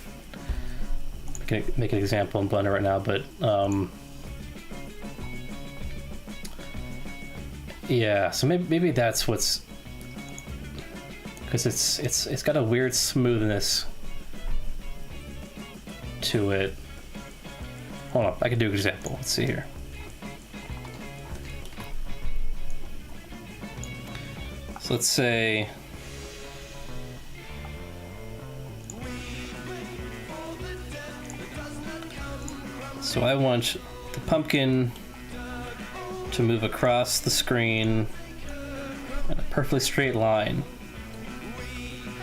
Speaker 6: example in Blender right now, but yeah, so maybe that's what's, because it's got a weird smoothness to it. Hold on, I can do an example. Let's see here. So let's say so I want the pumpkin to move across the screen in a perfectly straight line.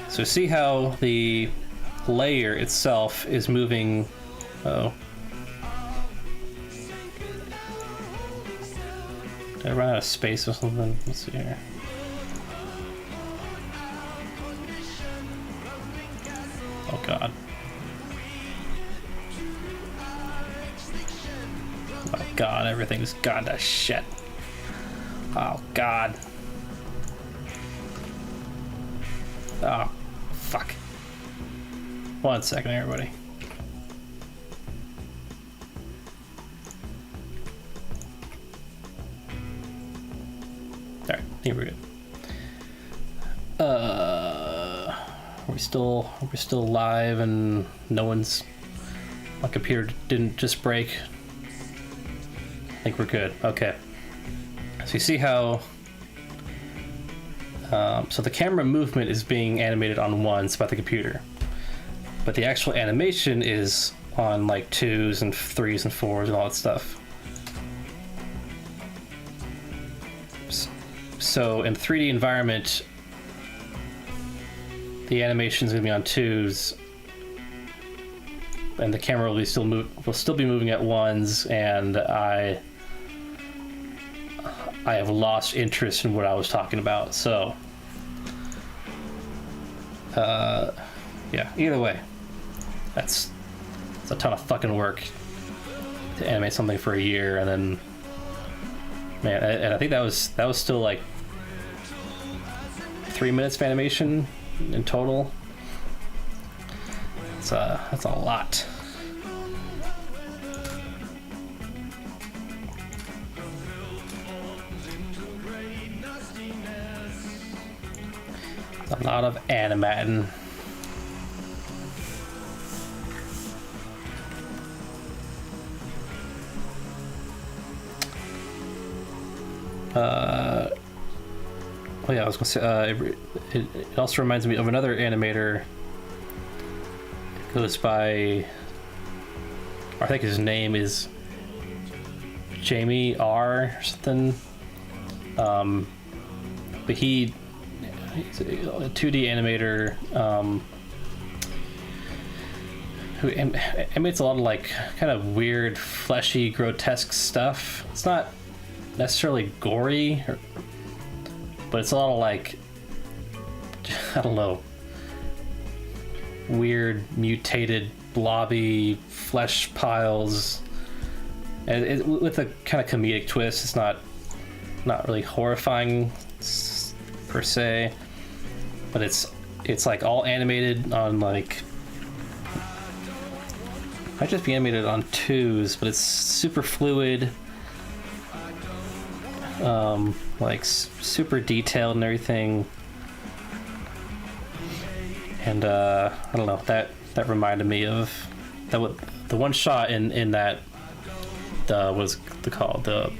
Speaker 6: So see how the layer itself is moving. Oh. Did I run out of space or something? Let's see here. Oh god. Oh my god, everything's gone to shit. Oh god. Oh, fuck. 1 second, everybody. Alright, I think we're good. We're still live and no one's... My computer didn't just break. I think we're good. Okay. So you see how... so the camera movement is being animated on 1s by the computer. But the actual animation is on like 2s and 3s and 4s and all that stuff. So in 3D environment, the animation is going to be on 2s, and the camera will still be moving at 1s, and I have lost interest in what I was talking about. So, yeah. Either way, it's a ton of fucking work to animate something for a year, and then, man, and I think that was still like 3 minutes of animation in total. That's a lot. A lot of animating. Oh yeah, I was gonna say, it also reminds me of another animator. It goes by, I think his name is Jamie R or something. But he's a 2D animator who animates a lot of like kind of weird, fleshy, grotesque stuff. It's not necessarily gory, but it's a lot of like, I don't know, weird, mutated, blobby flesh piles, and with a kind of comedic twist. It's not really horrifying per se, but it's like all animated on like, might just be animated on 2s, but it's super fluid, like super detailed and everything. And I don't know, that reminded me of that. The one shot in that was called the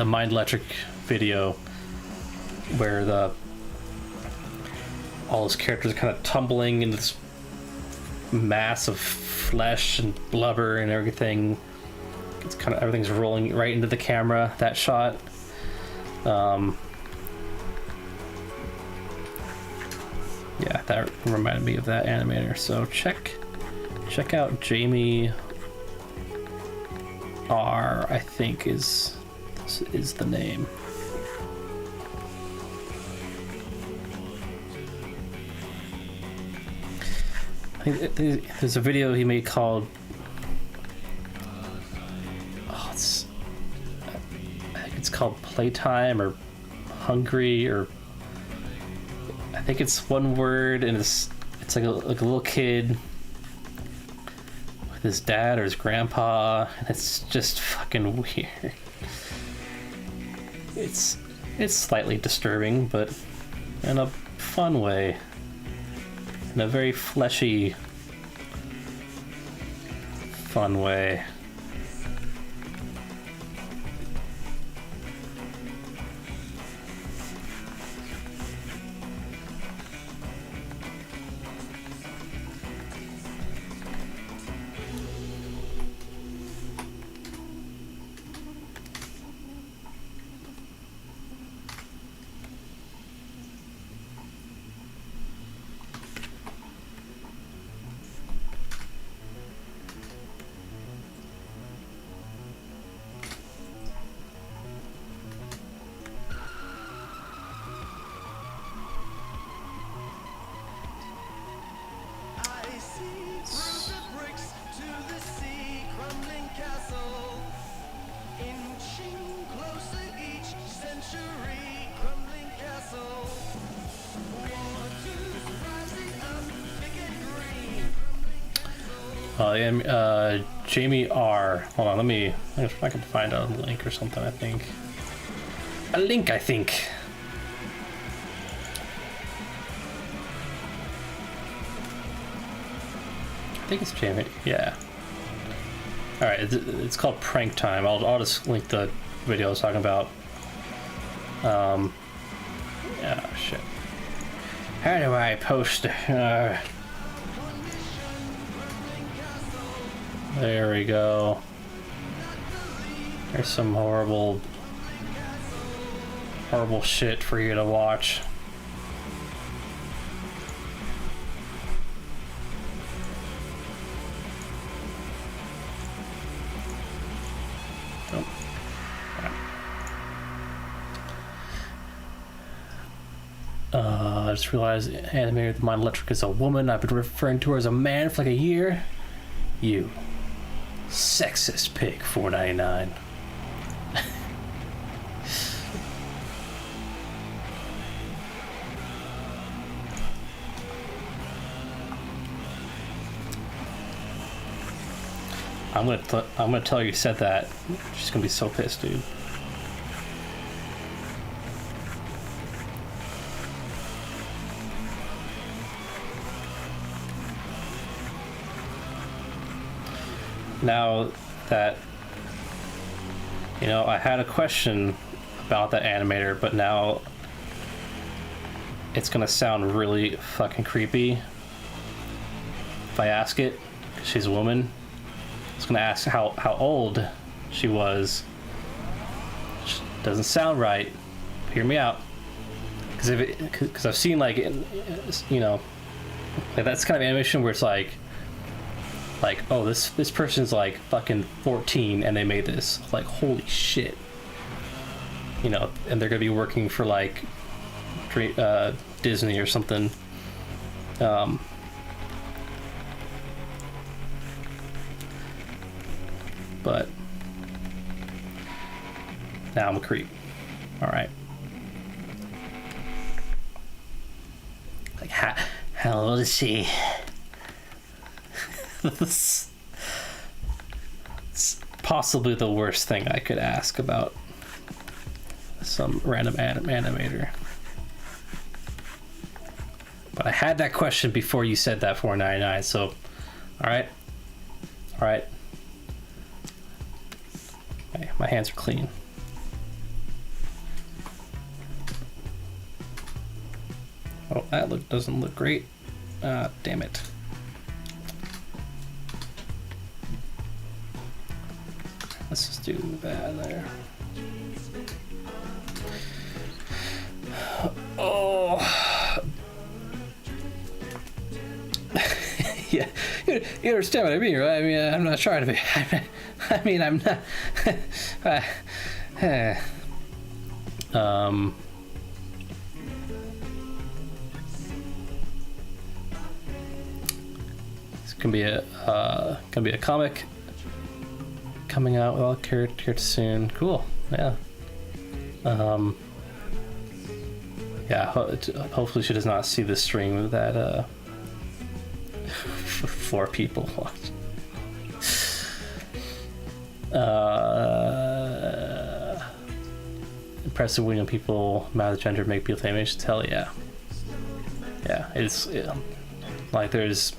Speaker 6: Mind Electric video, where all those characters are kind of tumbling into this mass of flesh and blubber and everything. It's kind of, everything's rolling right into the camera. That shot. Yeah, that reminded me of that animator. So check out Jamie R, I think is the name. I think there's a video he made called, I think it's called Playtime or Hungry, or I think it's one word, and it's like a little kid with his dad or his grandpa, and it's just fucking weird. It's slightly disturbing, but in a fun way, in a very fleshy, fun way. Jamie R. Hold on, let me. If I can find a link or something. I think a link. I think. I think it's Jamie. Yeah. All right. It's called Prank Time. I'll just link the video I was talking about. Yeah. Shit. How do I post? There we go. There's some horrible shit for you to watch. Oh. I just realized animator Mind Electric is a woman. I've been referring to her as a man for like a year. You sexist pig. $4.99. I'm gonna tell her you said that. She's gonna be so pissed, dude. Now that, you know, I had a question about that animator, but now it's gonna sound really fucking creepy if I ask it, 'cause she's a woman. It's gonna ask how old she was. Which doesn't sound right. Hear me out, because I've seen, like, you know, like that's kind of animation where it's like, oh, this person's like fucking 14 and they made this. Like, holy shit. You know, and they're gonna be working for like Disney or something. But now I'm a creep. All right. Like, how old is she? It's possibly the worst thing I could ask about some random animator. But I had that question before you said that $4.99, so all right. Okay, my hands are clean. Oh, that doesn't look great. Damn it. Let's just do that there. Oh. Yeah, you understand what I mean, right? I mean, I'm not trying to be. I'm not. It's gonna be a comic coming out. Well, here soon. Cool. Yeah. Yeah. Hopefully, she does not see the stream that 4 people watch. Impressive when people matter gender make people famous. Hell yeah. Yeah. It's like there's.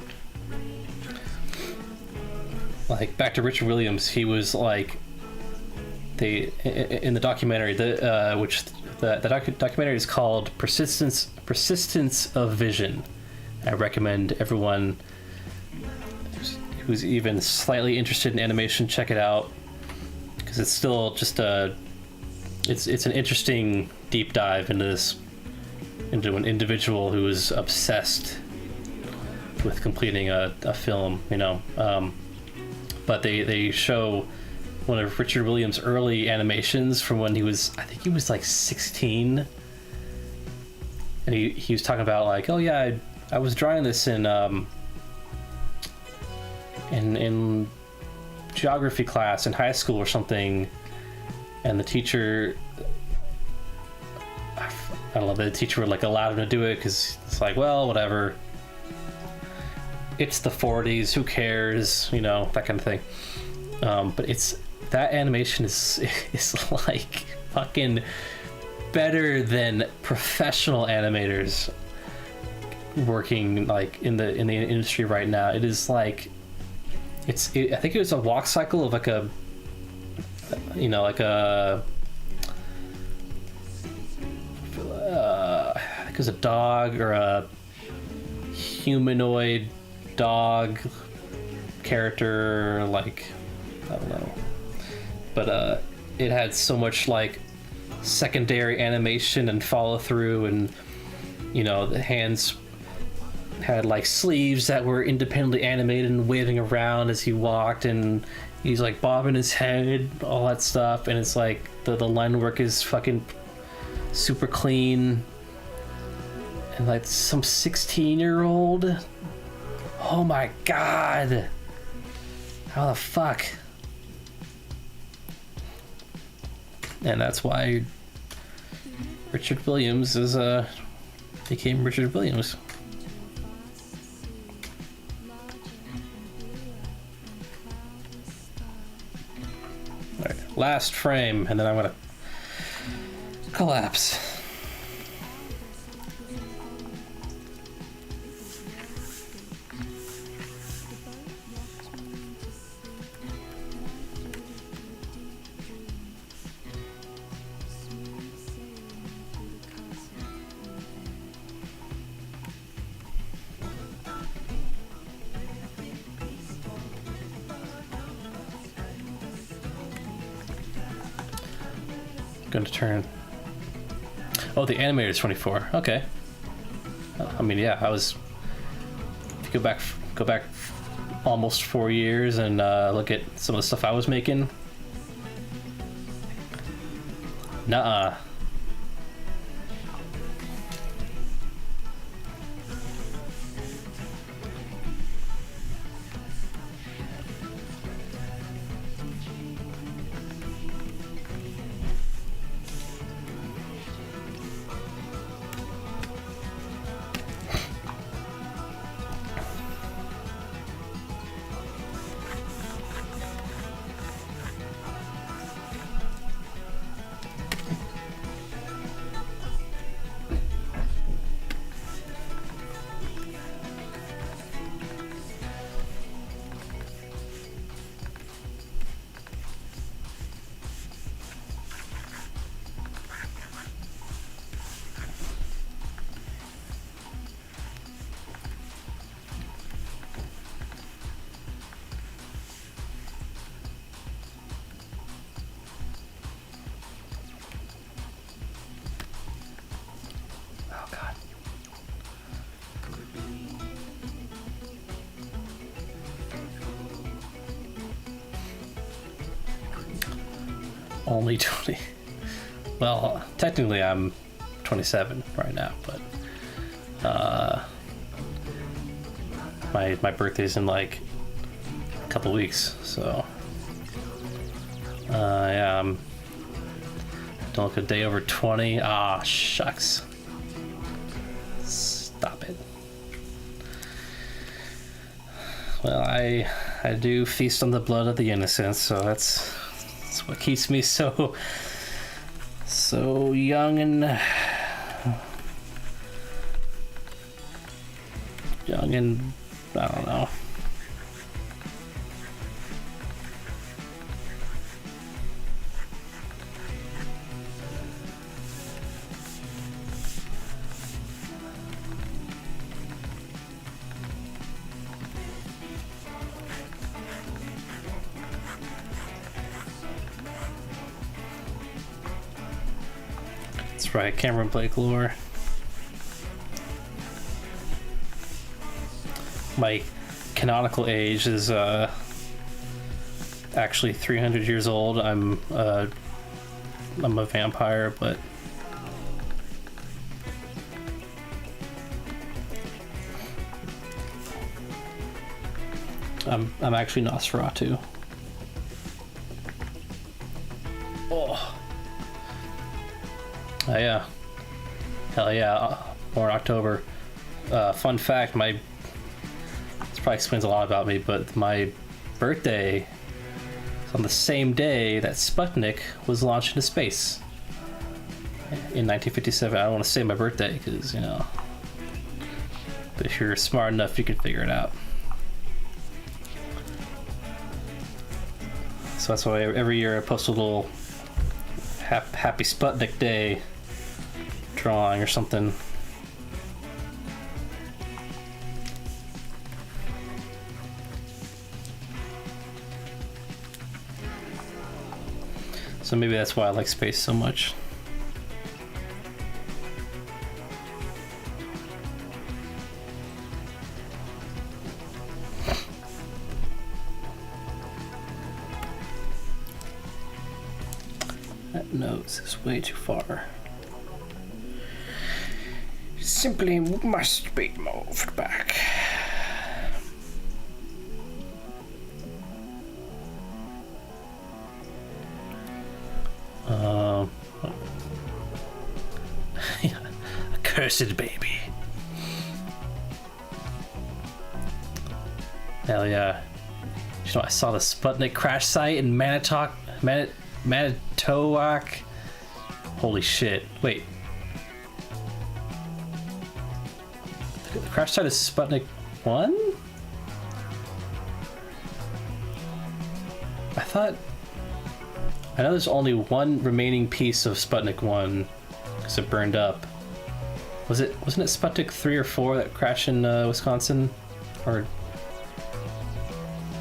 Speaker 6: Like, back to Richard Williams, he was like, in the documentary, which the documentary is called Persistence of Vision. I recommend everyone who's even slightly interested in animation check it out, because it's still just it's an interesting deep dive into an individual who is obsessed with completing a film, you know. But they show one of Richard Williams' early animations from when I think he was like 16, and he was talking about like, oh yeah, I was drawing this in geography class in high school or something, and the teacher I don't know, the teacher would like allow him to do it because it's like, well, whatever. It's the 40s, who cares, you know, that kind of thing. But it's that animation is like fucking better than professional animators working like in the industry right now. It is like I think it was a walk cycle of like a, you know, like a I think it was a dog or a humanoid dog character, like, I don't know, but it had so much like secondary animation and follow through, and you know, the hands had like sleeves that were independently animated and waving around as he walked, and he's like bobbing his head, all that stuff, and it's like the line work is fucking super clean, and like some 16-year-old. Oh my god, how the fuck? And that's why Richard Williams is became Richard Williams. All right, last frame, and then I'm gonna collapse. Going to turn. Oh, the animator is 24. Okay. I mean, yeah, I was. If you go back almost 4 years and look at some of the stuff I was making. Nuh-uh. Only 20. Well, technically I'm 27 right now, but my birthday's in like a couple weeks, so yeah, don't look a day over 20. Ah, shucks. Stop it. Well, I do feast on the blood of the innocent, so that's what keeps me so young and I don't know. Right, Cameron Blake lore. My canonical age is actually 300 years old. I'm a vampire, but I'm actually Nosferatu. Oh. Yeah. Hell yeah, born October. Fun fact, this probably explains a lot about me, but my birthday is on the same day that Sputnik was launched into space in 1957. I don't want to say my birthday because, you know, but if you're smart enough, you can figure it out. So that's why every year I post a little Happy Sputnik Day drawing or something. So maybe that's why I like space so much. That nose is way too far. Simply must be moved back. Accursed baby. Hell yeah. You know, I saw the Sputnik crash site in Manitowoc. Holy shit. Wait. The crash site is Sputnik 1? I know there's only one remaining piece of Sputnik 1 because it burned up. Wasn't it Sputnik 3 or 4 that crashed in Wisconsin? Or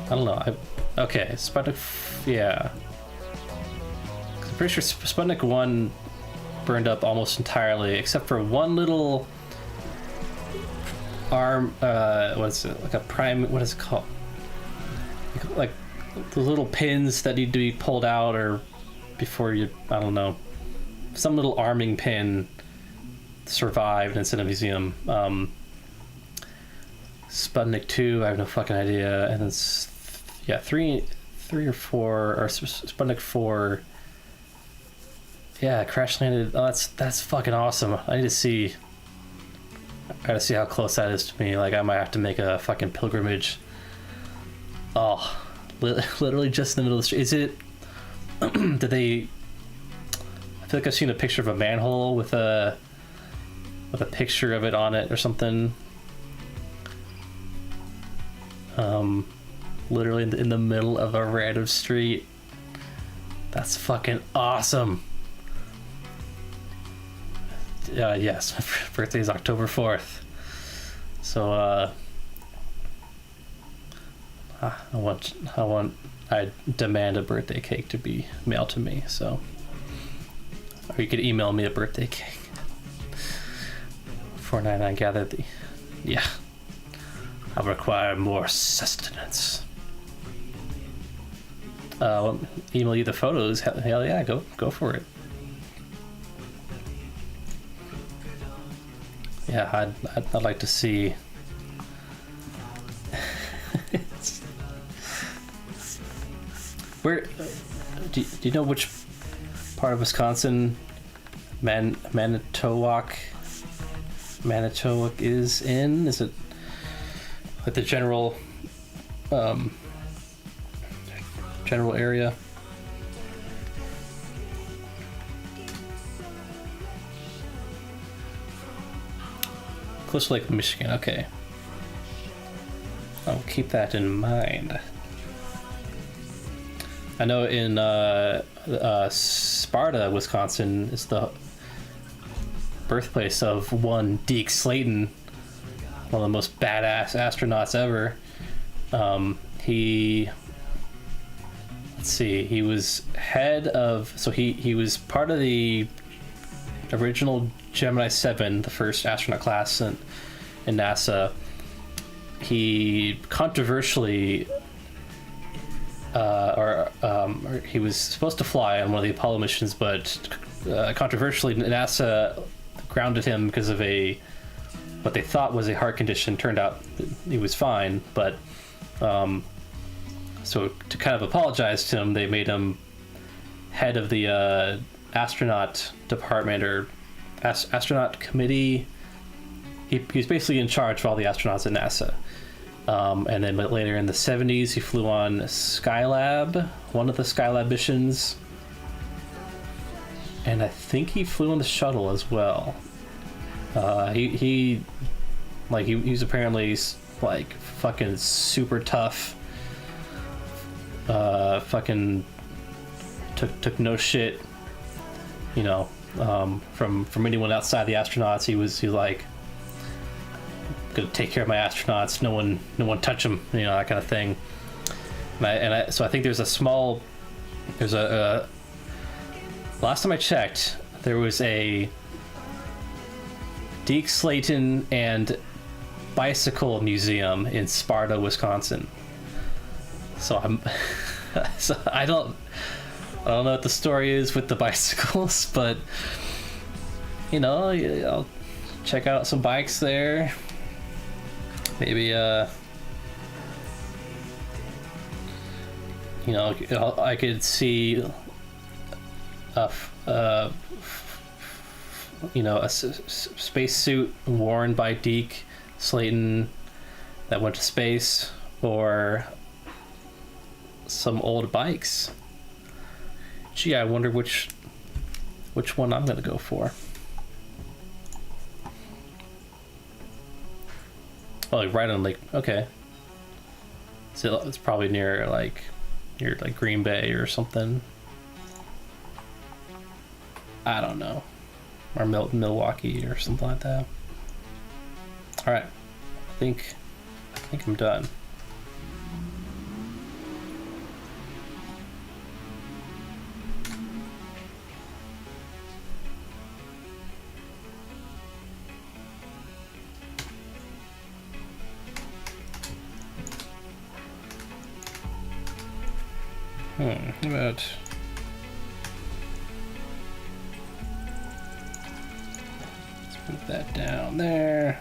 Speaker 6: I don't know. Okay, Sputnik, yeah. I'm pretty sure Sputnik 1 burned up almost entirely, except for one little arm, what is it? Like a prime, what is it called? Like the little pins that need to be pulled out or before you, I don't know. Some little arming pin survived and it's in a museum. Sputnik 2, I have no fucking idea. And it's, yeah, 3 or 4, or Sputnik 4. Yeah, crash landed. Oh, that's fucking awesome. I gotta see how close that is to me. Like, I might have to make a fucking pilgrimage. Oh, literally just in the middle of the street. Is it? Did they? I feel like I've seen a picture of a manhole with a picture of it on it or something. Literally in the middle of a random street. That's fucking awesome. Yes, my birthday is October 4th. So, I demand a birthday cake to be mailed to me, so. Or you could email me a birthday cake. $4.99 gather the. Yeah. I require more sustenance. Email you the photos. Hell yeah, go for it. Yeah, I'd like to see. Where do you know which part of Wisconsin Manitowoc is in? Is it like the general area? Close to Lake Michigan, okay. I'll keep that in mind. I know in Sparta, Wisconsin is the birthplace of one Deke Slayton, one of the most badass astronauts ever. He was head of, so he was part of the original Gemini 7, the first astronaut class in NASA. He controversially, he was supposed to fly on one of the Apollo missions, but controversially, NASA grounded him because of what they thought was a heart condition. Turned out he was fine, but so to kind of apologize to him, they made him head of the astronaut department, or astronaut committee. He was basically in charge of all the astronauts at NASA. And then later in the 70s, he flew on Skylab, one of the Skylab missions. And I think he flew on the shuttle as well. He was apparently like fucking super tough. Fucking took no shit. You know, from anyone outside the astronauts. He was like, gonna take care of my astronauts. No one touch them. You know, that kind of thing. So I think there's a last time I checked, there was a Deke Slayton and bicycle museum in Sparta, Wisconsin. So I don't know what the story is with the bicycles, but you know, I'll check out some bikes there. Maybe you know, I could see you know, a spacesuit worn by Deke Slayton that went to space, or some old bikes. Gee, I wonder which one I'm gonna go for. Oh, like right on Lake. Okay, so it's probably near like Green Bay or something. I don't know, or Milwaukee or something like that. All right, I think I'm done. How about let's put that down there.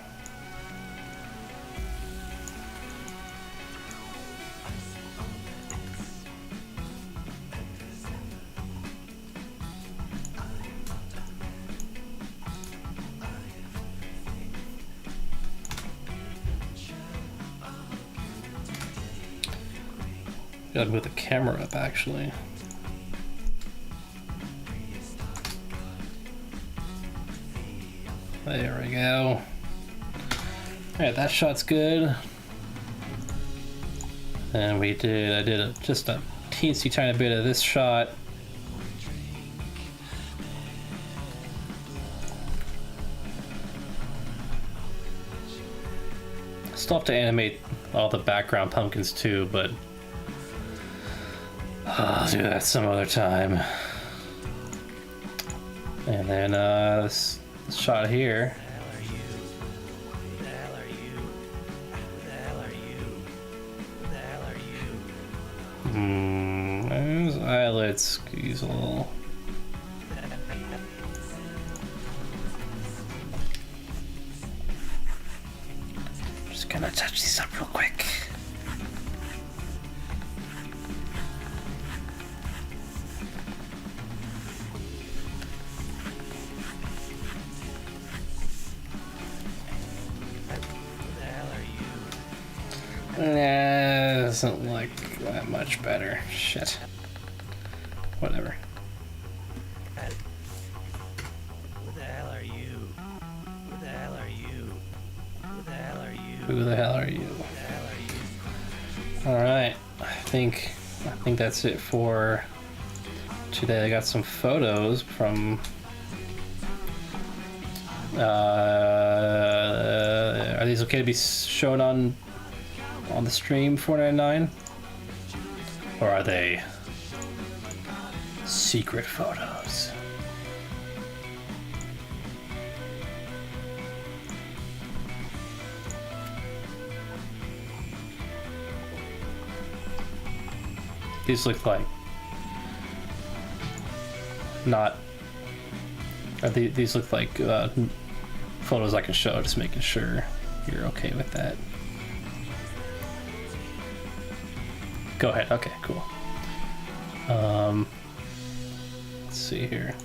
Speaker 6: Gotta move the camera up, actually. There we go. Alright, that shot's good. And I did just a teensy tiny bit of this shot. Still have to animate all the background pumpkins too, but I'll do that some other time. And then this shot here.
Speaker 8: Who the hell are you? Who the hell are you? Who the hell are you?
Speaker 6: There's eyelid squeezle. Just gonna touch these up real quick. Doesn't look that much better. Shit. Whatever.
Speaker 8: Who the hell are you? Who the hell are you? Who the hell are you?
Speaker 6: Who the hell are you?
Speaker 8: Who the hell are you?
Speaker 6: Alright. I think that's it for today. I got some photos from are these okay to be shown on the stream, 499? Or are they secret photos? These look like not. These look like photos I can show. Just making sure you're okay with that. Go ahead. Okay, cool. Let's see here.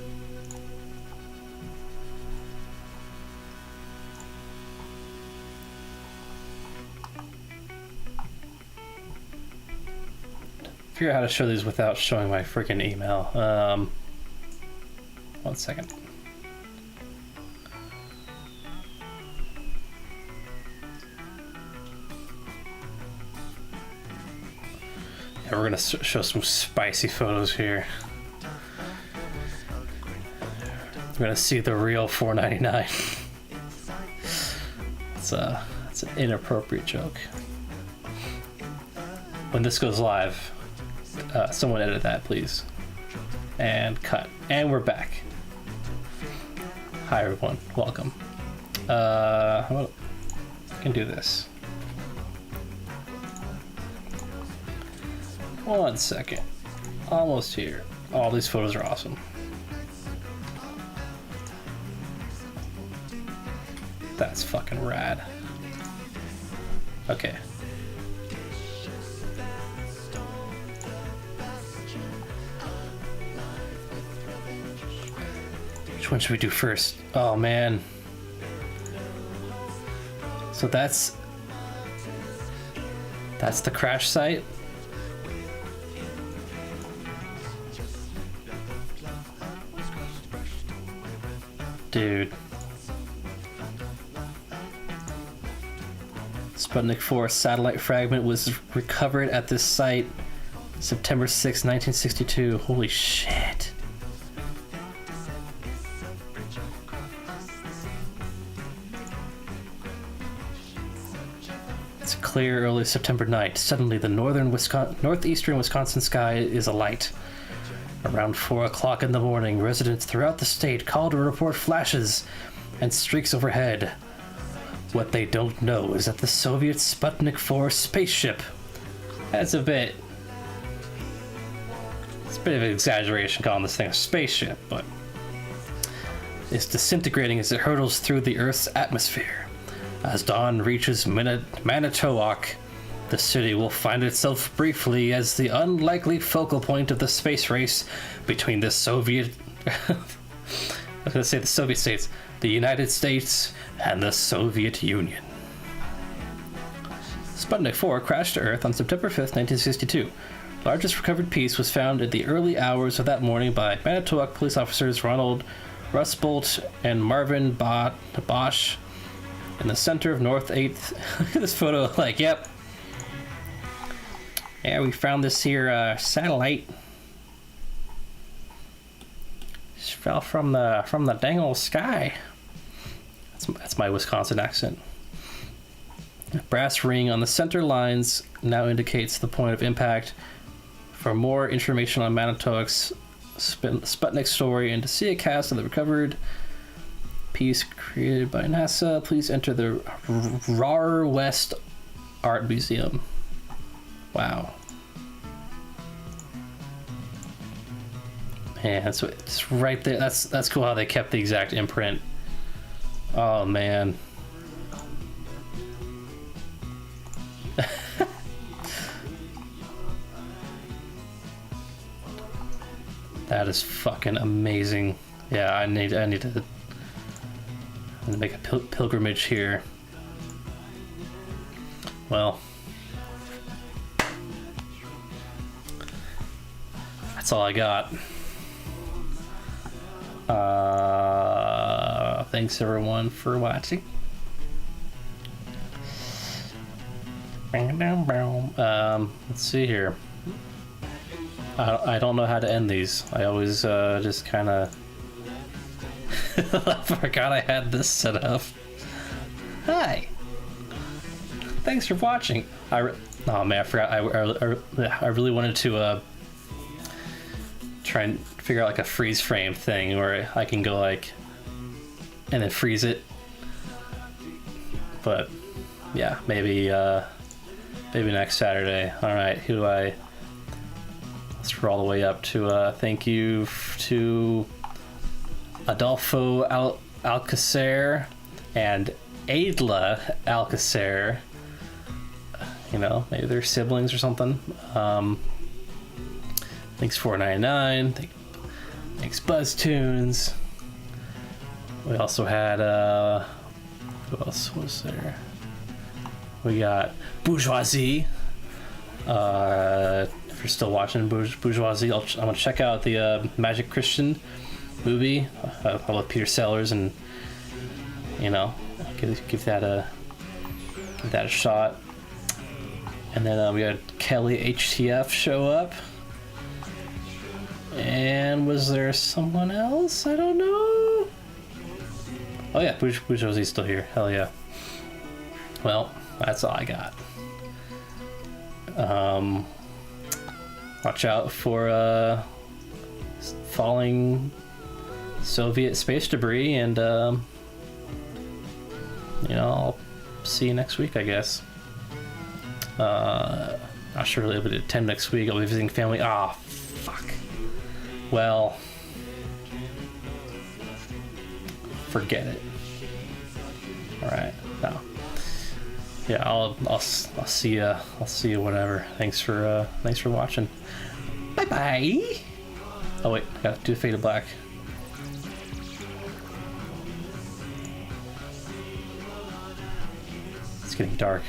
Speaker 6: figure out how to show these without showing my freaking email. 1 second. Yeah, we're gonna show some spicy photos here. We're gonna see the real $4.99. It's an inappropriate joke. When this goes live, someone edit that, please. And cut. And we're back. Hi everyone, welcome. How about I can do this. 1 second. Almost here. All these photos are awesome. That's fucking rad. Okay. Which one should we do first? Oh man. So that's the crash site. Dude. Sputnik 4 satellite fragment was recovered at this site September 6, 1962. Holy shit. It's a clear early September night. Suddenly the northeastern Wisconsin sky is alight. Around 4 o'clock in the morning, residents throughout the state call to report flashes and streaks overhead. What they don't know is that the Soviet Sputnik 4 spaceship, it's a bit of an exaggeration calling this thing a spaceship, but it's disintegrating as it hurtles through the Earth's atmosphere. As dawn reaches Manitowoc, the city will find itself briefly as the unlikely focal point of the space race between the Soviet... I was going to say the Soviet states, the United States, and the Soviet Union. Sputnik 4 crashed to Earth on September 5th, 1962. Largest recovered piece was found in the early hours of that morning by Manitowoc police officers Ronald Rusbolt and Marvin Bosch in the center of North 8th. Look at this photo, like, yep. Yeah, we found this here satellite. Just fell from the dang old sky. That's my Wisconsin accent. A brass ring on the center lines now indicates the point of impact. For more information on Manitowoc's Sputnik story and to see a cast of the recovered piece created by NASA, please enter the RAR West Art Museum. Wow. Man, so it's right there. That's cool how they kept the exact imprint. Oh man. That is fucking amazing. Yeah, I need to make a pilgrimage here. Well, that's all I got. Thanks everyone for watching. Let's see here. I don't know how to end these. I always just kind of I forgot I had this set up. Hi. Thanks for watching. Oh man, I forgot. I really wanted to try and figure out like a freeze frame thing where I can go like and then freeze it. But yeah, maybe next Saturday. All right, who do I? Let's scroll all the way up to thank you to Adolfo Alcacer and Adla Alcacer. You know, maybe they're siblings or something. Thanks $4.99. Thanks BuzzTunes. We also had who else was there? We got Bourgeoisie. If you're still watching Bourgeoisie, I'm gonna check out the Magic Christian movie. I love Peter Sellers, and you know, give that a shot. And then we had Kelly HTF show up. And was there someone else? I don't know. Oh yeah, Bourgeoisie's still here. Hell yeah. Well, that's all I got. Watch out for falling Soviet space debris, and you know, I'll see you next week, I guess. Not sure I'll be able to attend next week. I'll be visiting family. Ah, fuck. Well, forget it. All right, no. Yeah, I'll see you. I'll see you whenever. Thanks for watching. Bye bye. Oh wait, I gotta do Fade to Black. It's getting dark.